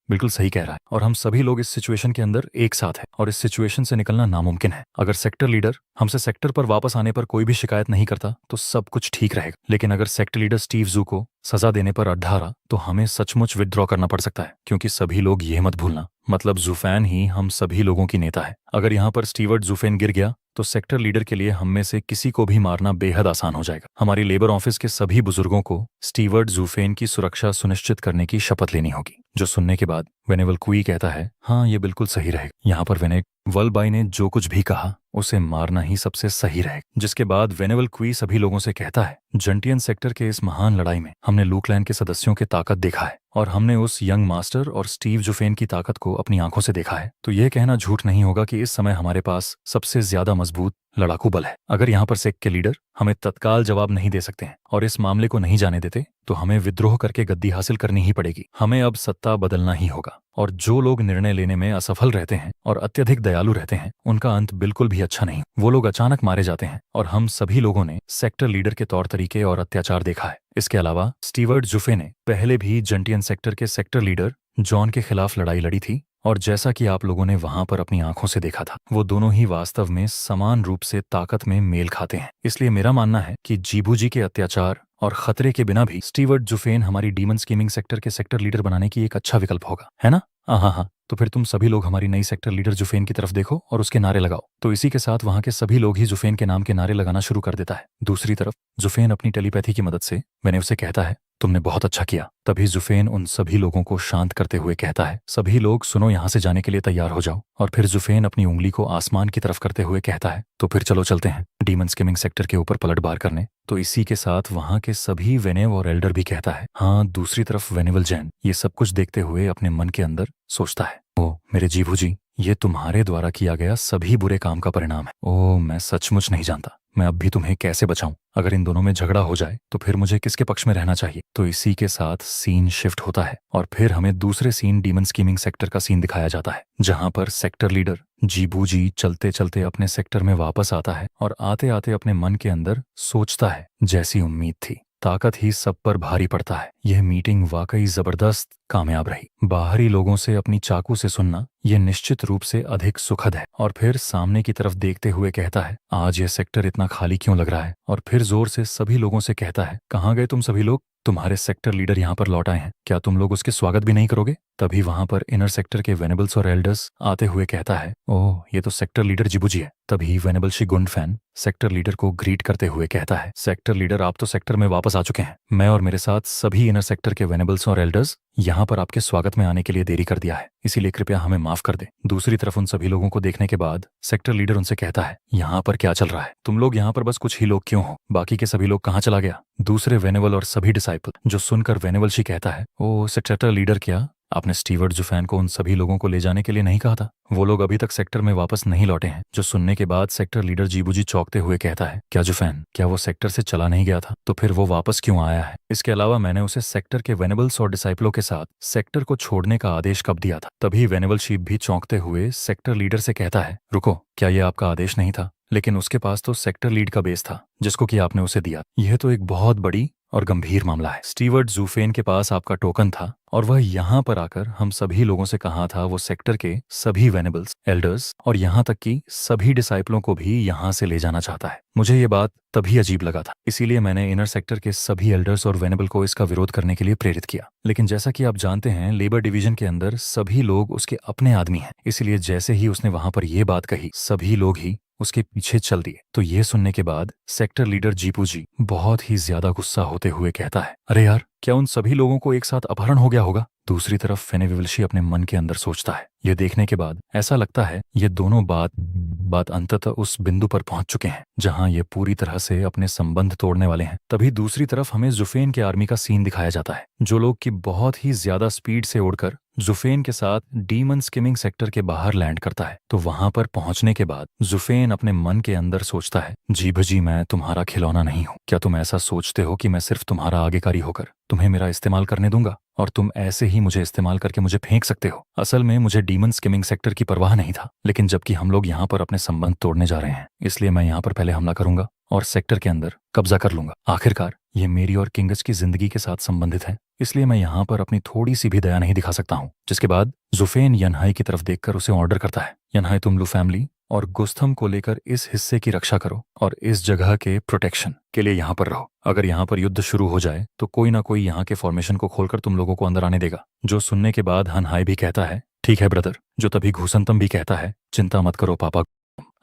बिल्कुल सही कह रहा है और हम सभी लोग इस सिचुएशन के अंदर एक साथ हैं और इस सिचुएशन से निकलना नामुमकिन है। अगर सेक्टर लीडर हमसे सेक्टर पर वापस आने पर कोई भी शिकायत नहीं करता तो सब कुछ ठीक रहेगा, लेकिन अगर सेक्टर लीडर स्टीव जू को सजा देने पर अड्ढा रहा तो हमें सचमुच विथड्रॉ करना पड़ सकता है, क्योंकि सभी लोग ये मत भूलना, मतलब जुफैन ही हम सभी लोगों की नेता है। अगर यहाँ पर स्टीवर्ट जुफेन गिर गया तो सेक्टर लीडर के लिए हम में से किसी को भी मारना बेहद आसान हो जाएगा। हमारी लेबर ऑफिस के सभी बुजुर्गों को स्टीवर्ट जुफेन की सुरक्षा सुनिश्चित करने की शपथ लेनी होगी। जो सुनने के बाद वेनेवल क्वी कहता है, हाँ ये बिल्कुल सही रहेगा। यहाँ पर वेनेवल बाई ने जो कुछ भी कहा उसे मारना ही सबसे सही रहेगा। जिसके बाद वेनेवल क्वी सभी लोगों से कहता है, जंटियन सेक्टर के इस महान लड़ाई में हमने लूकलैंड के सदस्यों की ताकत देखा है और हमने उस यंग मास्टर और स्टीव जुफेन की ताकत को अपनी आंखों से देखा है, तो यह कहना झूठ नहीं होगा कि इस समय हमारे पास सबसे ज्यादा मजबूत लड़ाकू बल है। अगर यहाँ पर सेक के लीडर हमें तत्काल जवाब नहीं दे सकते हैं और इस मामले को नहीं जाने देते तो हमें विद्रोह करके गद्दी हासिल करनी ही पड़ेगी। हमें अब सत्ता बदलना ही होगा और जो लोग निर्णय लेने में असफल रहते हैं और अत्यधिक दयालु रहते हैं उनका अंत बिल्कुल भी अच्छा नहीं, वो लोग अचानक मारे जाते हैं और हम सभी लोगों ने सेक्टर लीडर के तौर तरीके और अत्याचार देखा है। इसके अलावा स्टीवर्ट जुफे ने पहले भी जंटियन सेक्टर के सेक्टर लीडर जॉन के खिलाफ लड़ाई लड़ी थी और जैसा कि आप लोगों ने वहां पर अपनी आंखों से देखा था, वो दोनों ही वास्तव में समान रूप से ताकत में मेल खाते हैं। इसलिए मेरा मानना है कि जीबू जी के अत्याचार और खतरे के बिना भी स्टीवर्ट जुफेन हमारी डीमन स्कीमिंग सेक्टर के सेक्टर लीडर बनाने की एक अच्छा विकल्प होगा, है ना? हाँ हाँ, तो फिर तुम सभी लोग हमारी नई सेक्टर लीडर जुफेन की तरफ देखो और उसके नारे लगाओ। तो इसी के साथ वहां के सभी लोग ही जुफेन के नाम के नारे लगाना शुरू कर देता है। दूसरी तरफ जुफेन अपनी टेलीपैथी की मदद से वेनेव से कहता है, तुमने बहुत अच्छा किया। तभी जुफेन उन सभी लोगों को शांत करते हुए कहता है, सभी लोग सुनो, यहाँ से जाने के लिए तैयार हो जाओ। और फिर जुफेन अपनी उंगली को आसमान की तरफ करते हुए कहता है, तो फिर चलो चलते हैं डीमन स्किमिंग सेक्टर के ऊपर पलटवार करने। तो इसी के साथ वहां के सभी वेनेव और एल्डर भी कहता है हाँ। दूसरी तरफ वेनेवल जैन ये सब कुछ देखते हुए अपने मन के अंदर सोचता है, ओ मेरे जीभू जी, ये तुम्हारे द्वारा किया गया सभी बुरे काम का परिणाम है। ओ मैं सचमुच नहीं जानता मैं अब भी तुम्हें कैसे बचाऊं। अगर इन दोनों में झगड़ा हो जाए तो फिर मुझे किसके पक्ष में रहना चाहिए। तो इसी के साथ सीन शिफ्ट होता है और फिर हमें दूसरे सीन डीमन स्कीमिंग सेक्टर का सीन दिखाया जाता है, जहां पर सेक्टर लीडर जीबू जी चलते चलते अपने सेक्टर में वापस आता है और आते आते अपने मन के अंदर सोचता है, जैसी उम्मीद थी, ताकत ही सब पर भारी पड़ता है। यह मीटिंग वाकई जबरदस्त कामयाब रही। बाहरी लोगों से अपनी चाकू से सुनना यह निश्चित रूप से अधिक सुखद है। और फिर सामने की तरफ देखते हुए कहता है, आज यह सेक्टर इतना खाली क्यों लग रहा है। और फिर जोर से सभी लोगों से कहता है, कहाँ गए तुम सभी लोग? तुम्हारे सेक्टर लीडर यहाँ पर लौट आए हैं, क्या तुम लोग उसके स्वागत भी नहीं करोगे? तभी वहां पर इनर सेक्टर के वेनेबल्स और एल्डर्स आते हुए कहता है, ओह ये तो सेक्टर लीडर जिबूजी है। तभी वेनेबल शिगुन फैन सेक्टर लीडर को ग्रीट करते हुए कहता है, सेक्टर लीडर आप तो सेक्टर में वापस आ चुके हैं। मैं और मेरे साथ सभी इनर सेक्टर के वेनेबल्स और एल्डर्स यहाँ पर आपके स्वागत में आने के लिए देरी कर दिया है, इसीलिए कृपया हमें माफ कर दे। दूसरी तरफ उन सभी लोगों को देखने के बाद सेक्टर लीडर उनसे कहता है, यहाँ पर क्या चल रहा है? तुम लोग यहाँ पर बस कुछ ही लोग क्यों हो? बाकी के सभी लोग कहाँ चला गया? दूसरे वेनेवल और सभी डिसाइपल, जो सुनकर वेनेवल शी कहता है, ओ सेक्टर लीडर, क्या आपने स्टीवर्ट जुफैन को उन सभी लोगों को ले जाने के लिए नहीं कहा था? वो लोग अभी तक सेक्टर में वापस नहीं लौटे हैं। जो सुनने के बाद सेक्टर लीडर जीबूजी चौंकते हुए कहता है, क्या जुफैन, क्या वो सेक्टर से चला नहीं गया था? तो फिर वो वापस क्यों आया है? इसके अलावा मैंने उसे सेक्टर के वेनेबल्स और डिसाइपलों के साथ सेक्टर को छोड़ने का आदेश कब दिया था? तभी वेनेबल शीप भी चौंकते हुए सेक्टर लीडर से कहता है, रुको, क्या ये आपका आदेश नहीं था? लेकिन उसके पास तो सेक्टर लीड का बेस था जिसको कि आपने उसे दिया। यह तो एक बहुत बड़ी और गंभीर मामला है। स्टीवर्ट जूफेन के पास आपका टोकन था और वह यहाँ पर आकर हम सभी लोगों से कहा था वो सेक्टर के सभी वेनेबल्स, एल्डर्स और यहाँ तक कि सभी डिसाइपलों को भी यहाँ से ले जाना चाहता है। मुझे ये बात तभी अजीब लगा था, इसीलिए मैंने इनर सेक्टर के सभी एल्डर्स और वेनेबल को इसका विरोध करने के लिए प्रेरित किया। लेकिन जैसा कि आप जानते हैं, लेबर डिवीजन के अंदर सभी लोग उसके अपने आदमी हैं, इसलिए जैसे ही उसने वहां पर ये बात कही, सभी लोग ही उसके पीछे चल दिए। तो ये सुनने के बाद सेक्टर लीडर जीपू जी बहुत ही ज्यादा गुस्सा होते हुए कहता है, अरे यार, क्या उन सभी लोगों को एक साथ अपहरण हो गया होगा? दूसरी तरफ फेनेविवल्शी अपने मन के अंदर सोचता है, यह देखने के बाद ऐसा लगता है ये दोनों बात अंततः उस बिंदु पर पहुंच चुके हैं जहां ये पूरी तरह से अपने संबंध तोड़ने वाले हैं। तभी दूसरी तरफ हमें जुफेन के आर्मी का सीन दिखाया जाता है, जो लोग की बहुत ही ज्यादा स्पीड से उड़कर जुफेन के साथ डीमन स्किमिंग सेक्टर के बाहर लैंड करता है। तो वहां पर पहुंचने के बाद जुफेन अपने मन के अंदर सोचता है, जी भजी, मैं तुम्हारा खिलौना नहीं हूं। क्या तुम ऐसा सोचते हो कि मैं सिर्फ तुम्हारा आगेकारी होकर तुम्हें मेरा इस्तेमाल करने दूंगा और तुम ऐसे ही मुझे इस्तेमाल करके मुझे फेंक सकते हो? असल में मुझे डीमन स्किमिंग सेक्टर की परवाह नहीं था, लेकिन जबकि हम लोग यहाँ पर अपने संबंध तोड़ने जा रहे हैं, इसलिए मैं यहाँ पर पहले हमला करूंगा और सेक्टर के अंदर कब्जा कर लूंगा। आखिरकार ये मेरी और किंगस की जिंदगी के साथ संबंधित है, इसलिए मैं यहाँ पर अपनी थोड़ी सी भी दया नहीं दिखा सकता हूँ। जिसके बाद जुफेन यनहाई की तरफ देखकर उसे ऑर्डर करता है, यनहाई, तुम लू फैमिली और गुस्थम को लेकर इस हिस्से की रक्षा करो और इस जगह के प्रोटेक्शन के लिए यहाँ पर रहो। अगर यहाँ पर युद्ध शुरू हो जाए तो कोई ना कोई यहाँ के फॉर्मेशन को खोलकर तुम लोगों को अंदर आने देगा। जो सुनने के बाद हनहाई भी कहता है, ठीक है ब्रदर। जो तभी घुसंतम भी कहता है, चिंता मत करो पापा,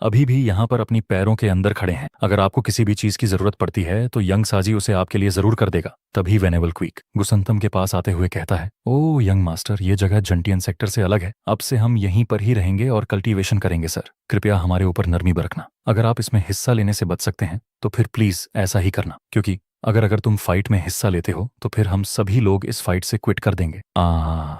अभी भी यहाँ पर अपनी पैरों के अंदर खड़े हैं। अगर आपको किसी भी चीज की जरूरत पड़ती है तो यंग साजी उसे आपके लिए जरूर कर देगा। तभी वेनेबल क्विक गुसंतम के पास आते हुए कहता है, ओ यंग मास्टर, ये जगह जंटियन सेक्टर से अलग है, अब से हम यहीं पर ही रहेंगे और कल्टीवेशन करेंगे सर। कृपया हमारे ऊपर नरमी बरतना। अगर आप इसमें हिस्सा लेने से बच सकते हैं तो फिर प्लीज ऐसा ही करना, क्योंकि अगर तुम फाइट में हिस्सा लेते हो तो फिर हम सभी लोग इस फाइट से क्विट कर देंगे। हा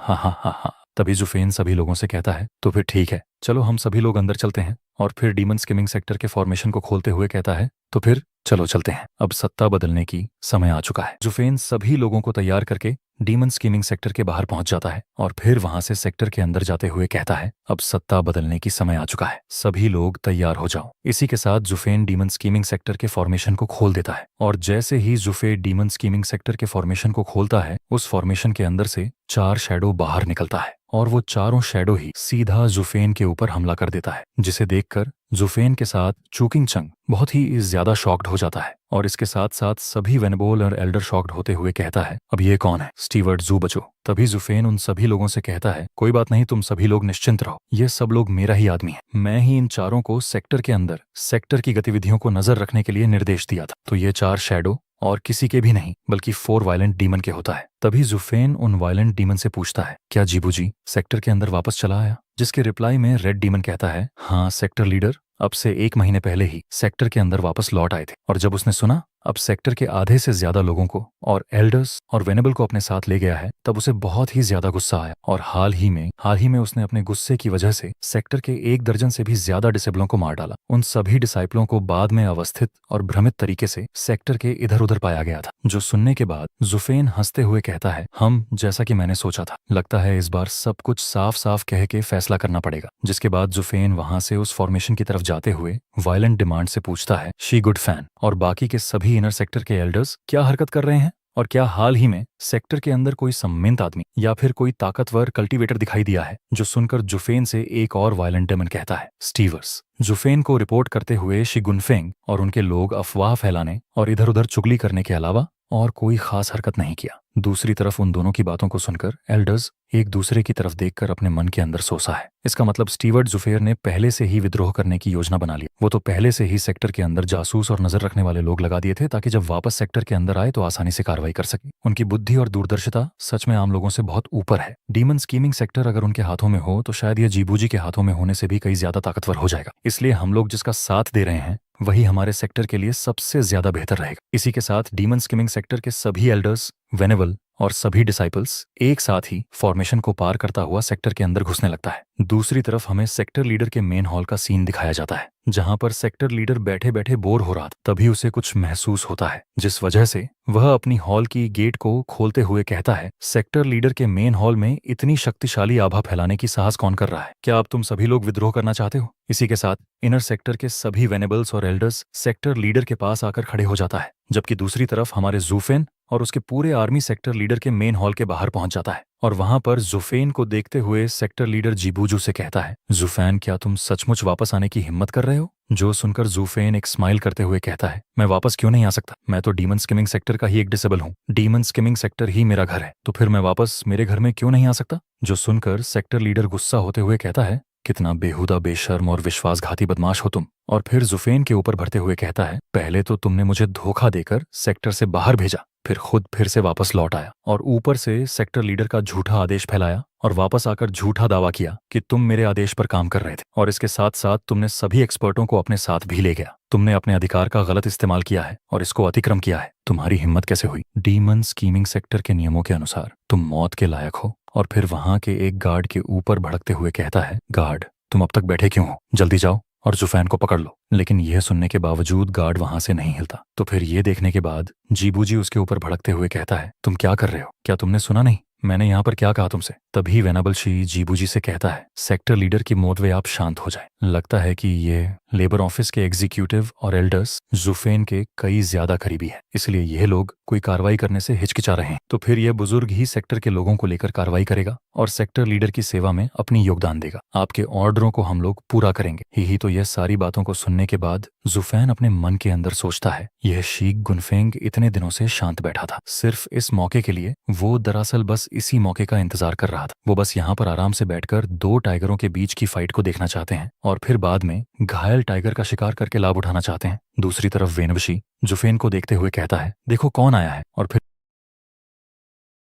हा हा हा। तभी जुफेन सभी लोगों से कहता है, तो फिर ठीक है, चलो हम सभी लोग अंदर चलते हैं। और फिर डीमन स्किमिंग सेक्टर के फॉर्मेशन को खोलते हुए कहता है, तो फिर चलो चलते हैं, अब सत्ता बदलने की समय आ चुका है। जुफेन सभी लोगों को तैयार करके डीमन स्किमिंग सेक्टर के बाहर पहुंच जाता है और फिर वहां से सेक्टर के अंदर जाते हुए कहता है, अब सत्ता बदलने की समय आ चुका है, सभी लोग तैयार हो जाओ। इसी के साथ जुफेन डीमन स्कीमिंग सेक्टर के फॉर्मेशन को खोल देता है और जैसे ही जुफे डीमन स्कीमिंग सेक्टर के फॉर्मेशन को खोलता है, उस फॉर्मेशन के अंदर से 4 शैडो बाहर निकलता है और वो चारों शैडो ही सीधा जुफेन के ऊपर हमला कर देता है, जिसे देखकर जुफेन के साथ चूकिंग चंग बहुत ही ज्यादा शॉक्ड हो जाता है और इसके साथ साथ सभी वेनेबोल और एल्डर शॉक्ड होते हुए कहता है, अब ये कौन है? स्टीवर्ट, जू बचो। तभी जुफेन उन सभी लोगों से कहता है, कोई बात नहीं, तुम सभी लोग निश्चिंत रहो, ये सब लोग मेरा ही आदमी है। मैं ही इन चारों को सेक्टर के अंदर सेक्टर की गतिविधियों को नजर रखने के लिए निर्देश दिया था। तो ये 4 शैडो और किसी के भी नहीं बल्कि 4 वायलेंट डीमन के होता है। तभी जुफेन उन वायलेंट डीमन से पूछता है, क्या जीबू जी सेक्टर के अंदर वापस चला आया? जिसके रिप्लाई में रेड डीमन कहता है, हाँ सेक्टर लीडर अब से 1 महीने पहले ही सेक्टर के अंदर वापस लौट आए थे। और जब उसने सुना अब सेक्टर के आधे से ज्यादा लोगों को और एल्डर्स और वेनेबल को अपने साथ ले गया है, तब उसे बहुत ही ज्यादा गुस्सा आया और हाल ही में उसने अपने गुस्से की वजह से सेक्टर के 1 दर्जन से भी ज्यादा डिसेबलों को मार डाला। उन सभी डिसाइपलों को बाद में अवस्थित और भ्रमित तरीके से सेक्टर के इधर उधर पाया गया था। जो सुनने के बाद जुफेन हंसते हुए कहता है, हम जैसा कि मैंने सोचा था, लगता है इस बार सब कुछ साफ साफ कह के फैसला करना पड़ेगा। जिसके बाद जुफेन वहां से उस फॉर्मेशन की तरफ जाते हुए वायलेंट डिमांड से पूछता है, शी गुड फैन और बाकी के सभी इनर सेक्टर के एल्डर्स क्या हरकत कर रहे हैं? और क्या हाल ही में सेक्टर के अंदर कोई सम्मिलित आदमी या फिर कोई ताकतवर कल्टीवेटर दिखाई दिया है? जो सुनकर जुफेन से एक और वायलेंट डेमन कहता है, स्टीवर्स। जुफेन को रिपोर्ट करते हुए शिगुनफेंग और उनके लोग अफवाह फैलाने और इधर उधर चुगली करने के अलावा और कोई खास हरकत नहीं किया। दूसरी तरफ उन दोनों की बातों को सुनकर एल्डर्स एक दूसरे की तरफ देखकर अपने मन के अंदर सोचा है। इसका मतलब स्टीवर्ट जुफेर ने पहले से ही विद्रोह करने की योजना बना ली। वो तो पहले से ही सेक्टर के अंदर जासूस और नजर रखने वाले लोग लगा दिए थे ताकि जब वापस सेक्टर के अंदर आए तो आसानी से कार्रवाई कर सके। उनकी बुद्धि और दूरदर्शिता सच में आम लोगों से बहुत ऊपर है। डीमन स्कीमिंग सेक्टर अगर उनके हाथों में हो तो शायद यह जीबूजी के हाथों में होने से भी कई ज्यादा ताकतवर हो जाएगा। इसलिए हम लोग जिसका साथ दे रहे हैं वही हमारे सेक्टर के लिए सबसे ज्यादा बेहतर रहेगा। इसी के साथ डीमन स्किमिंग सेक्टर के सभी एल्डर्स, वेनेबल और सभी डिसाइपल्स एक साथ ही फॉर्मेशन को पार करता हुआ सेक्टर के अंदर घुसने लगता है। दूसरी तरफ हमें सेक्टर लीडर के मेन हॉल का सीन दिखाया जाता है, जहां पर सेक्टर लीडर बैठे बैठे बोर हो रहा था। तभी उसे कुछ महसूस होता है, जिस वजह से वह अपनी हॉल की गेट को खोलते हुए कहता है, सेक्टर लीडर के मेन हॉल में इतनी शक्तिशाली आभा फैलाने की साहस कौन कर रहा है? क्या अब तुम सभी लोग विद्रोह करना चाहते हो? इसी के साथ इनर सेक्टर के सभी वेनेबल्स और एल्डर्स सेक्टर लीडर के पास आकर खड़े हो जाता है, जबकि दूसरी तरफ हमारे जूफेन और उसके पूरे आर्मी सेक्टर लीडर के मेन हॉल के बाहर पहुंच जाता है। और वहां पर जुफेन को देखते हुए सेक्टर लीडर जीबूजू से कहता है, जुफैन क्या तुम सचमुच वापस आने की हिम्मत कर रहे हो? जो सुनकर जुफेन एक स्माइल करते हुए कहता है, मैं वापस क्यों नहीं आ सकता? मैं तो डीमन स्किमिंग सेक्टर का ही एक डिसेबल हूँ। डीमन स्किमिंग सेक्टर ही मेरा घर है, तो फिर मैं वापस मेरे घर में क्यों नहीं आ सकता? जो सुनकर सेक्टर लीडर गुस्सा होते हुए कहता है, कितना बेहुदा, बेशर्म और विश्वासघाती बदमाश हो तुम। और फिर जुफेन के ऊपर भरते हुए कहता है, पहले तो तुमने मुझे धोखा देकर सेक्टर से बाहर भेजा, फिर खुद फिर से वापस लौट आया और ऊपर से सेक्टर लीडर का झूठा आदेश फैलाया और वापस आकर झूठा दावा किया कि तुम मेरे आदेश पर काम कर रहे थे। और इसके साथ साथ तुमने सभी एक्सपर्टों को अपने साथ भी ले गया। तुमने अपने अधिकार का गलत इस्तेमाल किया है और इसको अतिक्रम किया है। तुम्हारी हिम्मत कैसे हुई? डीमन स्कीमिंग सेक्टर के नियमों के अनुसार तुम मौत के लायक हो। और फिर वहां के एक गार्ड के ऊपर भड़कते हुए कहता है, गार्ड तुम अब तक बैठे क्यों हो? जल्दी जाओ और जुफैन को पकड़ लो। लेकिन यह सुनने के बावजूद गार्ड वहां से नहीं हिलता। तो फिर ये देखने के बाद जीबूजी उसके ऊपर भड़कते हुए कहता है, तुम क्या कर रहे हो? क्या तुमने सुना नहीं मैंने यहाँ पर क्या कहा तुमसे? तभी वेनाबल शी जीबूजी से कहता है, सेक्टर लीडर की मौत वे आप शांत हो जाए। लगता है कि ये लेबर ऑफिस के एग्जीक्यूटिव और एल्डर्स जुफेन के कई ज्यादा करीबी है, इसलिए यह लोग कोई कार्रवाई करने से हिचकिचा रहे हैं। तो फिर यह बुजुर्ग ही सेक्टर के लोगों को लेकर कार्रवाई करेगा और सेक्टर लीडर की सेवा में अपनी योगदान देगा। आपके ऑर्डरों को हम लोग पूरा करेंगे। ही तो यह सारी बातों को सुनने के बाद जुफैन अपने मन के अंदर सोचता है, यह शीख गुनफेंग इतने दिनों से शांत बैठा था सिर्फ इस मौके के लिए। वो दरअसल बस इसी मौके का इंतजार कर रहा था। वो बस यहाँ पर आराम से बैठकर 2 टाइगरों के बीच की फाइट को देखना चाहते हैं और फिर बाद में घायल टाइगर का शिकार करके लाभ उठाना चाहते हैं। दूसरी तरफ वेनवशी जुफेन को देखते हुए कहता है, देखो कौन आया है। और फिर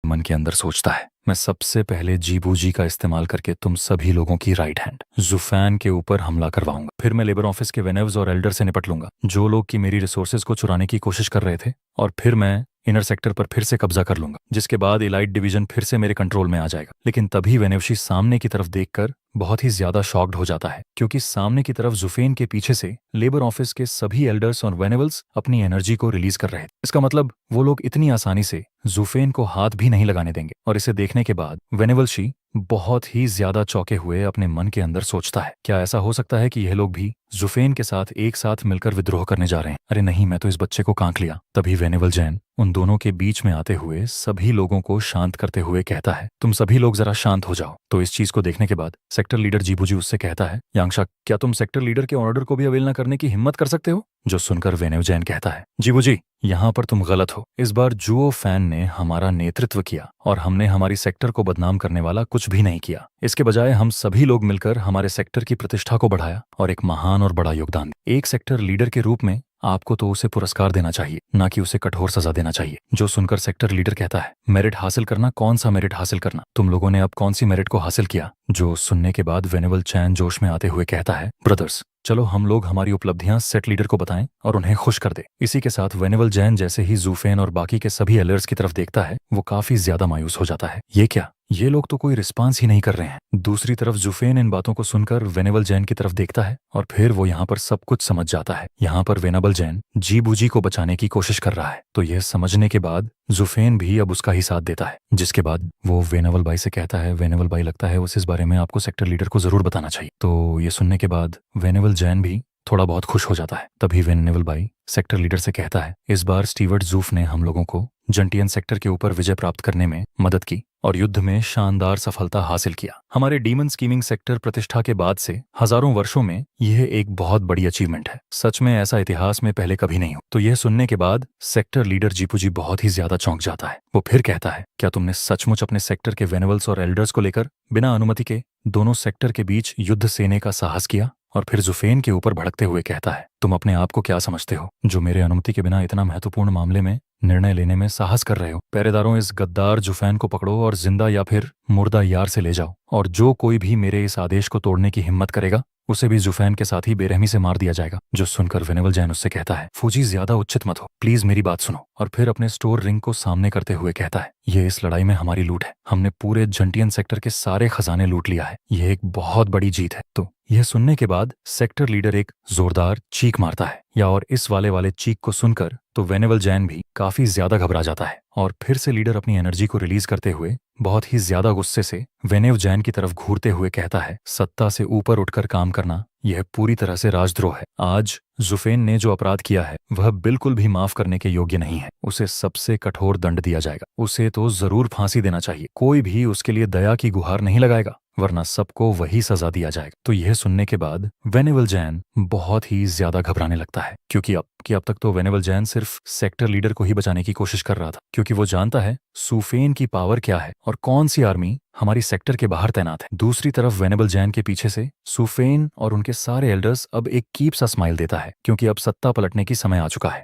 मन के अंदर सोचता है, मैं सबसे पहले जीबूजी का इस्तेमाल करके तुम सभी लोगों की राइट हैंड जुफैन के ऊपर हमला करवाऊंगा। फिर मैं लेबर ऑफिस के वेनेव्स और एल्डर से निपट लूंगा जो लोग की मेरी रिसोर्सेज को चुराने की कोशिश कर रहे थे। और फिर मैं इनर सेक्टर पर फिर से कब्जा कर लूंगा, जिसके बाद इलाइट डिवीजन फिर से मेरे कंट्रोल में आ जाएगा। लेकिन तभी वेनेवशी सामने की तरफ देखकर बहुत ही ज्यादा शॉक्ड हो जाता है क्योंकि सामने की तरफ जुफेन के पीछे से लेबर ऑफिस के सभी एल्डर्स और वेनेवल्स अपनी एनर्जी को रिलीज कर रहे थे। इसका मतलब वो लोग इतनी आसानी से जुफेन को हाथ भी नहीं लगाने देंगे। और इसे देखने के बाद वेनेवल्शी बहुत ही ज्यादा चौंके हुए अपने मन के अंदर सोचता है, क्या ऐसा हो सकता है कि यह लोग भी जुफेन के साथ एक साथ मिलकर विद्रोह करने जा रहे हैं? अरे नहीं, मैं तो इस बच्चे को कांक लिया। तभी वेनेवल जैन उन दोनों के बीच में आते हुए सभी लोगों को शांत करते हुए कहता है, तुम सभी लोग जरा शांत हो जाओ। तो इस चीज को देखने के बाद सेक्टर लीडर जीबूजी उससे कहता है, यांगशा, क्या तुम सेक्टर लीडर के ऑर्डर को भी अवेल न करने की हिम्मत कर सकते हो? जो सुनकर वेनेव जैन कहता है, जीबूजी, यहाँ पर तुम गलत हो। इस बार जुओ फैन ने हमारा नेतृत्व किया और हमने हमारी सेक्टर को बदनाम करने वाला कुछ भी नहीं किया। इसके बजाय हम सभी लोग मिलकर हमारे सेक्टर की प्रतिष्ठा को बढ़ाया और एक महान और बड़ा योगदान दिया। एक सेक्टर लीडर के रूप में आपको तो उसे पुरस्कार देना चाहिए, ना कि उसे कठोर सजा देना चाहिए। जो सुनकर सेक्टर लीडर कहता है, मेरिट हासिल करना? कौन सा मेरिट हासिल करना? तुम लोगों ने अब कौन सी मेरिट को हासिल किया? जो सुनने के बाद वेनेवल चैन जोश में आते हुए कहता है, ब्रदर्स, चलो हम लोग हमारी उपलब्धियां सेट लीडर को बताएं और उन्हें खुश कर दे। इसी के साथ वेनेवल जैन जैसे ही जूफेन और बाकी के सभी एलर्स की तरफ देखता है, वो काफी ज्यादा मायूस हो जाता है। ये क्या, ये लोग तो कोई रिस्पांस ही नहीं कर रहे हैं। दूसरी तरफ जुफेन इन बातों को सुनकर वेनेवल जैन की तरफ देखता है और फिर वो यहाँ पर सब कुछ समझ जाता है। यहाँ पर वेनेवल जैन जीबूजी को बचाने की कोशिश कर रहा है। तो यह समझने के बाद जुफेन भी अब उसका ही साथ देता है, जिसके बाद वो वेनेवल भाई से कहता है, वेनेवल भाई, लगता है उस इस बारे में आपको सेक्टर लीडर को जरूर बताना चाहिए। तो ये सुनने के बाद वेनेवल जैन भी थोड़ा बहुत खुश हो जाता है। तभी वेनेवल भाई सेक्टर लीडर से कहता है, इस बार स्टीवर्ट जूफ ने हम लोगों को जंटियन सेक्टर के ऊपर विजय प्राप्त करने में मदद की और युद्ध में शानदार सफलता हासिल किया। हमारे डीमन स्कीमिंग सेक्टर प्रतिष्ठा के बाद से हजारों वर्षों में यह एक बहुत बड़ी अचीवमेंट है। सच में ऐसा इतिहास में पहले कभी नहीं हो। तो यह सुनने के बाद सेक्टर लीडर जीपूजी बहुत ही ज्यादा चौंक जाता है। वो फिर कहता है, क्या तुमने सचमुच अपने सेक्टर के वेनेवल्स और एल्डर्स को लेकर बिना अनुमति के दोनों सेक्टर के बीच युद्ध सेने का साहस किया? और फिर जुफेन के ऊपर भड़कते हुए कहता है, तुम अपने आप को क्या समझते हो जो मेरे अनुमति के बिना इतना महत्वपूर्ण मामले में निर्णय लेने में साहस कर रहे हो? पहरेदारों, इस गद्दार जुफैन को पकड़ो और जिंदा या फिर मुर्दा यार से ले जाओ, और जो कोई भी मेरे इस आदेश को तोड़ने की हिम्मत करेगा उसे भी जुफैन के साथ ही बेरहमी से मार दिया जाएगा। जो सुनकर वेनेवल जैन उससे कहता है, फूजी, ज्यादा उच्चित मत हो, प्लीज मेरी बात सुनो। और फिर अपने स्टोर रिंग को सामने करते हुए कहता है, ये इस लड़ाई में हमारी लूट है। हमने पूरे जंटियन सेक्टर के सारे खजाने लूट लिया है। यह एक बहुत बड़ी जीत है। तो यह सुनने के बाद सेक्टर लीडर एक जोरदार चीख मारता है, या और इस वाले चीख को सुनकर तो वेनेवल जैन भी काफी ज्यादा घबरा जाता है और फिर से लीडर अपनी एनर्जी को रिलीज करते हुए बहुत ही ज्यादा गुस्से से वेनेव जैन की तरफ घूरते हुए कहता है, सत्ता से ऊपर उठकर काम करना यह पूरी तरह से राजद्रोह है। आज जुफेन ने जो अपराध किया है वह बिल्कुल भी माफ करने के योग्य नहीं है। उसे सबसे कठोर दंड दिया जाएगा। उसे तो जरूर फांसी देना चाहिए। कोई भी उसके लिए दया की गुहार नहीं लगाएगा, वरना सबको वही सजा दिया जाएगा। तो यह सुनने के बाद वेनेवल जैन बहुत ही ज्यादा घबराने लगता है, क्योंकि अब तक तो वेनेवल जैन सिर्फ सेक्टर लीडर को ही बचाने की कोशिश कर रहा था, क्योंकि वो जानता है सुफेन की पावर क्या है और कौन सी आर्मी हमारी सेक्टर के बाहर तैनात है। दूसरी तरफ वेनेवल जैन के पीछे से सुफेन और उनके सारे एल्डर्स अब एक कीप सा स्माइल देता है, क्योंकि अब सत्ता पलटने की समय आ चुका है।